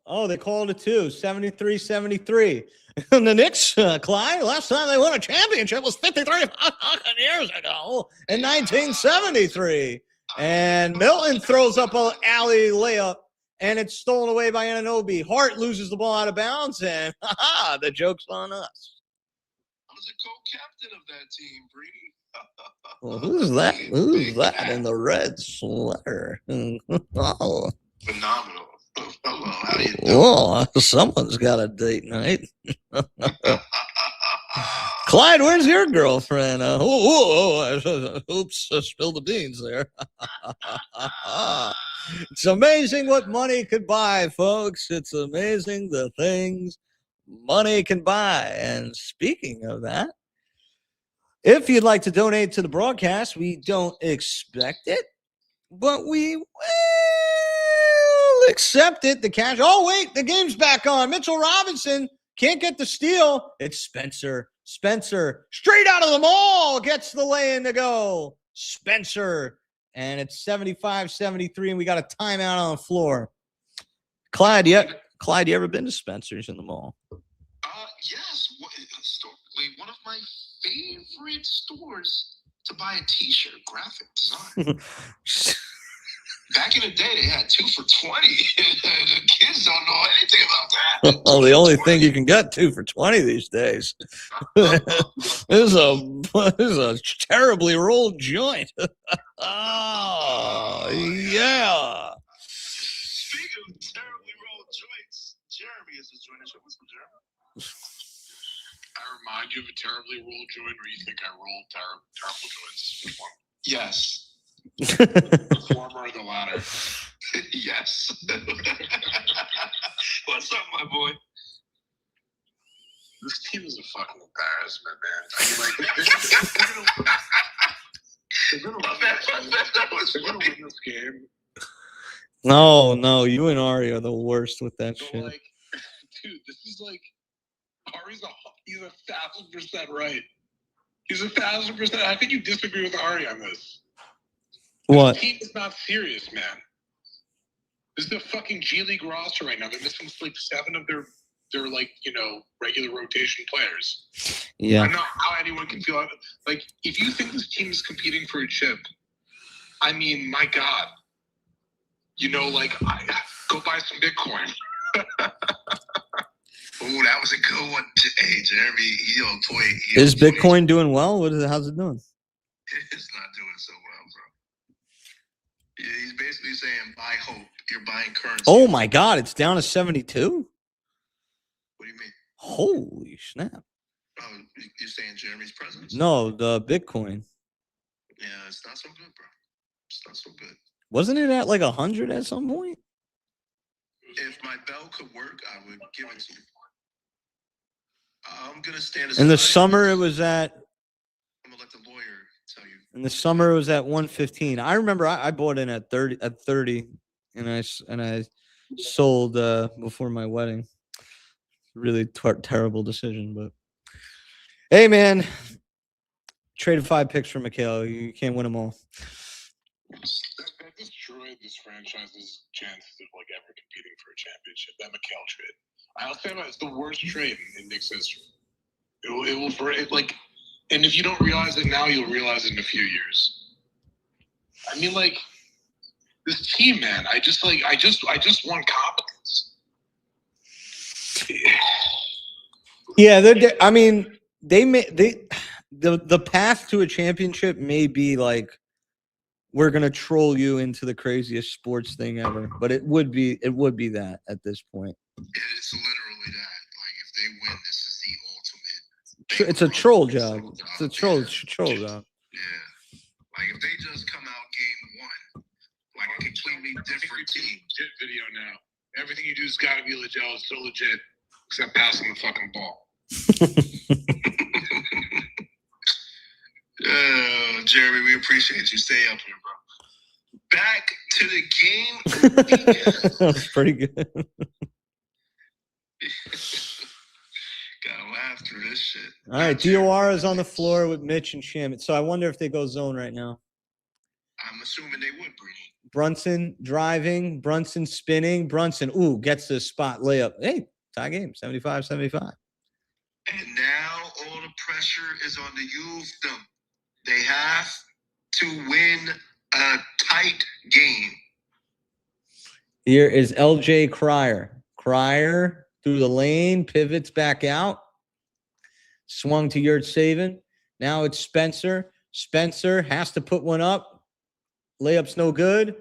Oh, they called it 2. 73-73. And the Knicks, Clyde, last time they won a championship was 53 years ago in 1973. And Milton throws up an alley layup, and it's stolen away by Anunoby. Hart loses the ball out of bounds, and the joke's on us. I was a co-captain of that team, Brady. Well, who's that? Who's that in the red sweater? Oh. Phenomenal. Hello, how do you do? Oh, someone's got a date night. Clyde, where's your girlfriend? Oops, spilled the beans there. It's amazing what money could buy, folks. It's amazing the things money can buy. And speaking of that, if you'd like to donate to the broadcast, we don't expect it, but we will accept it. The cash. Oh, wait, the game's back on. Mitchell Robinson can't get the steal. It's Spencer. Spencer, straight out of the mall, gets the lay-in to go. Spencer. And it's 75-73, and we got a timeout on the floor. Clyde, you ever been to Spencer's in the mall? Yes. Historically, one of my favorite stores to buy a t-shirt, graphic design. Back in the day, they had 2 for $20. The kids don't know anything about that. Well, the only thing you can get 2 for $20 these days. This is a terribly rolled joint. Oh, yeah. Speaking of terribly rolled joints, Jeremy is a joint. What's up, Jeremy? I remind you of a terribly rolled joint, or you think I rolled terrible joints? Yes. The former or the latter? Yes. What's up, my boy? This team is a fucking embarrassment, man. I mean, like, they're gonna win this game. No, you and Ari are the worst with that So, shit. like, dude, this is like Ari's he's 1,000% right. He's 1,000%. How could you disagree with Ari on this? What? This team is not serious, man. This is a fucking G League roster right now. They're missing like 7 of their like, regular rotation players. Yeah. I don't know how anyone can feel like if you think this team is competing for a chip, I mean, my God. Go buy some Bitcoin. Oh, that was a good one. Hey, Jeremy, toy. Is Bitcoin doing well? How's it doing? It's not doing so well, bro. Yeah, he's basically saying buy hope. You're buying currency. Oh my God, it's down to 72? What do you mean? Holy snap. Oh, you're saying Jeremy's presence? No, the Bitcoin. Yeah, it's not so good, bro. It's not so good. Wasn't it at like 100 at some point? If my bell could work, I would give it to you. I'm going to stand aside. In the summer, it was at. I'm going to let the lawyer tell you. In the summer, it was at 115. I remember I bought in at 30, and I sold before my wedding. Really terrible decision, but hey, man, traded 5 picks for McHale. You can't win them all. That destroyed this franchise's chances of ever competing for a championship. That McHale trade. I'll say it's the worst trade in Knicks history. And if you don't realize it now, you'll realize it in a few years. I mean, this team, man. I just want competence. Yeah, the path to a championship may be we're gonna troll you into the craziest sports thing ever, but it would be that at this point. It's literally that. If they win, this is the ultimate. It's a troll job. It's a troll job. Yeah. If they just come out game 1, a completely different team. Legit video now. Everything you do has got to be legit. It's so legit, except passing the fucking ball. Jeremy, we appreciate you. Stay up here, bro. Back to the game. That was pretty good. Gotta laugh through this shit. All right, Diawara's on the floor with Mitch and Shamet. So I wonder if they go zone right now. I'm assuming they would, Brady. Brunson driving, Brunson spinning, Brunson, gets the spot layup. Hey, tie game, 75-75. And now all the pressure is on the youth. They have to win a tight game. Here is LJ Cryer. Cryer through the lane, pivots back out. Swung to Yurtseven. Now it's Spencer. Spencer has to put one up. Layup's no good.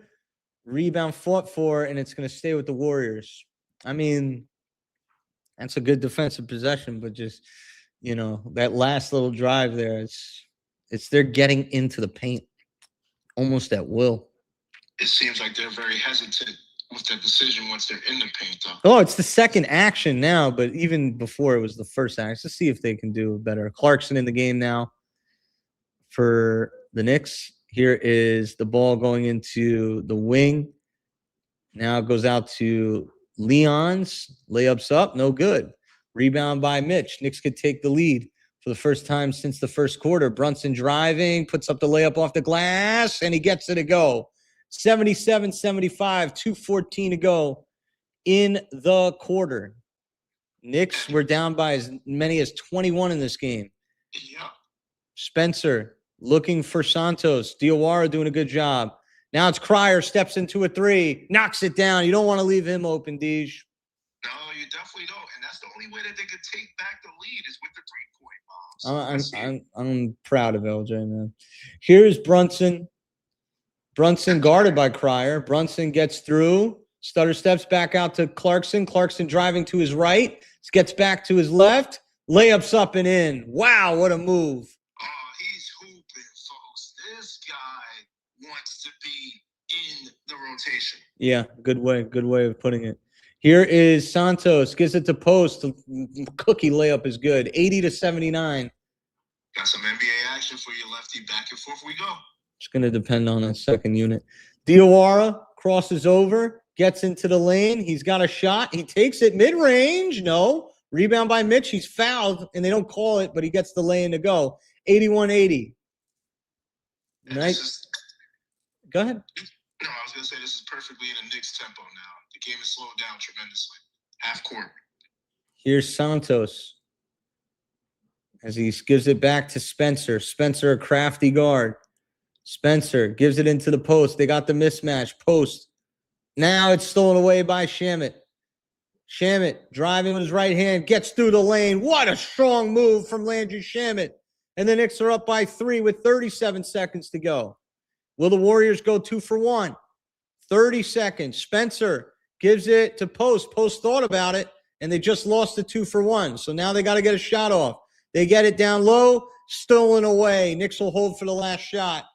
Rebound fought for, and it's going to stay with the Warriors. I mean, that's a good defensive possession, but just, that last little drive there, it's they're getting into the paint almost at will. It seems like they're very hesitant with that decision once they're in the paint, though. Oh, it's the second action now, but even before it was the first action. Let's see if they can do better. Clarkson in the game now for the Knicks. Here is the ball going into the wing. Now it goes out to Leon's. Layups up, no good. Rebound by Mitch. Knicks could take the lead for the first time since the first quarter. Brunson driving, puts up the layup off the glass, and he gets it to go. 77-75, 2:14 to go in the quarter. Knicks were down by as many as 21 in this game. Yeah. Spencer looking for Santos. Diawara doing a good job. Now it's Cryer, steps into a three, knocks it down. You don't want to leave him open, Deej. No, you definitely don't. And that's the only way that they could take back the lead is with the 3-point bombs. I'm proud of LJ, man. Here's Brunson. Brunson guarded by Cryer. Brunson gets through. Stutter steps back out to Clarkson. Clarkson driving to his right. Gets back to his left. Layups up and in. Wow, what a move. Oh, he's hooping, folks. This guy wants to be in the rotation. Yeah, good way of putting it. Here is Santos. Gives it to Post. The cookie layup is good. 80-79. Got some NBA action for you, lefty. Back and forth we go. It's going to depend on a second unit. Diawara crosses over, gets into the lane. He's got a shot. He takes it mid-range. No. Rebound by Mitch. He's fouled, and they don't call it, but he gets the lane to go. 81-80. Nice. Go ahead. No, I was going to say this is perfectly in a Knicks tempo now. The game has slowed down tremendously. Half court. Here's Santos as he gives it back to Spencer. Spencer, a crafty guard. Spencer gives it into the post. They got the mismatch. Post. Now it's stolen away by Shamet. Shamet driving with his right hand. Gets through the lane. What a strong move from Landry Shamet. And the Knicks are up by 3 with 37 seconds to go. Will the Warriors go 2 for 1? 30 seconds. Spencer gives it to Post. Post thought about it, and they just lost the 2 for 1. So now they got to get a shot off. They get it down low. Stolen away. Knicks will hold for the last shot.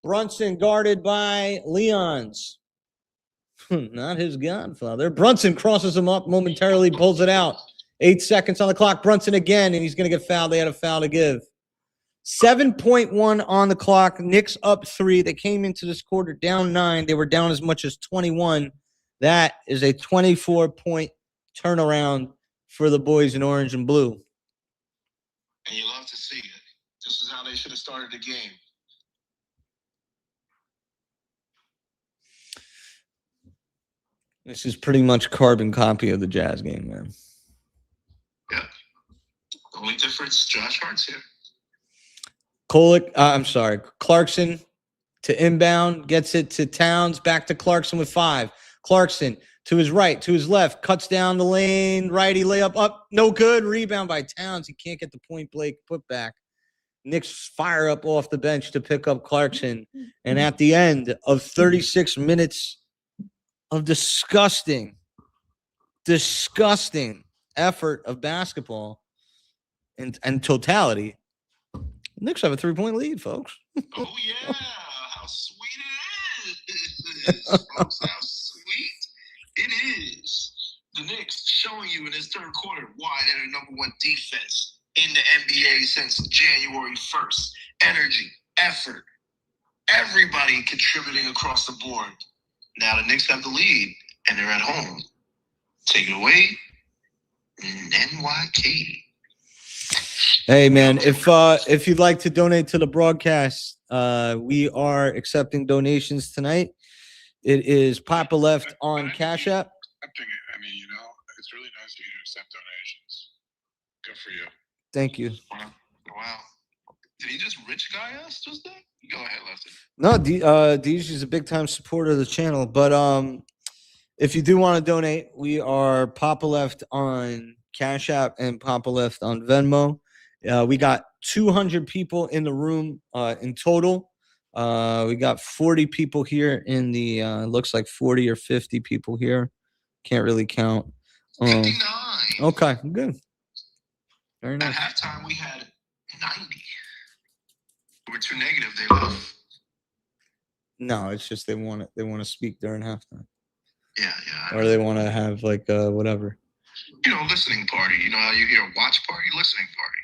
Brunson guarded by Leon's. Not his godfather. Brunson crosses him up momentarily, pulls it out. 8 seconds on the clock. Brunson again, and he's going to get fouled. They had a foul to give. 7.1 on the clock. Knicks up 3. They came into this quarter down 9. They were down as much as 21. That is a 24-point turnaround for the boys in orange and blue. And you love to see it. This is how they should have started the game. This is pretty much carbon copy of the Jazz game, man. Yeah. The only difference, Josh Hart's here. Clarkson to inbound, gets it to Towns, back to Clarkson with 5. Clarkson to his right, to his left, cuts down the lane, righty layup up, no good. Rebound by Towns. He can't get the point Blake put back. Knicks fire up off the bench to pick up Clarkson. And at the end of 36 minutes of disgusting effort of basketball and totality, Knicks have a 3-point lead, folks. Oh, yeah. How sweet it is. Folks, how sweet it is. The Knicks showing you in this third quarter why they're the number 1 defense in the NBA since January 1st. Energy, effort, everybody contributing across the board. Now the Knicks have the lead, and they're at home. Take it away, NYK. Hey man, if you'd like to donate to the broadcast, we are accepting donations tonight. It is Poppa Left on Cash App. I mean, you know, it's really nice of you to accept donations. Good for you. Thank you. Wow. Did he just rich guy us just then? Go ahead, Lefty. No, Deej is a big time supporter of the channel, but if you do want to donate, we are Poppa Left on Cash App and Poppa Left on Venmo. We got 200 people in the room in total. We got 40 people here in the looks like 40 or 50 people here. Can't really count. 59. Okay, good. Very nice. At halftime, we had 90. We were too negative. They left. No, it's just they want to speak during halftime. Yeah. Or they want to have like whatever. You know, listening party. You know how you hear a watch party, listening party.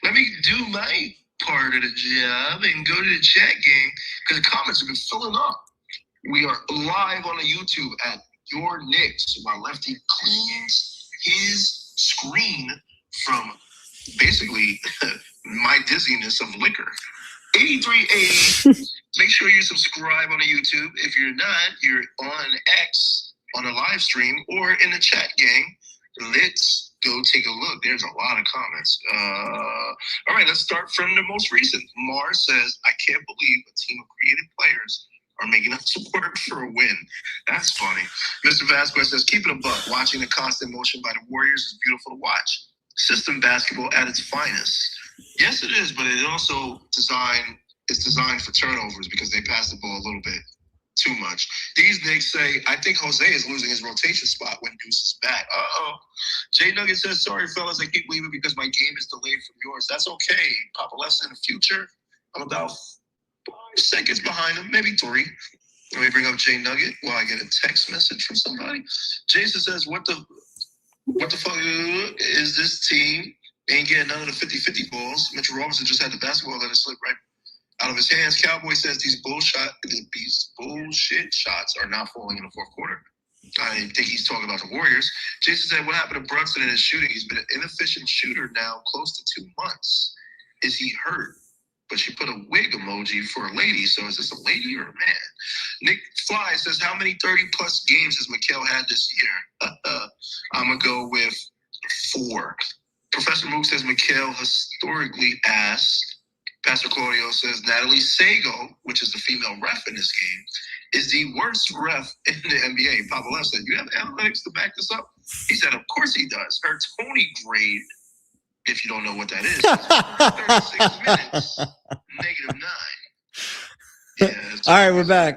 Let me do my part of the job and go to the chat game because the comments have been filling up. We are live on the YouTube at Your Knicks while Lefty cleans his screen from basically my dizziness of liquor. 8380. Make sure you subscribe on the YouTube. If you're not, you're on X on a live stream or in the chat game. Let's go take a look. There's a lot of comments. All right, let's start from the most recent. Mars says, I can't believe a team of creative players are making us work for a win. That's funny. Mr. Vasquez says, keep it a buck. Watching the constant motion by the Warriors is beautiful to watch. System basketball at its finest. Yes, it is, but it also it's designed for turnovers because they pass the ball a little bit too much. These Knicks say, I think Jose is losing his rotation spot when Deuce is back. Jay Nugget says, sorry, fellas, I keep leaving because my game is delayed from yours. That's okay. Poppa Left's in the future. I'm about 5 seconds behind him, maybe 3. Let me bring up Jay Nugget while I get a text message from somebody. Jason says, what the fuck is this team? Ain't getting none of the 50-50 balls. Mitchell Robinson just had the basketball, let it slip right out of his hands. Cowboy says these bullshit shots are not falling in the fourth quarter. I think he's talking about the Warriors. Jason said, what happened to Brunson and his shooting? He's been an inefficient shooter now close to 2 months. Is he hurt? But she put a wig emoji for a lady. So is this a lady or a man? Nick Fly says, how many 30-plus games has Mikal had this year? I'm going to go with 4. Professor Mook says Mikal historically ass. Pastor Claudio says Natalie Sago, which is the female ref in this game, is the worst ref in the NBA. Poppa Left said, you have analytics to back this up? He said, of course he does. Her Tony grade, if you don't know what that is, 36 minutes, -9. Yeah, all right,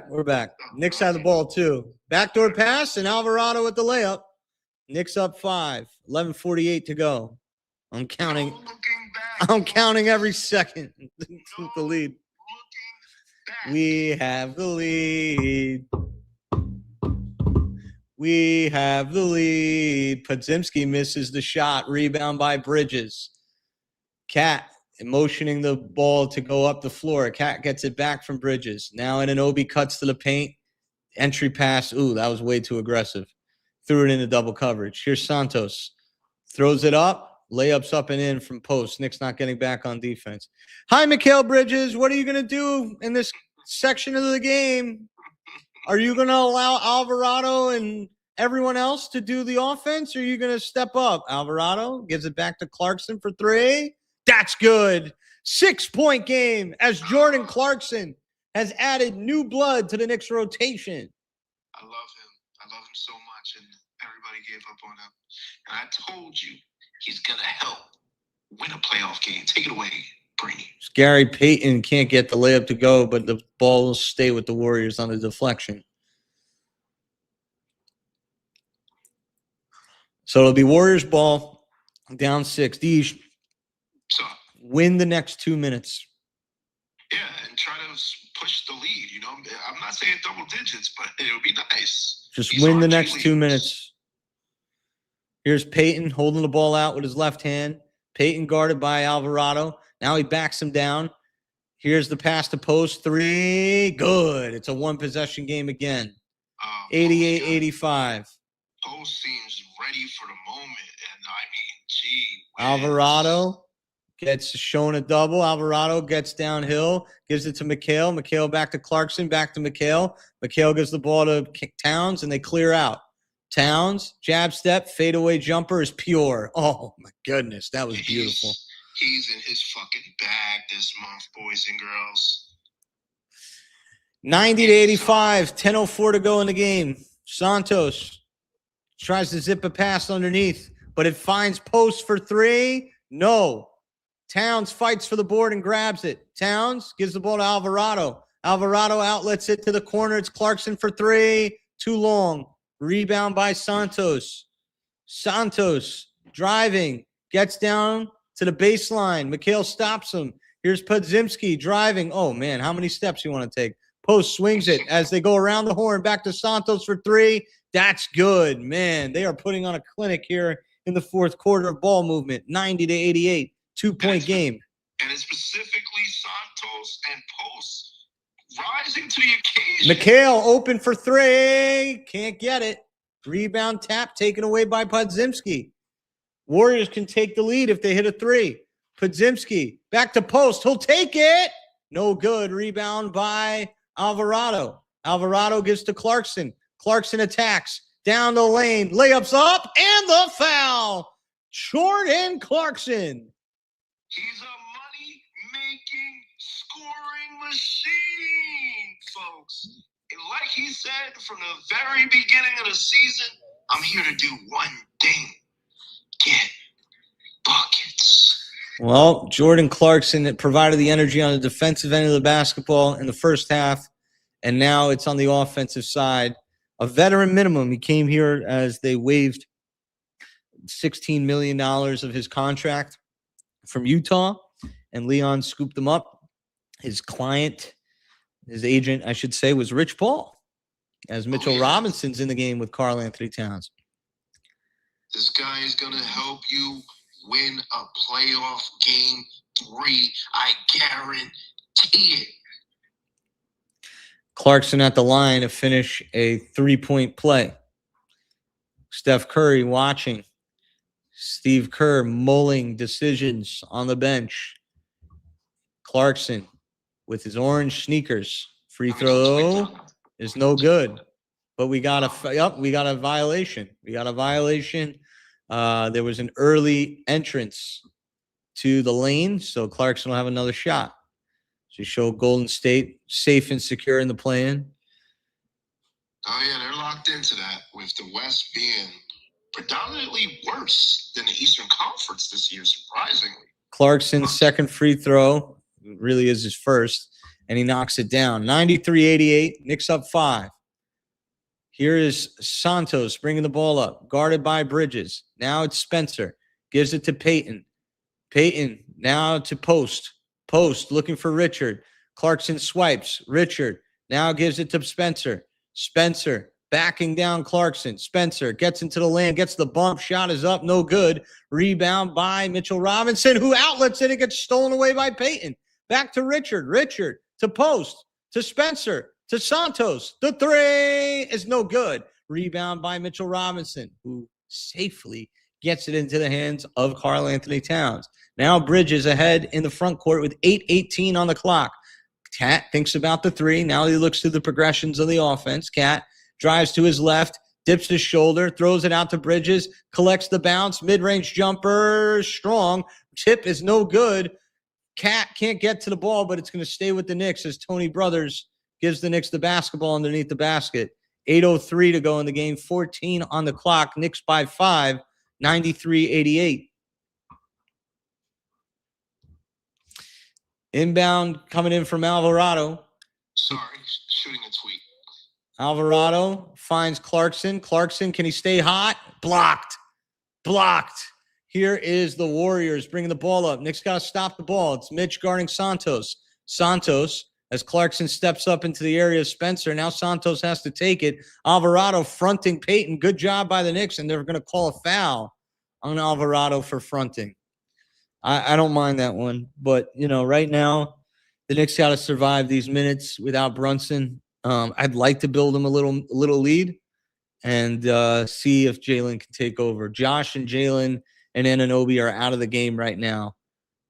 we're back. Knicks have the ball too. Backdoor pass and Alvarado with the layup. Knicks up 5. 11:48 to go. I'm counting every second. The lead. We have the lead. We have the lead. Podziemski misses the shot. Rebound by Bridges. Cat motioning the ball to go up the floor. Cat gets it back from Bridges. Now Anunoby cuts to the paint. Entry pass. Ooh, that was way too aggressive. Threw it into double coverage. Here's Santos. Throws it up. Layups up and in from post. Knicks not getting back on defense. Hi, Mikal Bridges. What are you going to do in this section of the game? Are you going to allow Alvarado and everyone else to do the offense, or are you going to step up? Alvarado gives it back to Clarkson for 3. That's good. 6-point game as Jordan Clarkson has added new blood to the Knicks rotation. I love him so much, and everybody gave up on him. And I told you, he's going to help win a playoff game. Take it away, Brady. Gary Payton can't get the layup to go, but the ball will stay with the Warriors on the deflection. So it'll be Warriors ball, down 6. Deej, win the next 2 minutes. Yeah, and try to push the lead. You know, I'm not saying double digits, but it would be nice. Just win the next 2 minutes. Here's Payton holding the ball out with his left hand. Payton guarded by Alvarado. Now he backs him down. Here's the pass to post 3. Good. It's a 1-possession game again. Oh, 88-85. Post seems ready for the moment, and I mean, gee whiz. Alvarado gets shown a double. Alvarado gets downhill, gives it to McHale. McHale back to Clarkson, back to McHale. McHale gives the ball to Towns, and they clear out. Towns, jab step, fadeaway jumper is pure. Oh, my goodness. That was beautiful. He's in his fucking bag this month, boys and girls. 90-85, 10:04 to go in the game. Santos tries to zip a pass underneath, but it finds post for three. No. Towns fights for the board and grabs it. Towns gives the ball to Alvarado. Alvarado outlets it to the corner. It's Clarkson for three. Too long. Rebound by Santos. Santos driving. Gets down to the baseline. McHale stops him. Here's Podziemski driving. Oh, man, how many steps you want to take? Post swings it as they go around the horn. Back to Santos for three. That's good. Man, they are putting on a clinic here in the fourth quarter of ball movement. 90-88. 2-point game. And it's specifically Santos and Post rising to the occasion. McHale open for three. Can't get it. Rebound tap taken away by Podziemski. Warriors can take the lead if they hit a three. Podziemski back to Post. He'll take it. No good. Rebound by Alvarado. Alvarado gives to Clarkson. Clarkson attacks. Down the lane. Layups up. And the foul. Jordan Clarkson. He's a money-making, scoring machine, folks. And like he said from the very beginning of the season, I'm here to do one thing. Get buckets. Well, Jordan Clarkson provided the energy on the defensive end of the basketball in the first half, and now it's on the offensive side. A veteran minimum. He came here as they waived $16 million of his contract from Utah, and Leon scooped them up. His client, his agent, I should say, was Rich Paul, as Mitchell Robinson's in the game with Karl Anthony Towns. This guy is going to help you win a playoff game 3. I guarantee it. Clarkson at the line to finish a 3-point play. Steph Curry watching. Steve Kerr mulling decisions on the bench. Clarkson with his orange sneakers. Free throw is no good. But we got a violation. We got a violation. There was an early entrance to the lane, so Clarkson will have another shot. To show Golden State safe and secure in the play-in. Oh, yeah, they're locked into that, with the West being predominantly worse than the Eastern Conference this year, surprisingly. Clarkson's second free throw really is his first, and he knocks it down. 93-88, Knicks up 5. Here is Santos bringing the ball up, guarded by Bridges. Now it's Spencer. Gives it to Peyton. Peyton now to Post. Post looking for Richard. Clarkson swipes. Richard now gives it to Spencer. Spencer backing down Clarkson. Spencer gets into the lane, gets the bump. Shot is up, no good. Rebound by Mitchell Robinson, who outlets it and gets stolen away by Peyton. Back to Richard. Richard to Post, to Spencer, to Santos. The three is no good. Rebound by Mitchell Robinson, who safely gets it into the hands of Karl Anthony Towns. Now Bridges ahead in the front court with 8:18 on the clock. Cat thinks about the three. Now he looks through the progressions of the offense. Cat drives to his left, dips his shoulder, throws it out to Bridges, collects the bounce, mid-range jumper, strong. Tip is no good. Cat can't get to the ball, but it's going to stay with the Knicks as Tony Brothers gives the Knicks the basketball underneath the basket. 8:03 to go in the game, 14 on the clock. Knicks by 5, 93-88. Inbound coming in from Alvarado. Sorry, shooting a tweet. Alvarado finds Clarkson. Clarkson, can he stay hot? Blocked. Blocked. Here is the Warriors bringing the ball up. Knicks got to stop the ball. It's Mitch guarding Santos. Santos, as Clarkson steps up into the area of Spencer. Now Santos has to take it. Alvarado fronting Peyton. Good job by the Knicks, and they're going to call a foul on Alvarado for fronting. I don't mind that one. But, you know, right now, the Knicks got to survive these minutes without Brunson. I'd like to build him a little lead and see if Jalen can take over. Josh and Jalen and Anunoby are out of the game right now,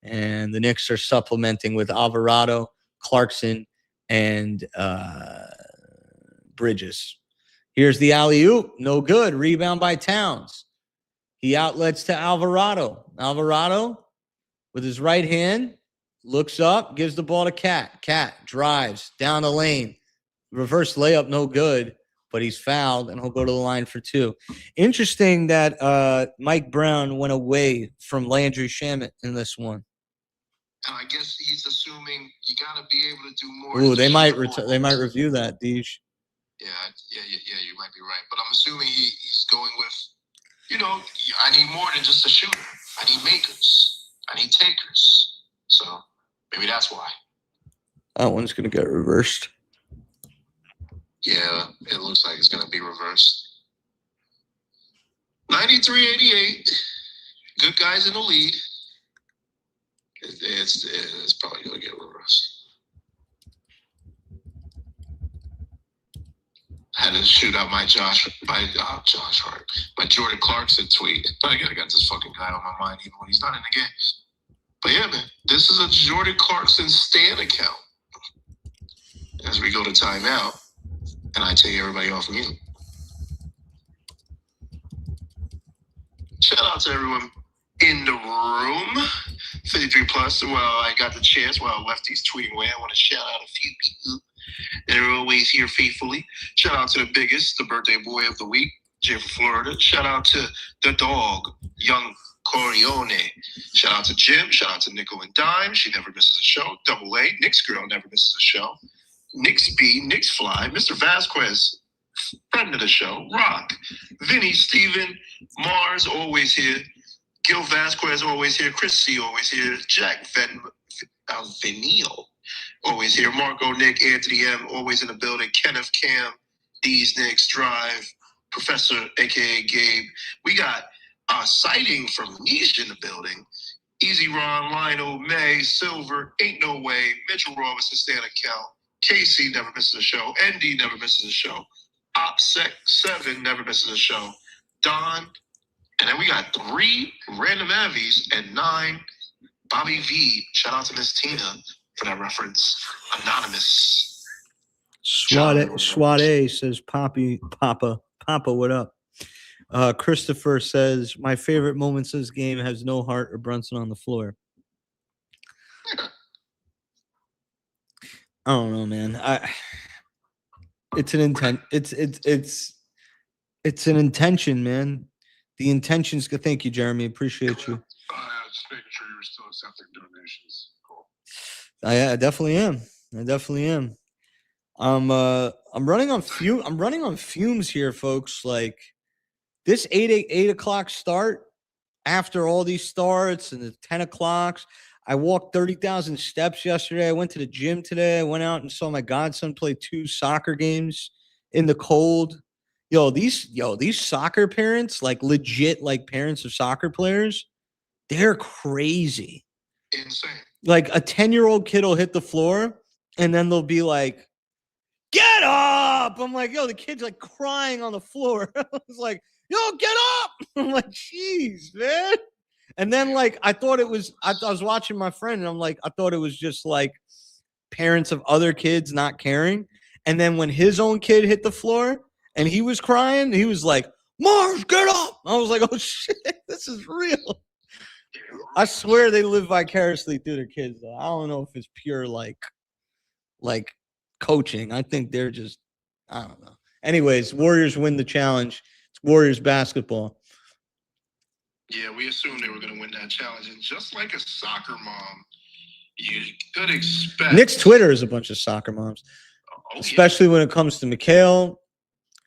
and the Knicks are supplementing with Alvarado, Clarkson, and Bridges. Here's the alley-oop. No good. Rebound by Towns. He outlets to Alvarado. Alvarado, with his right hand, looks up, gives the ball to Cat. Cat drives down the lane. Reverse layup, no good, but he's fouled, and he'll go to the line for 2. Interesting that Mike Brown went away from Landry Shamet in this one. And I guess he's assuming you got to be able to do more. Ooh, they might review that, Deej. Yeah, you might be right. But I'm assuming he's going with, I need more than just a shooter. I need makers. I need takers. So maybe that's why. That one's going to get reversed. Yeah, it looks like it's going to be reversed. 93-88. Good guys in the lead. It's probably going to get reversed. I had to shoot out my Josh Hart, my Jordan Clarkson tweet. I gotta get this fucking guy on my mind even when he's not in the game. But yeah, man, this is a Jordan Clarkson Stan account. As we go to timeout, and I take everybody off mute. Shout out to everyone in the room. 53 plus. Well, I got the chance while Lefty's tweeting away. I want to shout out a few people. They're always here faithfully. Shout out to the biggest, the birthday boy of the week, Jay from Florida. Shout out to the dog, young Corione. Shout out to Jim. Shout out to Nickel and Dime. She never misses a show. Double A. Knicks girl never misses a show. Knicks B. Knicks Fly. Mr. Vasquez, friend of the show. Rock. Vinny, Steven, Mars, always here. Gil Vasquez, always here. Chris C, always here. Jack Venil, always here. Marco, Nick, Anthony M, always in the building. Kenneth, Cam, D's, Knicks, Drive, Professor, a.k.a. Gabe. We got a sighting from Niche in the building. Easy Ron, Lionel, May, Silver, Ain't No Way, Mitchell Robinson, Stan Account, Casey never misses a show, ND never misses a show, OpSec 7 never misses a show, Don, and then we got 3 random Avies and 9 Bobby V. Shout out to Miss Tina for that reference. Anonymous. Swade says, Poppa, what up? Christopher says, my favorite moments of this game has no Hart or Brunson on the floor. I don't know, man. It's an intent. It's an intention, man. The intentions. Thank you, Jeremy. Appreciate you. Just making sure you were still accepting donations. Cool. I definitely am. I'm running on fumes here, folks. Like this 8 o'clock start. After all these starts and the 10 o'clocks, I walked 30,000 steps yesterday. I went to the gym today. I went out and saw my godson play 2 soccer games in the cold. These soccer parents, like legit, like parents of soccer players, they're crazy. Insane. Like a 10-year-old kid will hit the floor and then they'll be like, get up. I'm like, the kid's like crying on the floor. I was like, get up. I'm like, jeez, man. And then like, I was watching my friend and I'm like, I thought it was just like parents of other kids not caring. And then when his own kid hit the floor and he was crying, he was like, Mars, get up. I was like, oh shit, this is real. I swear they live vicariously through their kids though. I don't know if it's pure like coaching. I think they're just, I don't know. Anyways, Warriors win the challenge. It's Warriors basketball. Yeah, we assumed they were going to win that challenge. And just like a soccer mom, you could expect. Nick's Twitter is a bunch of soccer moms, especially when it comes to Mikhail,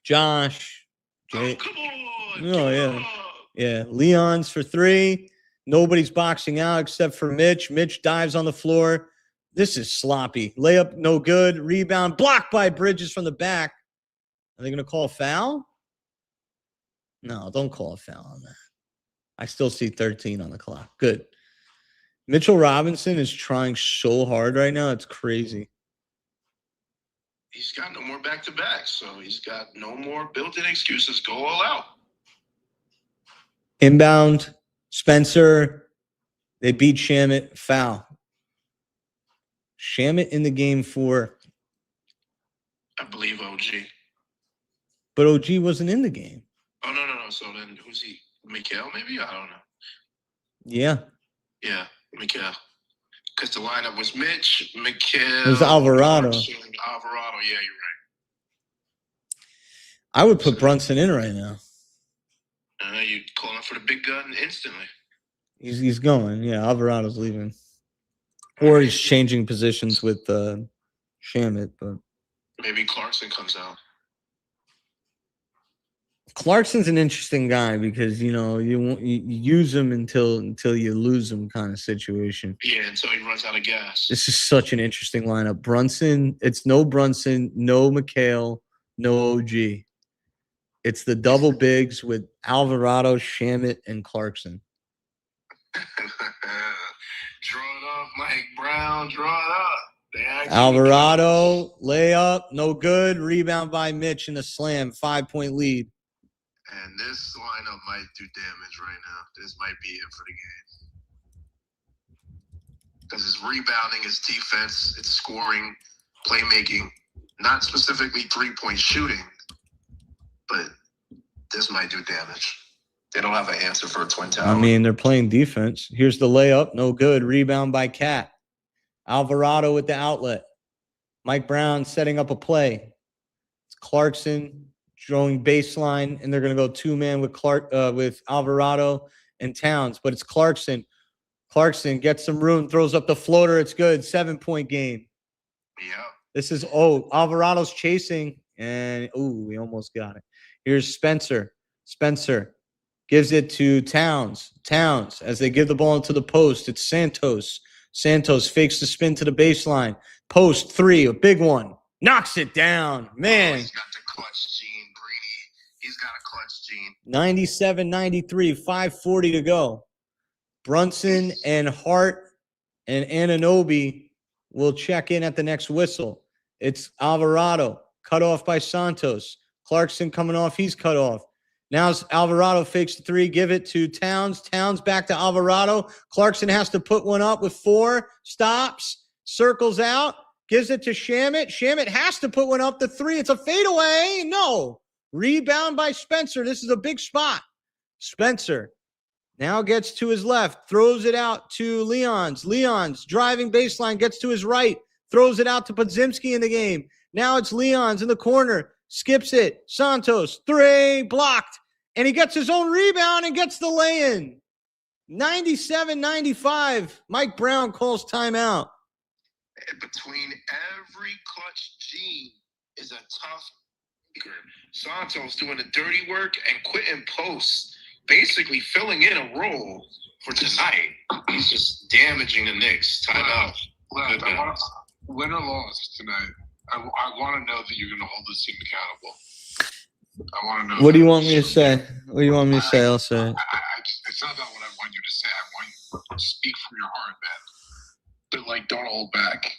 Josh, Jay. Come on. Yeah. Leon's for 3. Nobody's boxing out except for Mitch. Mitch dives on the floor. This is sloppy. Layup, no good. Rebound, blocked by Bridges from the back. Are they going to call a foul? No, don't call a foul on that. I still see 13 on the clock. Good. Mitchell Robinson is trying so hard right now. It's crazy. He's got no more back-to-backs, so he's got no more built-in excuses. Go all out. Inbound, Spencer. They beat Shamit. Foul. Shamit in the game for, I believe OG. but OG wasn't in the game. Oh, no. So then who's he? Mikael, maybe? I don't know. Yeah. Yeah, Mikael. Because the lineup was Mitch, Mikael. It was Alvarado. Alvarado, yeah, you're right. I would put Brunson in right now. You calling for the big gun instantly. He's going. Yeah, Alvarado's leaving. Or he's changing positions with Shamit, but maybe Clarkson comes out. Clarkson's an interesting guy because you use him until you lose him kind of situation. Yeah, until he runs out of gas. This is such an interesting lineup. Brunson, it's no Brunson, no McHale, no OG. It's the double bigs with Alvarado, Shamit, and Clarkson. Draw it up, Mike Brown. Draw it up. Alvarado, layup, no good. Rebound by Mitch in a slam, 5-point lead. And this lineup might do damage right now. This might be it for the game. Because it's rebounding, it's defense, it's scoring, playmaking. Not specifically three-point shooting, but this might do damage. They don't have an answer for a twin tower. I mean, they're playing defense. Here's the layup, no good. Rebound by Cat. Alvarado with the outlet. Mike Brown setting up a play. It's Clarkson throwing baseline, and they're going to go two-man with Alvarado and Towns. But it's Clarkson. Clarkson gets some room, throws up the floater. It's good. 7-point game. Yeah. This is, Alvarado's chasing, and, we almost got it. Here's Spencer. Spencer gives it to Towns. Towns, as they give the ball into the post, it's Santos. Santos fakes the spin to the baseline. Post three, a big one. Knocks it down. Man. He's got the clutch gene, Greeny. He's got a clutch gene. 97-93, 5:40 to go. Brunson and Hart and Anunoby will check in at the next whistle. It's Alvarado, cut off by Santos. Clarkson coming off, he's cut off. Now Alvarado fakes the three, give it to Towns. Towns back to Alvarado. Clarkson has to put one up with 4, stops, circles out, gives it to Shamit. Shamit has to put one up the 3. It's a fadeaway. No. Rebound by Spencer. This is a big spot. Spencer now gets to his left, throws it out to Leons. Leons driving baseline, gets to his right, throws it out to Podzimski in the game. Now it's Leons in the corner. Skips it. Santos, 3, blocked. And he gets his own rebound and gets the lay-in. 97-95. Mike Brown calls timeout. Between every clutch gene is a tough maker. Santos doing the dirty work and quitting posts, basically filling in a role for tonight. He's just damaging the Knicks. Timeout. Win or loss tonight, I want to know that you're going to hold this team accountable. I want to know. What do you want me to say? What do you want me to say? I'll say. It's not about what I want you to say. I want you to speak from your heart, man. But, don't hold back.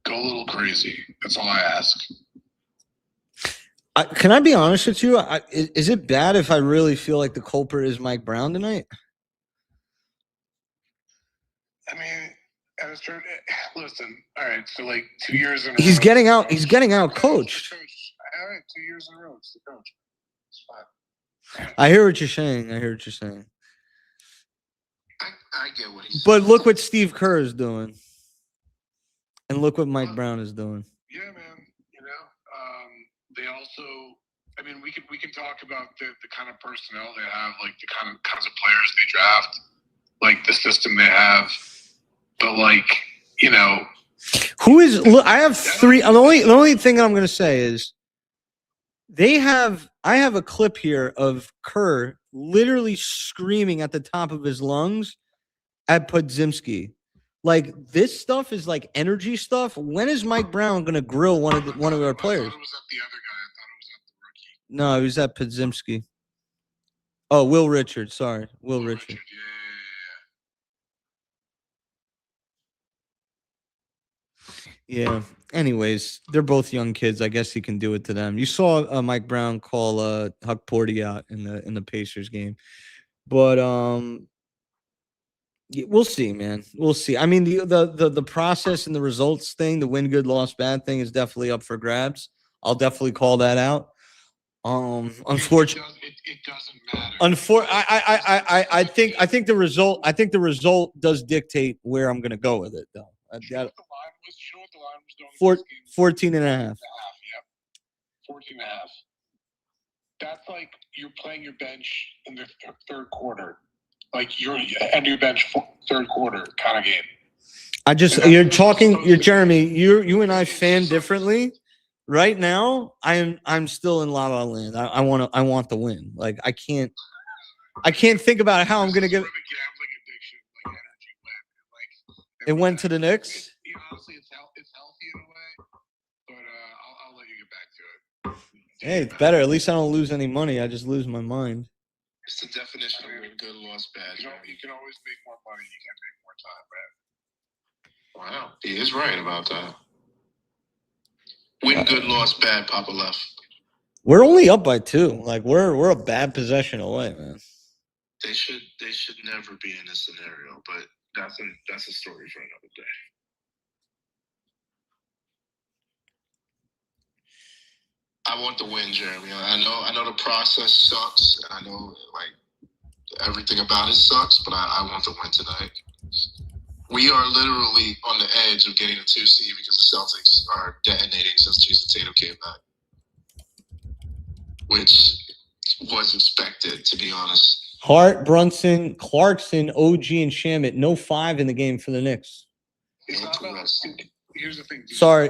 Go a little crazy. That's all I ask. Can I be honest with you? Is it bad if I really feel like the culprit is Mike Brown tonight? I mean, at a certain, listen. All right, so 2 years in a row. He's getting out. He's getting out coached. All right, 2 years in a row. It's the coach. It's fine. I hear what you're saying. I get what he's saying. But look what Steve Kerr is doing, and look what Mike Brown is doing. Yeah, man. They also, I mean, we can talk about the kind of personnel they have, the kinds of players they draft, the system they have, but who is? Look, I have 3. The only thing I'm going to say is I have a clip here of Kerr literally screaming at the top of his lungs at Podzimski. This stuff is energy stuff. When is Mike Brown going to grill one of our players? I thought it was at the other guy. I thought it was at the rookie. No, he was at Podzimski. Oh, Will Richard. Sorry, Will Richard. Yeah. Yeah. Anyways, they're both young kids. I guess he can do it to them. You saw Mike Brown call Huck Porty out in the Pacers game, but we'll see, man. We'll see. I mean, the process and the results thing, the win good, loss bad thing, is definitely up for grabs. I'll definitely call that out. Unfortunately, it doesn't matter. I think the result does dictate where I'm going to go with it, though. You know what the line was doing? 14 and a half. Yep. 14 and a half. That's like you're playing your bench in the third quarter. Like you're end your bench third quarter kind of game. You're Jeremy, you and I fan differently. Right now, I'm still in La La Land. I want the win. Like I can't think about how I'm gonna get. Gambling addiction, like energy went. It went to the Knicks. Honestly, it's healthy in a way, but I'll let you get back to it. Hey, it's better. At least I don't lose any money. I just lose my mind. It's the definition of win good, loss bad. You can always make more money. You can't make more time, man. Wow, he is right about that. Win good, loss bad. Poppa Left. We're only up by 2. Like we're a bad possession away, man. They should never be in this scenario, but that's a story for another day. I want the win, Jeremy. I know the process sucks. I know like everything about it sucks, but I want the win tonight. We are literally on the edge of getting a 2 seed because the Celtics are detonating since Jason Tatum came back, which was expected, to be honest. Hart, Brunson, Clarkson, OG, and Shamet. No 5 in the game for the Knicks. It's not about, here's the thing. Sorry,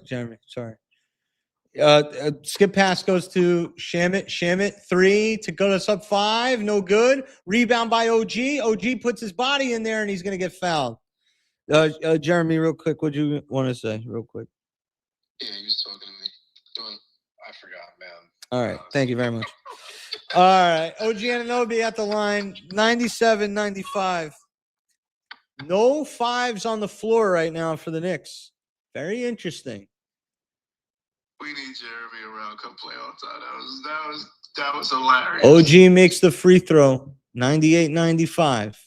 Jeremy. Sorry. Skip pass goes to Shamet. Shamet 3 to go us up 5. No good. Rebound by OG. OG puts his body in there and he's going to get fouled. Jeremy, real quick, what'd you want to say? Real quick. Yeah, he was talking to me. Go ahead. I forgot, man. All right. Thank you very much. All right. OG Anunoby at the line. 97-95. No 5s on the floor right now for the Knicks. Very interesting. We need Jeremy around come playoff time. That was hilarious. OG makes the free throw. 98-95.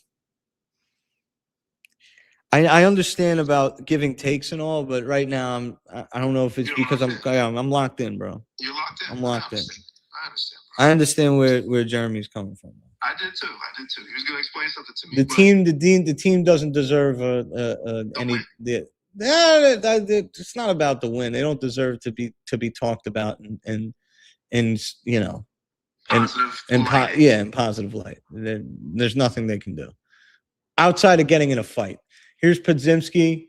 I understand about giving takes and all, but right now I don't know if it's because I'm locked in, bro. You're locked in. I'm locked in. I understand. I understand where Jeremy's coming from. I did too. He was gonna explain something to me. The team doesn't deserve any. It's not about the win. They don't deserve to be talked about and you know, in positive light. There's nothing they can do outside of getting in a fight. Here's Podziemski,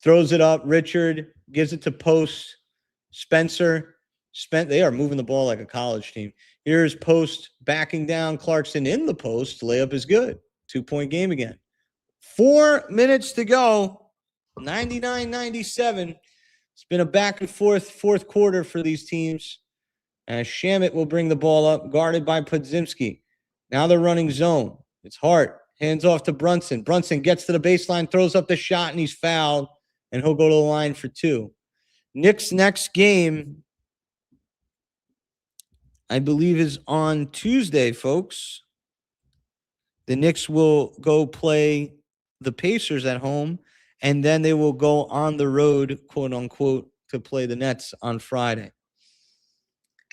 throws it up. Richard gives it to Post. Spencer. They are moving the ball like a college team. Here's Post backing down. Clarkson in the post. Layup is good. 2-point game again. 4 minutes to go. 99-97. It's been a back and forth fourth quarter for these teams. Shamet will bring the ball up, guarded by Podziemski. Now they're running zone. It's Hart. Hands off to Brunson. Brunson gets to the baseline, throws up the shot, and he's fouled. And he'll go to the line for 2. Knicks' next game, I believe, is on Tuesday, folks. The Knicks will go play the Pacers at home, and then they will go on the road, quote unquote, to play the Nets on Friday.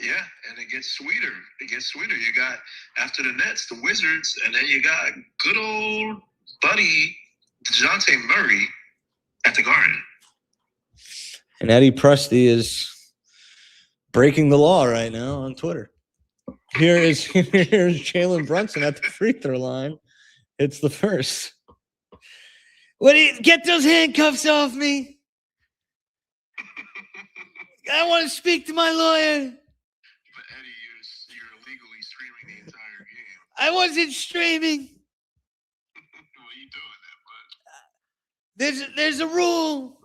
Yeah, and it gets sweeter. You got, after the Nets, the Wizards, and then you got good old buddy DeJounte Murray at the Garden. And Eddie Presti is breaking the law right now on Twitter. Here's Jalen Brunson at the free throw line. It's the first. Get those handcuffs off me. I want to speak to my lawyer. But Eddie, you're illegally streaming the entire game. I wasn't streaming. What are you doing then, bud? There's a rule.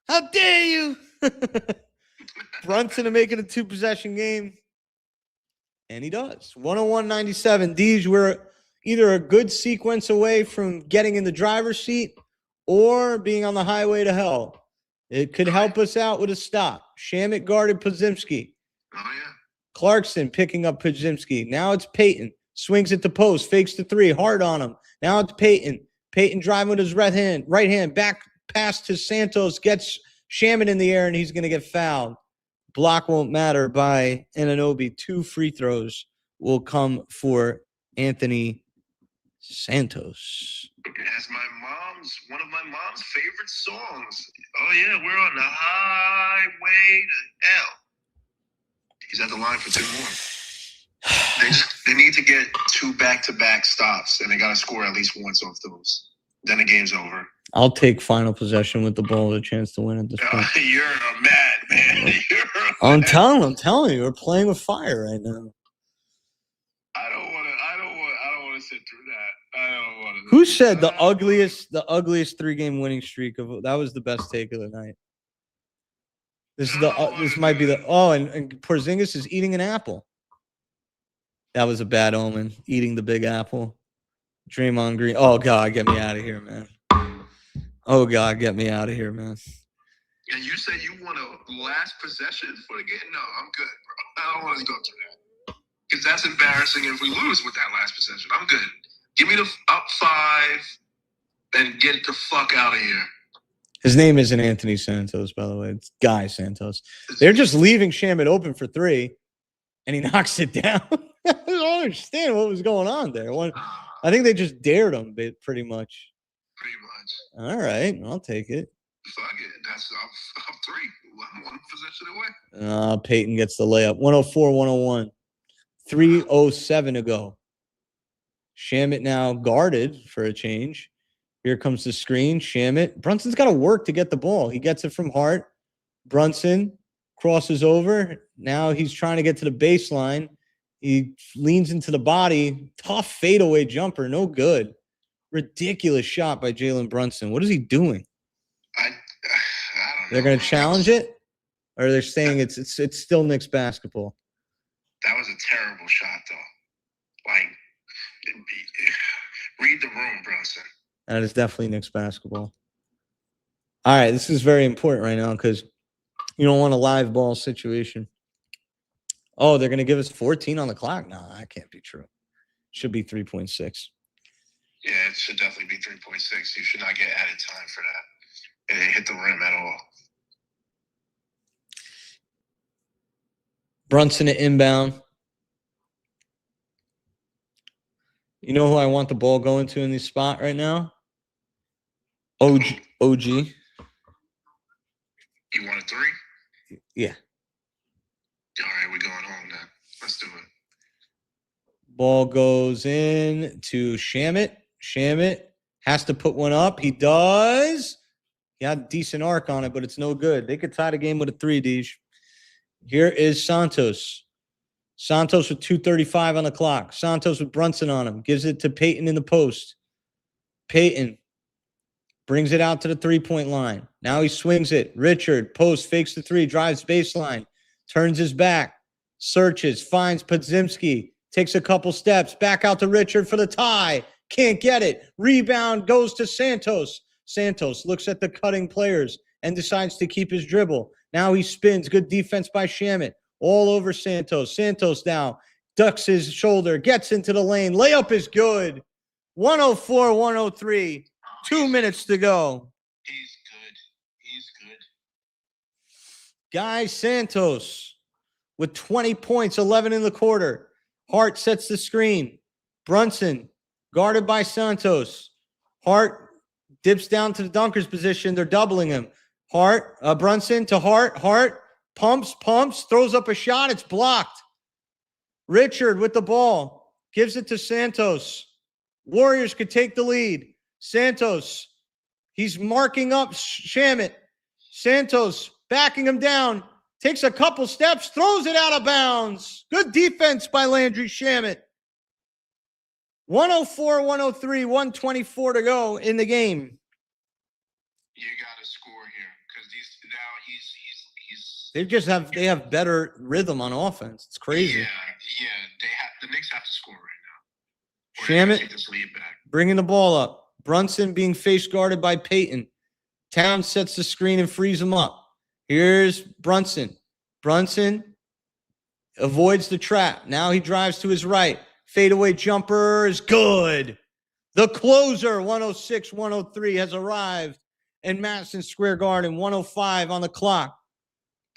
How dare you? Brunson to make it a 2-possession game. And he does. 101-97. Deej, we're either a good sequence away from getting in the driver's seat, or being on the highway to hell. It could help us out with a stop. Shamit guarded Podziemski. Oh, yeah. Clarkson picking up Podziemski. Now it's Peyton. Swings at the post. Fakes the three. Hard on him. Now it's Peyton. Peyton driving with his right hand. Back pass to Santos. Gets Shamit in the air, and he's going to get fouled. Block won't matter by Anunoby. 2 free throws will come for Anthony Santos. As one of my mom's favorite songs. Oh, yeah, we're on the highway to hell. He's at the line for 2 more. They need to get 2 back-to-back stops, and they got to score at least once off those. Then the game's over. I'll take final possession with the ball with a chance to win at this point. You're a madman. I'm telling you, we're playing with fire right now. I don't want to sit through that. I don't want to. Who said the ugliest 3-game winning streak of that was the best take of the night? This might be the and Porzingis is eating an apple. That was a bad omen. Eating the big apple. Draymond Green. Oh God, get me out of here, man. Oh God, get me out of here, man. And you said you want a last possession for the game? No, I'm good, bro. I don't want to go through that. Because that's embarrassing if we lose with that last possession. I'm good. Give me the up 5 and get the fuck out of here. His name isn't Anthony Santos, by the way. It's Guy Santos. They're just leaving Shamit open for 3, and he knocks it down. I don't understand what was going on there. I think they just dared him pretty much. Pretty much. All right, I'll take it. Fuck it. That's up 3. I'm 1 possession away. Peyton gets the layup. 104-101. 3:07 to go. Shamit now guarded for a change. Here comes the screen. Shamit. Brunson's got to work to get the ball. He gets it from Hart. Brunson crosses over. Now he's trying to get to the baseline. He leans into the body. Tough fadeaway jumper. No good. Ridiculous shot by Jalen Brunson. What is he doing? I don't know. They're going to challenge it? Or they're saying it's still Knicks basketball? That was a terrible shot, though. Like, read the room, Brunson. That is definitely Knicks basketball. All right, this is very important right now because you don't want a live ball situation. Oh, they're going to give us 14 on the clock? No, that can't be true. Should be 3.6. Yeah, it should definitely be 3.6. You should not get added time for that. It didn't hit the rim at all. Brunson at inbound. You know who I want the ball going to in this spot right now? OG. You want a 3? Yeah. All right, we're going home then. Let's do it. Ball goes in to Shamit. Shamit has to put one up. He does. He had a decent arc on it, but it's no good. They could tie the game with a 3, Deej. Here is Santos. Santos with 2:35 on the clock. Santos with Brunson on him. Gives it to Peyton in the post. Peyton brings it out to the 3-point line. Now he swings it. Richard, post, fakes the 3, drives baseline, turns his back, searches, finds Podziemski, takes a couple steps, back out to Richard for the tie. Can't get it. Rebound goes to Santos. Santos looks at the cutting players and decides to keep his dribble. Now he spins. Good defense by Shamit. All over Santos. Santos now ducks his shoulder, gets into the lane. Layup is good. 104-103. 2 minutes to go. He's good. He's good. Guy Santos with 20 points, 11 in the quarter. Hart sets the screen. Brunson guarded by Santos. Hart dips down to the dunker's position. They're doubling him. Brunson to Hart. Hart pumps, throws up a shot. It's blocked. Richard with the ball. Gives it to Santos. Warriors could take the lead. Santos. He's marking up Shamit. Santos backing him down. Takes a couple steps. Throws it out of bounds. Good defense by Landry Shamit. 104-103. 124 to go in the game. You got to score here because They have better rhythm on offense. It's crazy. Yeah. The Knicks have to score right now. Shamit take this lead back. bringing the ball up. Brunson being face guarded by Peyton. Towns sets the screen and frees him up. Here's Brunson. Brunson avoids the trap. Now he drives to his right. Fadeaway jumper is good. The closer, 106-103, has arrived in Madison Square Garden, 105 on the clock.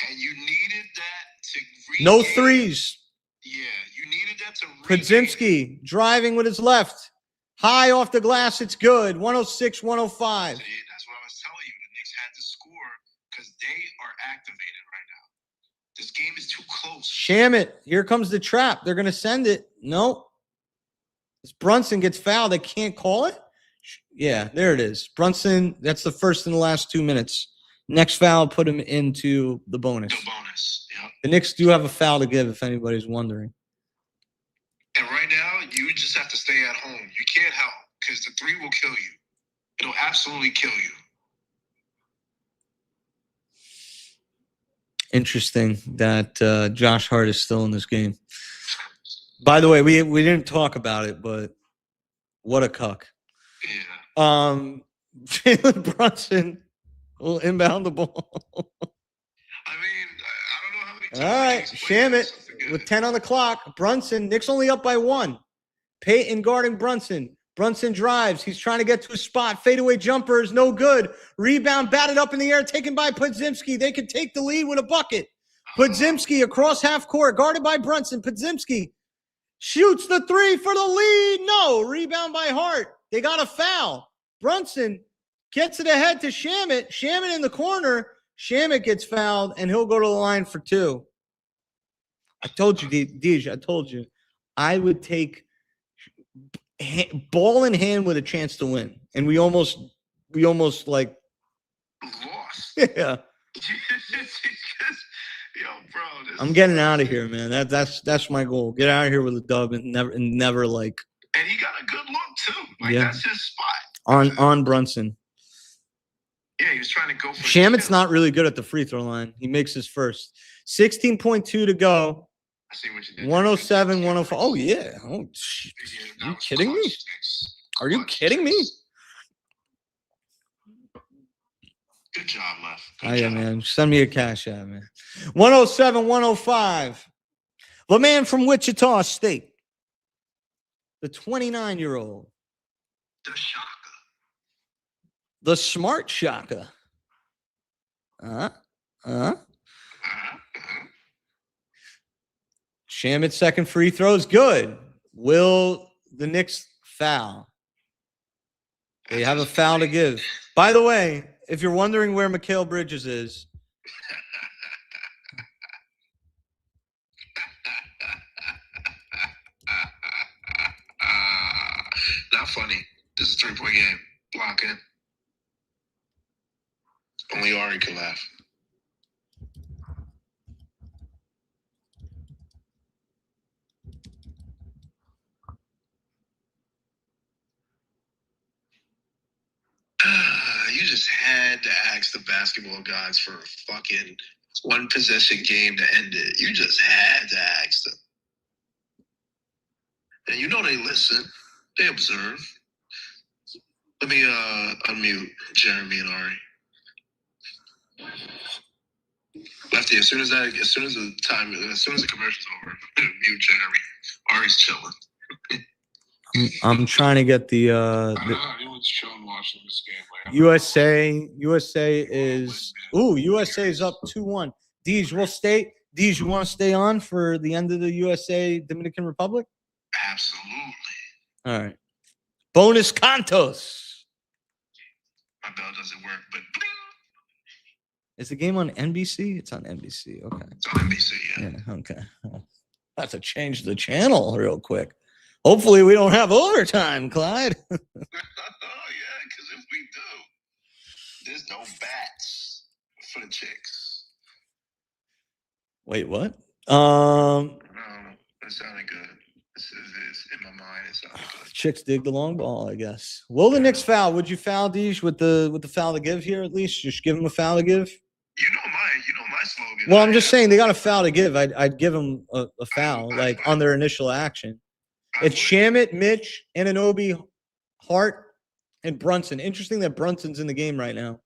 And you needed that to regain. No threes. Yeah, you needed that to regain. Podzimski driving with his left. High off the glass, it's good. 106-105. See, that's what I was telling you. The Knicks had to score because they are activated right now. This game is too close. Shamit, here comes the trap. They're going to send it. Nope. This Brunson gets fouled. They can't call it? Yeah, there it is. Brunson, that's the first in the last 2 minutes. Next foul put him into the bonus. The bonus, yeah. The Knicks do have a foul to give if anybody's wondering. And right now, you just have to stay at home. You can't help because the three will kill you. It'll absolutely kill you. Interesting that Josh Hart is still in this game. By the way, we didn't talk about it, but what a cuck. Yeah. Jalen Brunson will inbound the ball. I mean, I don't know how many times. All right, Shamit with 10 on the clock. Brunson, Knicks only up by 1. Peyton guarding Brunson. Brunson drives. He's trying to get to a spot. Fadeaway jumper is no good. Rebound batted up in the air, taken by Podzimski. They could take the lead with a bucket. Podzimski across half court, guarded by Brunson. Podzimski shoots the three for the lead. No, rebound by Hart. They got a foul. Brunson gets it ahead to Shamit. Shamit in the corner. Shamit gets fouled, and he'll go to the line for 2. I told you, Deej, I told you. I would take ball in hand with a chance to win. And we almost like lost. Yeah. Yo, bro. I'm getting out of here, man. That's my goal. Get out of here with a dub and never like. And he got a good look too. Like Yeah. that's his spot. On Brunson. Yeah, he was trying to go for Shamit's not really good at the free throw line. He makes his first. 16.2 to go. I see what you did. 107, 105. Oh, yeah. Oh, are you kidding me? Are you kidding me? Good job, Left. Good Oh, yeah, job. man. Send me a cash out, man. 107, 105. The man from Wichita State. The 29-year-old. The Shaka. The smart Shaka. Shamit's second free throw is good. Will the Knicks foul? They have a foul to give. By the way, if you're wondering where Mikal Bridges is, Not funny. This is a 3-point game. Block it. Only Ari can laugh. You just had to ask the basketball gods for a fucking one possession game to end it. You just had to ask them. And you know they listen. They observe. Let me unmute Jeremy and Ari. Lefty, as soon as the commercial's over, mute Jeremy. Ari's chilling. I'm trying to get the Anyone's chilling watching this game. Like, USA is USA is up 2-1. Deej, Deej, you want to stay on for the end of the USA Dominican Republic? Absolutely. All right. Bonus Cantos. My bell doesn't work, but Is the game on NBC? It's on NBC. Okay. it's on NBC, yeah. Yeah, okay. I have to change the channel real quick. Hopefully we don't have overtime, Clyde. Oh, yeah, because if we do, there's no bats for the chicks. Wait, what? No, it sounded good. It's in my mind. It sounded good. Chicks dig the long ball, I guess. Will the Knicks foul? Would you foul Deej with the foul to give here at least? Just give him a foul to give? You know my slogan. Well, I'm just saying they got a foul to give. I'd give them a foul, like on their initial action. It's Shamit, Mitch, Anunoby, Hart, And Brunson. Interesting that Brunson's in the game right now.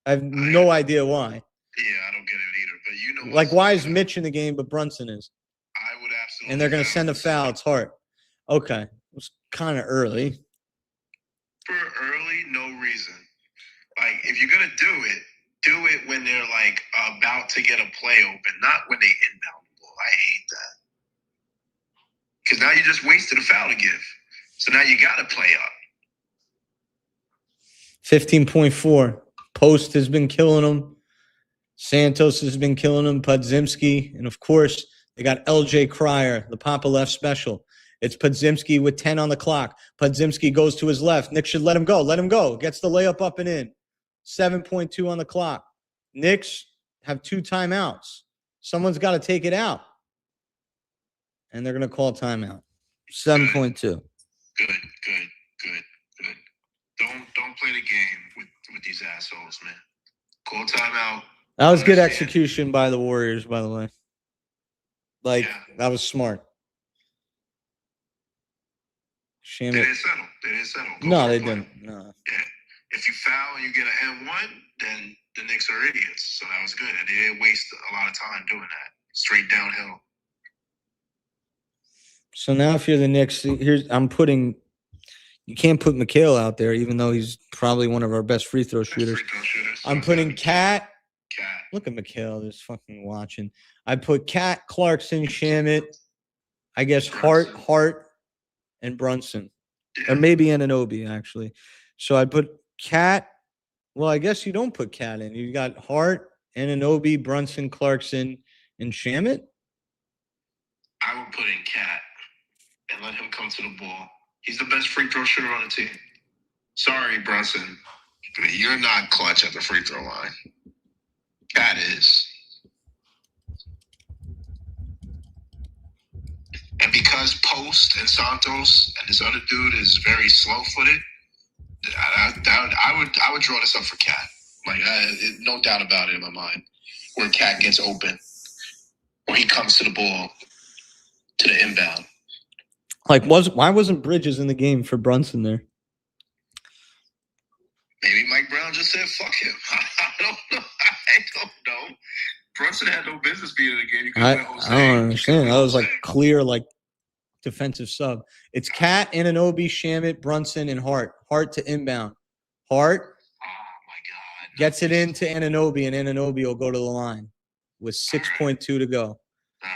I have no idea why. Yeah, I don't get it either. But you know, Like, why is Mitch in the game but Brunson is? I would absolutely. And they're going to send a foul. It's Hart. Okay. It was kind of early. For early, no reason. Like, if you're going to do it when they're, like, about to get a play open, not when they inbound the ball. I hate that. Because now you just wasted a foul to give. So now you got to play up. 15.4. Post has been killing them. Santos has been killing them. Podzimski. And, of course, they got LJ Cryer, the Poppa Left special. It's Podzimski with 10 on the clock. Podzimski goes to his left. Knicks should let him go. Let him go. Gets the layup up and in. 7.2 on the clock. Knicks have 2 timeouts. Someone's got to take it out. And they're going to call timeout. 7.2. Good. Don't play the game with these assholes, man. Call timeout. That was good execution by the Warriors, by the way. Like, that was smart. They didn't settle. No, they didn't. No. Yeah. If you foul and you get an N1, then the Knicks are idiots. So that was good. And they didn't waste a lot of time doing that. Straight downhill. So now if you're the Knicks, you can't put Mikhail out there, even though he's probably one of our best free throw shooters. I'm putting Cat. Look at Mikhail, just fucking watching. I put Cat, Clarkson, Shamet, I guess Hart, and Brunson. Or maybe Anunoby, actually. So I put Cat. Well, I guess you don't put Cat in. You got Hart, Anunoby, Brunson, Clarkson, and Shamet. I would put in Cat and let him come to the ball. He's the best free throw shooter on the team. Sorry, Brunson, but you're not clutch at the free throw line. Cat is. And because Post and Santos and this other dude is very slow-footed, I would draw this up for Cat. Like, no doubt about it in my mind. Where Cat gets open, or he comes to the ball, to the inbound. Like, why wasn't Bridges in the game for Brunson there? Maybe Mike Brown just said, fuck him. I don't know. Brunson had no business being in the game. I don't understand. That was like clear, like, defensive sub. It's Cat, Anunoby, Shamet, Brunson, and Hart. Hart to inbound. Hart my God. Gets it into Anunoby, and Anunoby will go to the line with 6.2 to go. All right.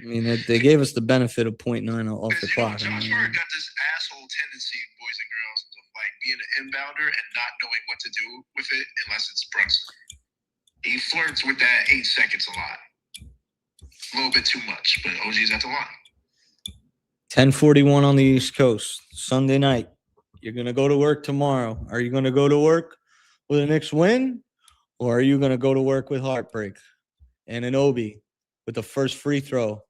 I mean, they gave us the benefit of 0.9 off the clock. Josh Hart got this asshole tendency, boys and girls, of like being an inbounder and not knowing what to do with it unless it's Brunson. He flirts with that 8 seconds a lot. A little bit too much, but OG's at the line. 10:41 on the East Coast, Sunday night. You're going to go to work tomorrow. Are you going to go to work with a Knicks win, or are you going to go to work with heartbreak? And Anunoby with the first free throw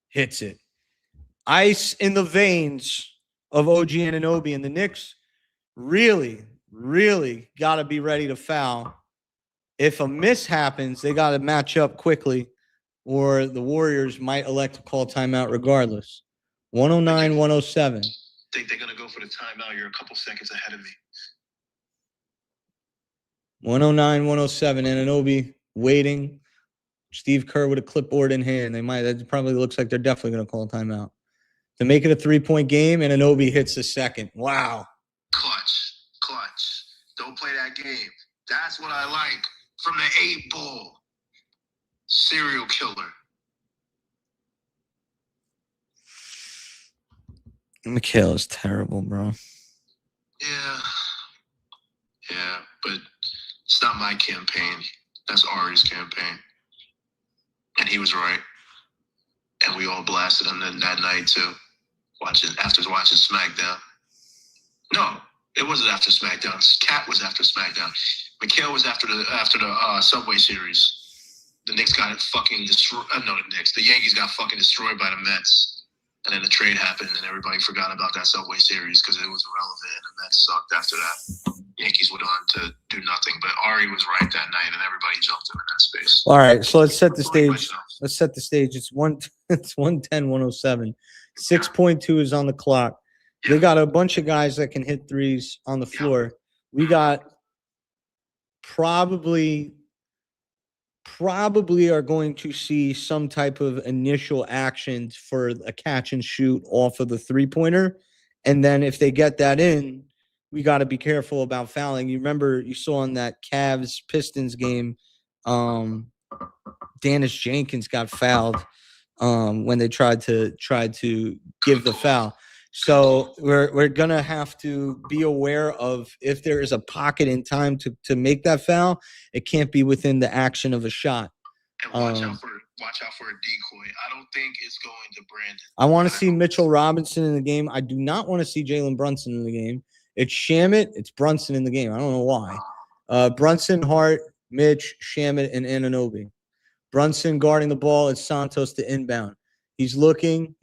hits it. Ice in the veins of OG Anunoby, and the Knicks really, really got to be ready to foul. If a miss happens, they got to match up quickly, or the Warriors might elect to call timeout regardless. 109-107. Think they're going to go for the timeout. You're a couple seconds ahead of me. 109-107. Anunoby waiting. Steve Kerr with a clipboard in hand. That probably looks like they're definitely going to call a timeout. To make it a 3-point game, Anunoby hits the second. Wow. Clutch. Don't play that game. That's what I like from the 8-ball. Serial killer. Mikhail is terrible, bro. Yeah, but it's not my campaign. That's Ari's campaign. And he was right. And we all blasted him that night, too. After watching SmackDown. No, it wasn't after SmackDown. Cat was after SmackDown. Mikhail was after the Subway Series. The Knicks got fucking destroyed. No, the Knicks. The Yankees got fucking destroyed by the Mets. And then the trade happened, and everybody forgot about that Subway Series because it was irrelevant, and the Mets sucked after that. Yankees went on to do nothing, but Ari was right that night, and everybody jumped him in that space. All right, so let's set the stage. Let's set the stage. It's 110-107. 6.2 is on the clock. They got a bunch of guys that can hit threes on the floor. We got probably are going to see some type of initial actions for a catch and shoot off of the three-pointer. And then if they get that in, we got to be careful about fouling. You remember you saw in that Cavs Pistons game, Dennis Jenkins got fouled when they tried to give the foul. So we're gonna have to be aware of if there is a pocket in time to make that foul, it can't be within the action of a shot. And watch out for a decoy. I don't think it's going to Brandon. I want to see Mitchell Robinson in the game. I do not want to see Jalen Brunson in the game. It's Shamet, it's Brunson in the game. I don't know why. Brunson, Hart, Mitch, Shamet, and Anunoby. Brunson guarding the ball. It's Santos to inbound. He's looking.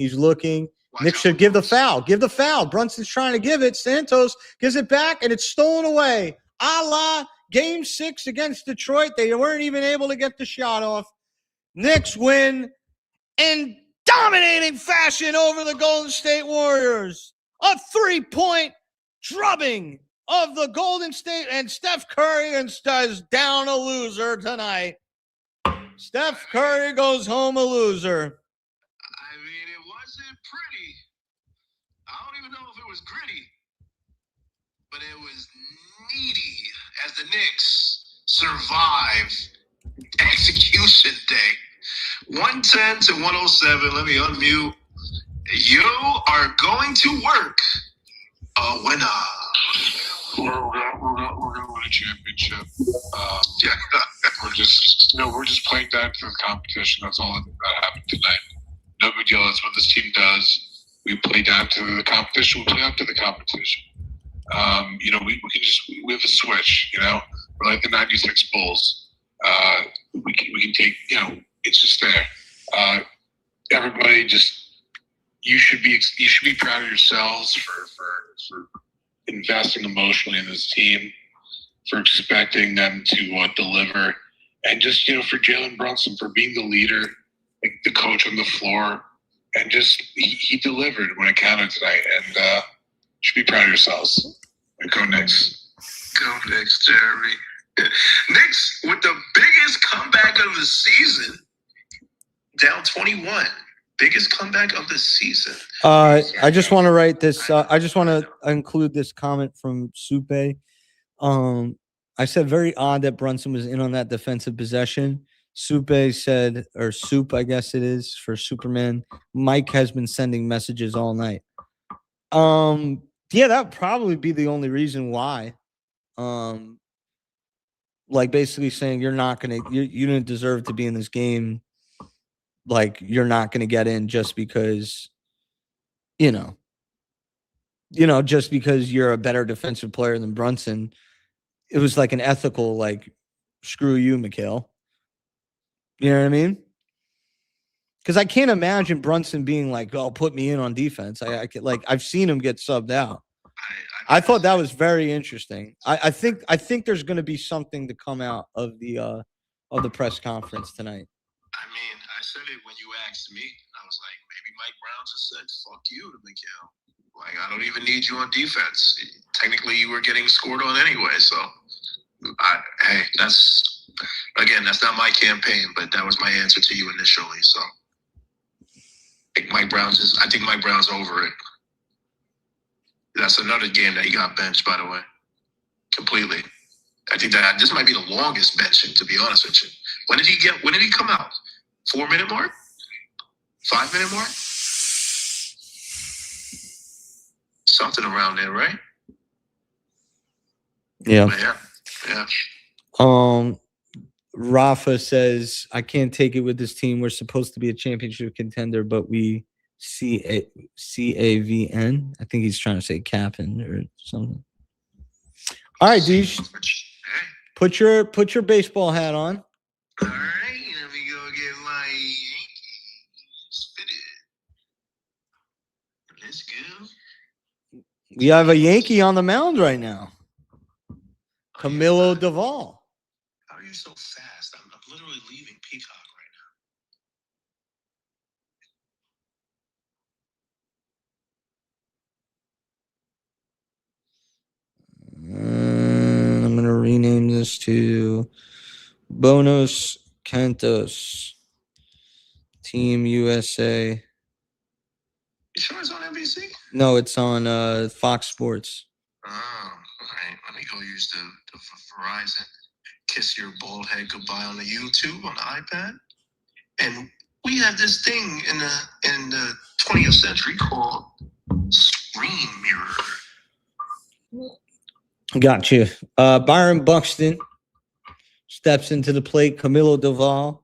Nick should give the foul. Give the foul. Brunson's trying to give it. Santos gives it back, and it's stolen away. A la Game 6 against Detroit. They weren't even able to get the shot off. Knicks win in dominating fashion over the Golden State Warriors. A 3-point drubbing of the Golden State, and Steph Curry is down a loser tonight. Steph Curry goes home a loser. I mean, it wasn't pretty. I don't even know if it was gritty, but it was needy as the Knicks survive execution day. 110 to 107. Let me unmute. You are going to work a winner. We're gonna win a championship. We're just playing down to the competition. That's all that happened tonight. No big deal. That's what this team does. We play down to the competition. We play up to the competition. We have a switch. We're like the '96 Bulls. We can take. It's just there. Everybody, you should be proud of yourselves for investing emotionally in this team, for expecting them to deliver, and just for Jalen Brunson for being the leader, like the coach on the floor, and just he delivered when it counted tonight. And you should be proud of yourselves. And go Knicks. Go Knicks, Jeremy. Knicks with the biggest comeback of the season, down 21. Biggest comeback of the season. I just want to write this. I just want to include this comment from Supe. I said very odd that Brunson was in on that defensive possession. Supe said, or Soup, I guess it is for Superman. Mike has been sending messages all night. Yeah, that would probably be the only reason why. Like basically saying you didn't deserve to be in this game. Like you're not going to get in just because, just because you're a better defensive player than Brunson. It was like an ethical, like, screw you, Mikhail. You know what I mean? Because I can't imagine Brunson being like, "Oh, put me in on defense." I've seen him get subbed out. I thought that was very interesting. I think there's going to be something to come out of the press conference tonight. I mean, I said it when you asked me. I was like, maybe Mike Brown just said, "Fuck you" to Mikhail. Like, I don't even need you on defense. Technically, you were getting scored on anyway. So, that's not my campaign, but that was my answer to you initially. So, I think Mike Brown's over it. That's another game that he got benched, by the way, completely. I think that this might be the longest benching, to be honest with you. When did he come out? 4-minute mark? 5-minute mark? Something around there, right? Yeah. Yeah. Rafa says, I can't take it with this team. We're supposed to be a championship contender, but we CAVN. I think he's trying to say Cap'n or something. All right, Deesh. Put your baseball hat on. All right, let me go get my Yankees fitted. Let's go. We have a Yankee on the mound right now. Camilo Duvall. How are you so fast? I'm literally leaving Peacock right I'm going to rename this to Bonos Cantos Team USA. You sure it's on NBC? No, it's on Fox Sports. Oh, all right. Let me go use the Verizon. Kiss your bald head goodbye on the YouTube on the iPad. And we have this thing in the 20th century called screen mirror. Got you. Byron Buxton steps into the plate. Camilo Doval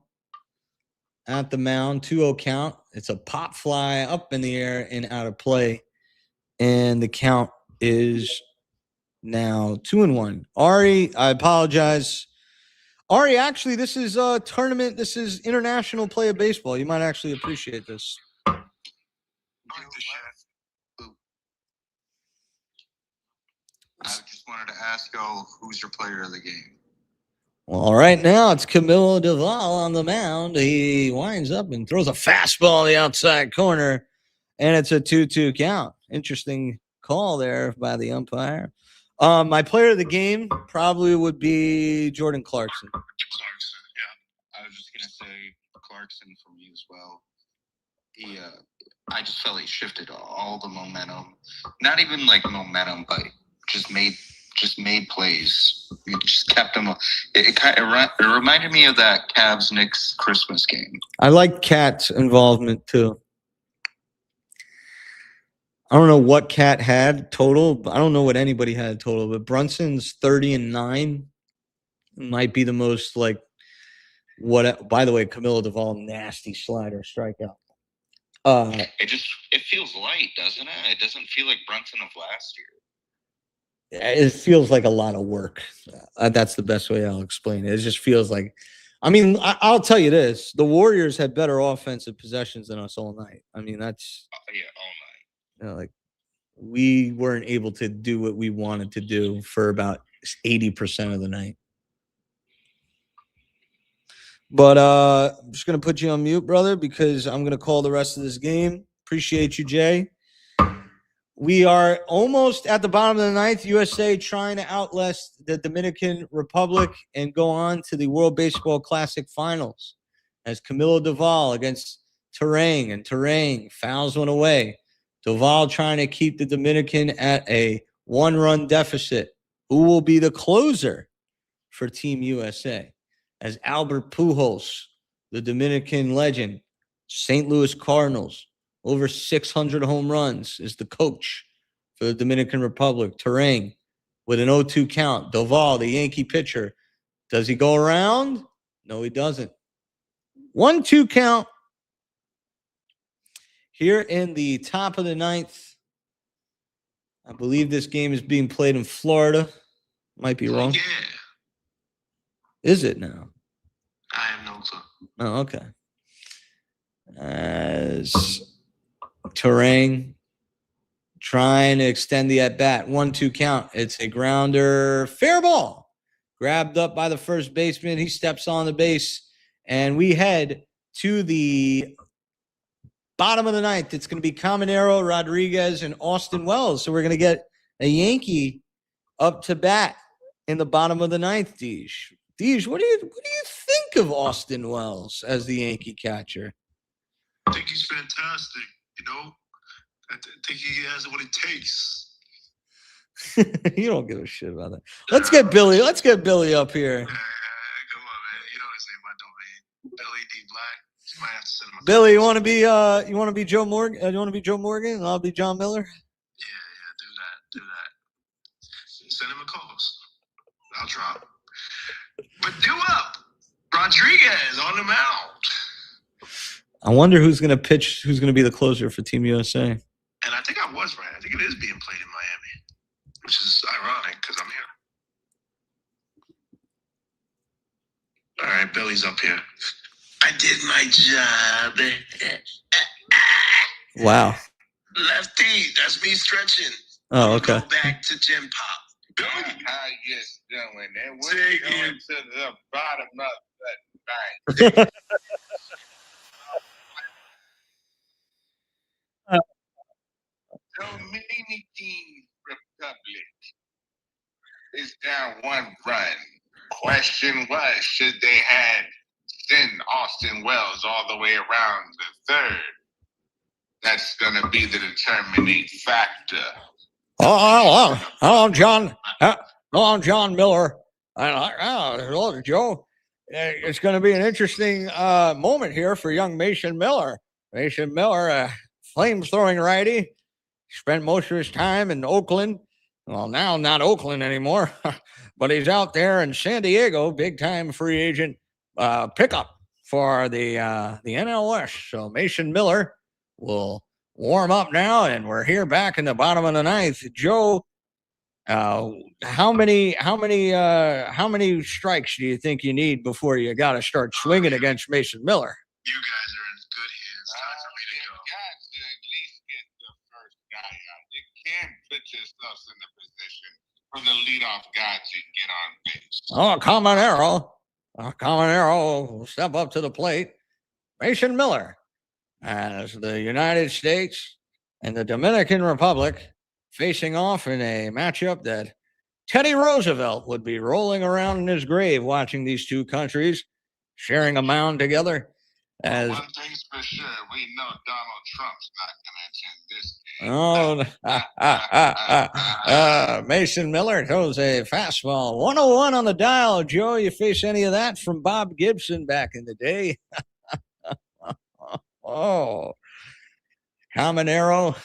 at the mound. 2-0 count. It's a pop fly up in the air and out of play. And the count is now 2-1. Ari, I apologize. Ari, actually, this is a tournament. This is international play of baseball. You might actually appreciate this. I just wanted to ask y'all, who's your player of the game? Well, right now it's Camilo Doval on the mound. He winds up and throws a fastball in the outside corner, and it's a 2-2 count. Interesting call there by the umpire. My player of the game probably would be Jordan Clarkson. Clarkson, yeah. I was just gonna say Clarkson for me as well. He, I just felt he shifted all the momentum. Not even like momentum, but just made plays. It just kept him. It reminded me of that Cavs Knicks Christmas game. I like Cat's involvement too. I don't know what Cat had total. I don't know what anybody had total, but Brunson's 30-9 might be the most like what. By the way, Camilo Doval, nasty slider strikeout. It feels light, doesn't it? It doesn't feel like Brunson of last year. It feels like a lot of work. That's the best way I'll explain it. It just feels like, I mean, I'll tell you this: the Warriors had better offensive possessions than us all night. I mean, that's all night. You know, like we weren't able to do what we wanted to do for about 80% of the night. But I'm just gonna put you on mute, brother, because I'm gonna call the rest of this game. Appreciate you, Jay. We are almost at the bottom of the ninth. USA trying to outlast the Dominican Republic and go on to the World Baseball Classic Finals as Camilo Doval against Terang, and Terang fouls one away. Doval trying to keep the Dominican at a 1-run deficit. Who will be the closer for Team USA? As Albert Pujols, the Dominican legend, St. Louis Cardinals, over 600 home runs, is the coach for the Dominican Republic. Terang with an 0-2 count. Doval, the Yankee pitcher. Does he go around? No, he doesn't. 1-2 count. Here in the top of the ninth. I believe this game is being played in Florida. Might be wrong. Yeah. Is it now? I have no clue. Oh, okay. As Terang trying to extend the at-bat. 1-2 count. It's a grounder. Fair ball. Grabbed up by the first baseman. He steps on the base. And we head to the bottom of the ninth. It's going to be Caminero, Rodriguez, and Austin Wells. So we're going to get a Yankee up to bat in the bottom of the ninth, Deej. Deej, what do you think of Austin Wells as the Yankee catcher? I think he's fantastic. You know, I think he has what it takes. You don't give a shit about that. Let's get Billy. Let's get Billy up here. Come on, man. You know his name, I don't, man. Billy D. Black. You might have to send him a Billy, call. you want to be Joe Morgan? You want to be Joe Morgan, and I'll be John Miller. Yeah, do that. Send him a call. I'll drop. But do up. Rodriguez on the mound. I wonder who's going to pitch. Who's going to be the closer for Team USA? And I think I was right. I think it is being played in Miami, which is ironic because I'm here. All right, Billy's up here. I did my job. Wow. Lefty, that's me stretching. Oh, okay. Go back to Gym Pop. Billy, How you doing? And we're Take going it. to the bottom of that night. Dominican Republic. is down 1 run. Question was, should they had sent Austin Wells all the way around the 3rd? That's going to be the determining factor. Hello, John. Hello, John Miller. Hello, Joe. It's going to be an interesting moment here for young Mason Miller. Mason Miller, flames-throwing righty, spent most of his time in Oakland. Well, now not Oakland anymore, but he's out there in San Diego, big-time free agent pickup for the NL West. So Mason Miller will warm up now, and we're here back in the bottom of the 9th. Joe, how many strikes do you think you need before you got to start swinging against Mason Miller? You guys are in good hands. Time for me to go. Got to at least get the first guy out. You can't put yourself in the position for the leadoff guy to get on base. Caminero will step up to the plate. Mason Miller, as the United States and the Dominican Republic facing off in a matchup that Teddy Roosevelt would be rolling around in his grave watching these two countries sharing a mound together. As one thing's for sure, we know Donald Trump's not going to attend this game. Mason Miller throws a fastball. 101 on the dial. Joe, you face any of that from Bob Gibson back in the day? Caminero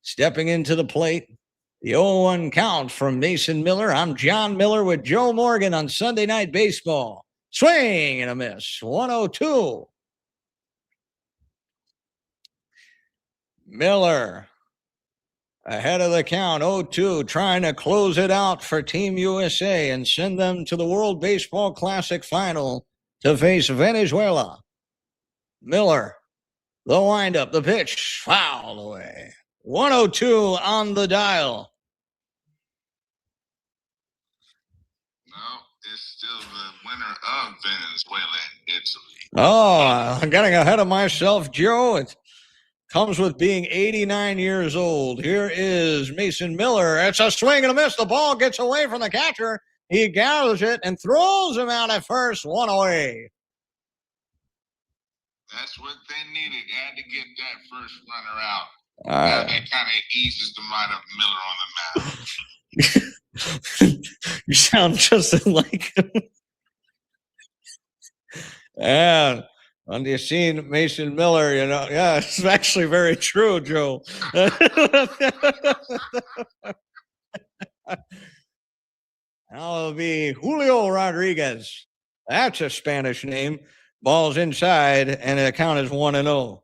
stepping into the plate. The 0-1 count from Mason Miller. I'm John Miller with Joe Morgan on Sunday Night Baseball. Swing and a miss. 102. Miller ahead of the count, 0-2, trying to close it out for Team USA and send them to the World Baseball Classic final to face Venezuela. Miller, the windup, the pitch, foul away. 102 on the dial. No, it's still the winner of Venezuela and Italy. Oh, I'm getting ahead of myself, Joe. It comes with being 89 years old. Here is Mason Miller. It's a swing and a miss. The ball gets away from the catcher. He gathers it and throws him out at first. 1 away. That's what they needed. They had to get that first runner out. That kind of eases the mind of Miller on the mound. You sound just like him. Yeah. When you seen Mason Miller, yeah, it's actually very true, Joe. Now it'll be Julio Rodriguez. That's a Spanish name. Ball's inside, and the count is 1-0.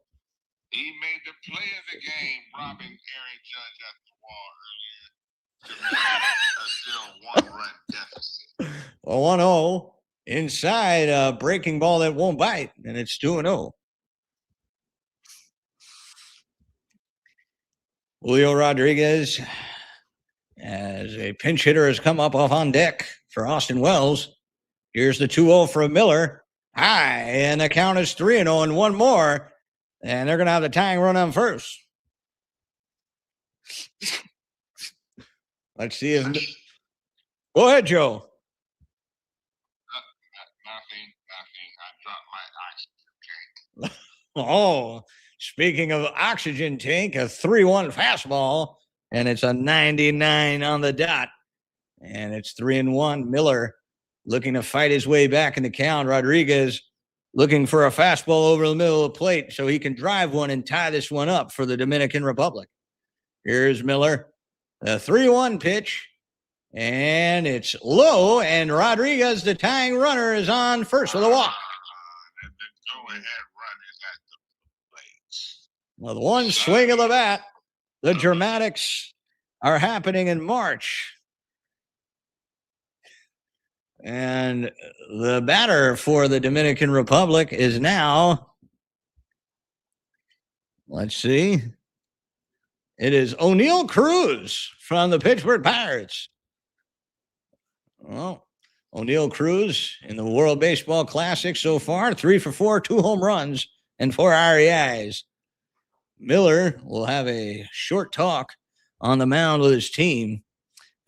He made the play of the game, robbing Aaron Judge at the wall earlier to make a still 1-run deficit. 1-0. Inside, a breaking ball that won't bite, and it's 2-0. Julio Rodriguez, as a pinch hitter, has come up off on deck for Austin Wells. Here's the 2-0 for Miller. High, and the count is 3-0, and one more, and they're going to have the tying run on first. Let's see if... Go ahead, Joe. Oh, speaking of oxygen tank, a 3-1 fastball, and it's a 99 on the dot. And it's 3-1. Miller looking to fight his way back in the count. Rodriguez looking for a fastball over the middle of the plate so he can drive one and tie this one up for the Dominican Republic. Here's Miller, the 3-1 pitch, and it's low, and Rodriguez, the tying runner, is on first with a walk. The go-ahead run is at the plate. With one swing of the bat, the dramatics are happening in March. And the batter for the Dominican Republic is now, let's see, it is O'Neal Cruz from the Pittsburgh Pirates. Well, O'Neal Cruz in the World Baseball Classic so far, 3 for 4, 2 home runs, and 4 RBIs. Miller will have a short talk on the mound with his team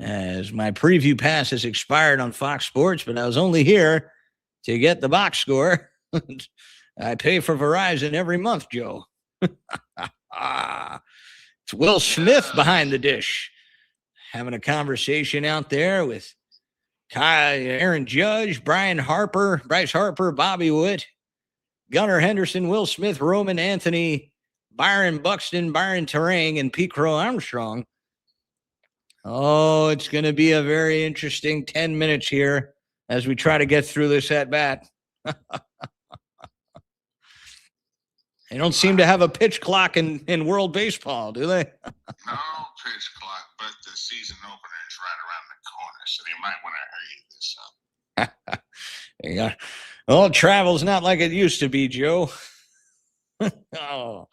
as my preview pass has expired on Fox Sports, but I was only here to get the box score. I pay for Verizon every month, Joe. It's Will Smith behind the dish, having a conversation out there with Aaron Judge, Bryce Harper, Bobby Witt, Gunnar Henderson, Will Smith, Roman Anthony, Byron Buxton, Byron Terang, and Pete Crow Armstrong. Oh, it's going to be a very interesting 10 minutes here as we try to get through this at bat. They don't seem to have a pitch clock in world baseball, do they? No pitch clock, but the season opener is right around the corner, so they might want to hurry this up. Yeah. Well, travel's not like it used to be, Joe. Oh,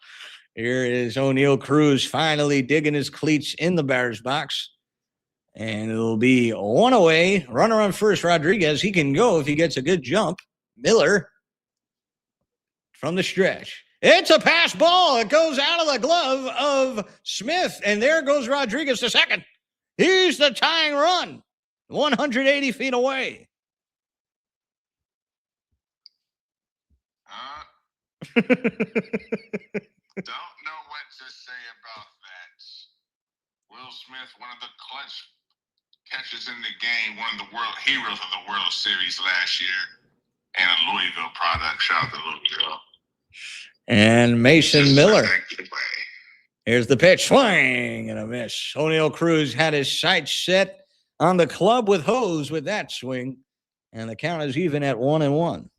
here is O'Neal Cruz finally digging his cleats in the batter's box. And it'll be one away. Runner on first, Rodriguez. He can go if he gets a good jump. Miller from the stretch. It's a pass ball. It goes out of the glove of Smith. And there goes Rodriguez to second. He's the tying run. 180 feet away. Don't know what to say about that. Will Smith, one of the clutch catches in the game, one of the world heroes of the World Series last year, and a Louisville product. Shout out to Louisville. And Mason Miller. Here's the pitch. Swing and a miss. O'Neal Cruz had his sights set on the club with hose with that swing. And the count is even at 1-1.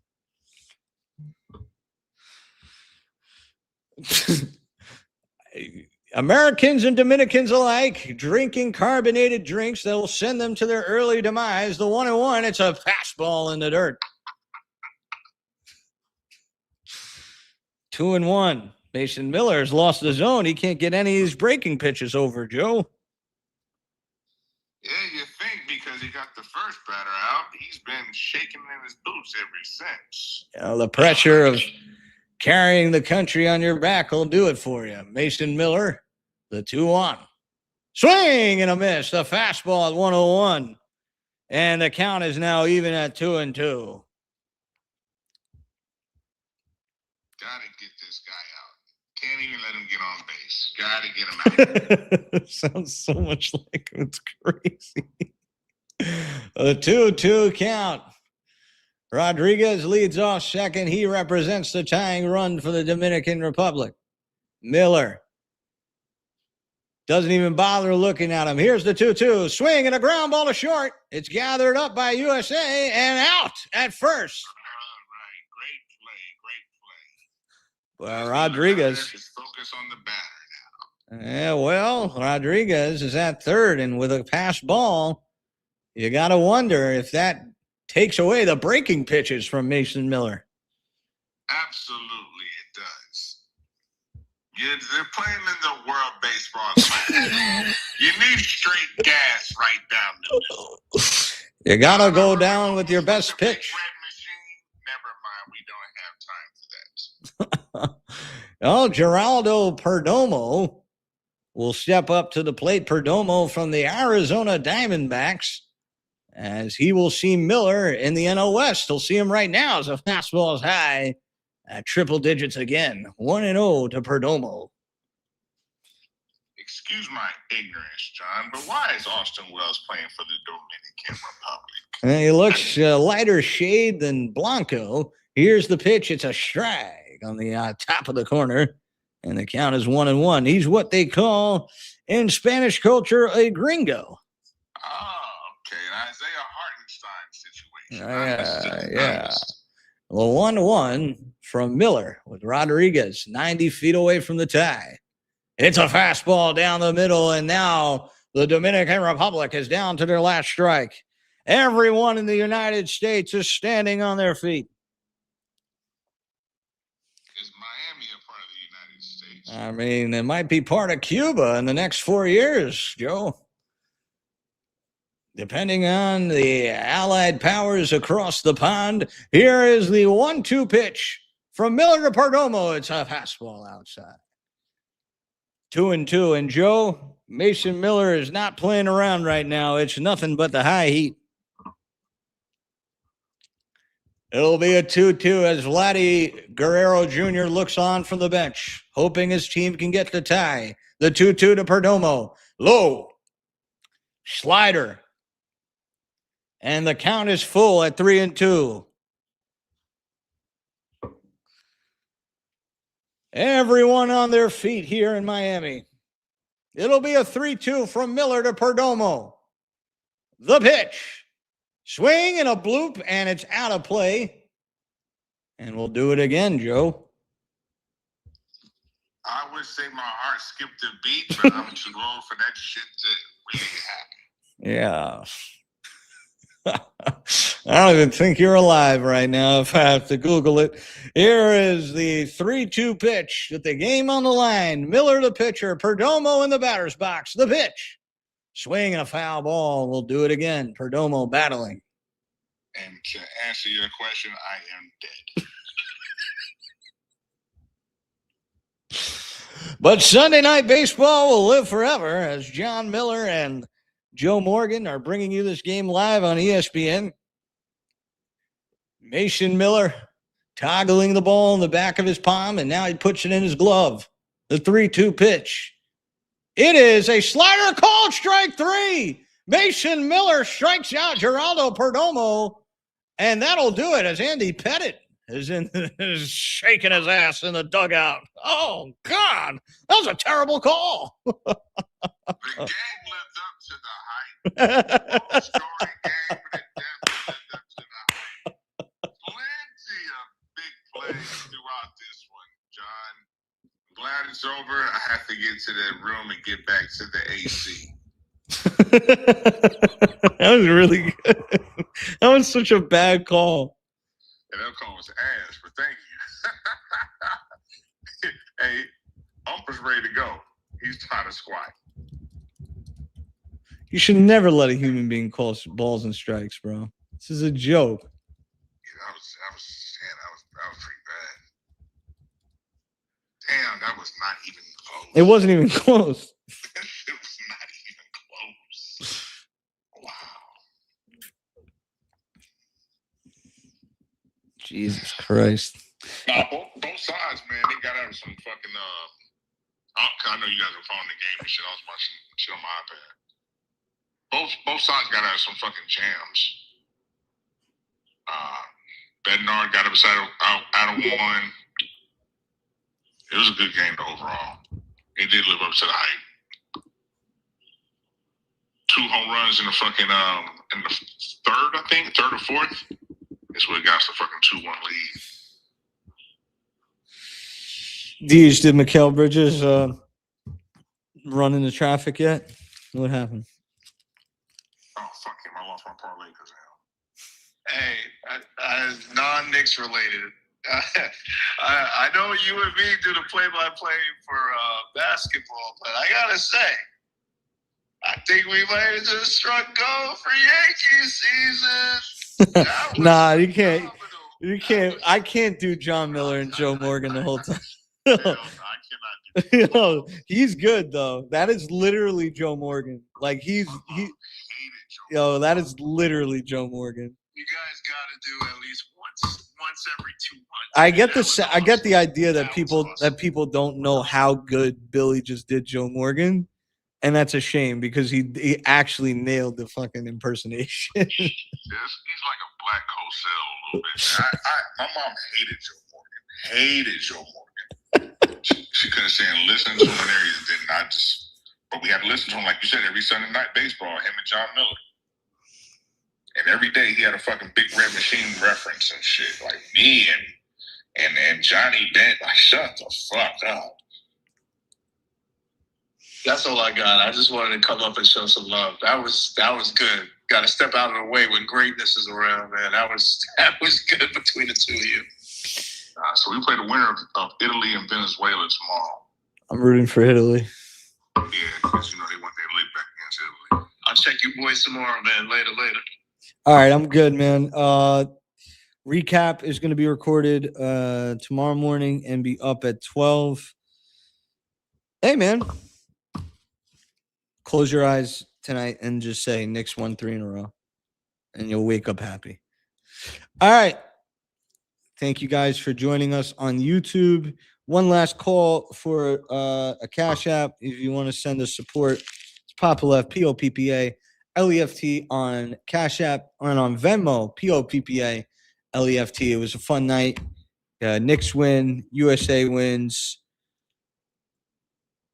Americans and Dominicans alike drinking carbonated drinks that will send them to their early demise. The 1-1, it's a fastball in the dirt. 2-1. Mason Miller has lost the zone. He can't get any of these breaking pitches over, Joe. Yeah, you think because he got the first batter out, he's been shaking in his boots ever since. The pressure of carrying the country on your back will do it for you. Mason Miller, the 2-1. Swing and a miss. The fastball at 101. And the count is now even at 2-2. Gotta get this guy out. Can't even let him get on base. Gotta get him out. Sounds so much like it's crazy. A 2-2 count. Rodriguez leads off second. He represents the tying run for the Dominican Republic. Miller doesn't even bother looking at him. Here's the 2-2. Swing and a ground ball to short. It's gathered up by USA and out at first. All right, great play. Well, Rodriguez. Just focus on the batter now. Yeah, well, Rodriguez is at third, and with a pass ball, you got to wonder if that takes away the breaking pitches from Mason Miller. Absolutely, it does. They're playing in the World Baseball Classic. You need straight gas right down the middle. You got to go down with your best pitch. Never mind, we don't have time for that. Oh, Geraldo Perdomo will step up to the plate. Perdomo from the Arizona Diamondbacks, as he will see Miller in the NL West. He'll see him right now as a fastball is high at triple digits again. 1-0 to Perdomo. Excuse my ignorance, John, but why is Austin Wells playing for the Dominican Republic? He looks lighter shade than Blanco. Here's the pitch. It's a strike on the top of the corner, and the count is 1-1. He's what they call in Spanish culture a gringo. Oh, okay. An Isaiah Hartenstein situation. Yeah. Well, 1-1 from Miller with Rodriguez 90 feet away from the tie. It's a fastball down the middle, and now the Dominican Republic is down to their last strike. Everyone in the United States is standing on their feet. Is Miami a part of the United States? I mean, it might be part of Cuba in the next 4 years, Joe. Depending on the allied powers across the pond, here is the 1-2 pitch from Miller to Perdomo. It's a fastball outside. 2-2. And Joe, Mason Miller is not playing around right now. It's nothing but the high heat. It'll be a 2-2 as Vladdy Guerrero Jr. looks on from the bench, hoping his team can get the tie. The 2-2 to Perdomo. Low. Slider. And the count is full at 3-2. Everyone on their feet here in Miami. It'll be a 3-2 from Miller to Perdomo. The pitch. Swing and a bloop, and it's out of play. And we'll do it again, Joe. I would say my heart skipped a beat, but I'm too old for that shit to really happen. Yeah. I don't even think you're alive right now if I have to Google it. Here is the 3-2 pitch with the game on the line. Miller the pitcher, Perdomo in the batter's box. The pitch. Swing and a foul ball. We'll do it again. Perdomo battling. And to answer your question, I am dead. But Sunday Night Baseball will live forever as John Miller and Joe Morgan are bringing you this game live on ESPN. Mason Miller toggling the ball in the back of his palm, and now he puts it in his glove. The 3-2 pitch. It is a slider called strike 3. Mason Miller strikes out Geraldo Perdomo, and that'll do it as Andy Pettit is shaking his ass in the dugout. Oh, God, that was a terrible call. The game lived up to the hype. Long story game, but it definitely lived up to the hype. Plenty of big plays throughout this one, John. Glad it's over. I have to get to the room and get back to the AC. That was really good. That was such a bad call. And that call was ass, but thank you. Hey, Ump's ready to go. He's trying to squat. You should never let a human being call balls and strikes, bro. This is a joke. Yeah, that was pretty bad. Damn, that was not even close. It wasn't even close. It was not even close. Wow. Jesus Christ. Nah, both sides, man, they got out of some fucking I know you guys are following the game and shit. I was watching shit on my iPad. Both sides got out of some fucking jams. Bednar got out of one. It was a good game overall. It did live up to the hype. 2 home runs in the fucking in the third or fourth. Is what got us the fucking 2-1 lead. Did Mikal Bridges run into traffic yet? What happened? Oh, fuck him. I lost my parlay because of him. Hey, non-Knicks related. I know you and me do the play-by-play for basketball, but I got to say, I think we might have just struck gold for Yankees season. Nah, you can't. You can't. I can't do John Miller and Joe Morgan the whole time. I cannot do that. Yo, he's good though. That is literally Joe Morgan. Like yo, that is literally Joe Morgan. You guys got to do at least once every 2 months. I get this. I get the idea that people don't know how good Billy just did Joe Morgan, and that's a shame because he actually nailed the fucking impersonation. He's like a black Cosell a little bit. My mom hated Joe Morgan. She couldn't stand listening to him in areas that did not just. But we had to listen to him, like you said, every Sunday night baseball, him and John Miller. And every day he had a fucking Big Red Machine reference and shit. Like me and Johnny Dent. Like, shut the fuck up. That's all I got. I just wanted to come up and show some love. That was good. Got to step out of the way when greatness is around, man. That was good between the two of you. So we play the winner of Italy and Venezuela tomorrow. I'm rooting for Italy. Yeah, because they want their leg back against Italy. I'll check you boys tomorrow, man. Later. All right, I'm good, man. Recap is going to be recorded tomorrow morning and be up at 12. Hey, man. Close your eyes tonight and just say Knicks won 3 in a row, and you'll wake up happy. All right. Thank you guys for joining us on YouTube. One last call for a Cash App. If you want to send us support, it's Poppa Left, Poppa Left on Cash App, and on Venmo, Poppa Left. It was a fun night. Knicks win, USA wins.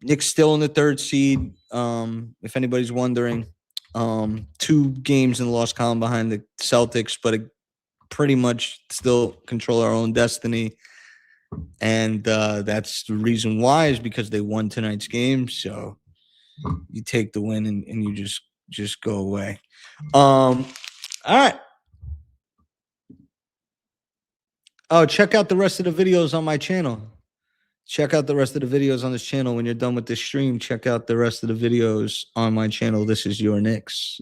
Knicks still in the 3rd seed. If anybody's wondering, 2 games in the loss column behind the Celtics, but pretty much still control our own destiny. And that's the reason why, is because they won tonight's game. So you take the win and you just go away. All right. Oh, check out the rest of the videos on my channel. Check out the rest of the videos on this channel. When you're done with this stream, check out the rest of the videos on my channel. This is your Knicks.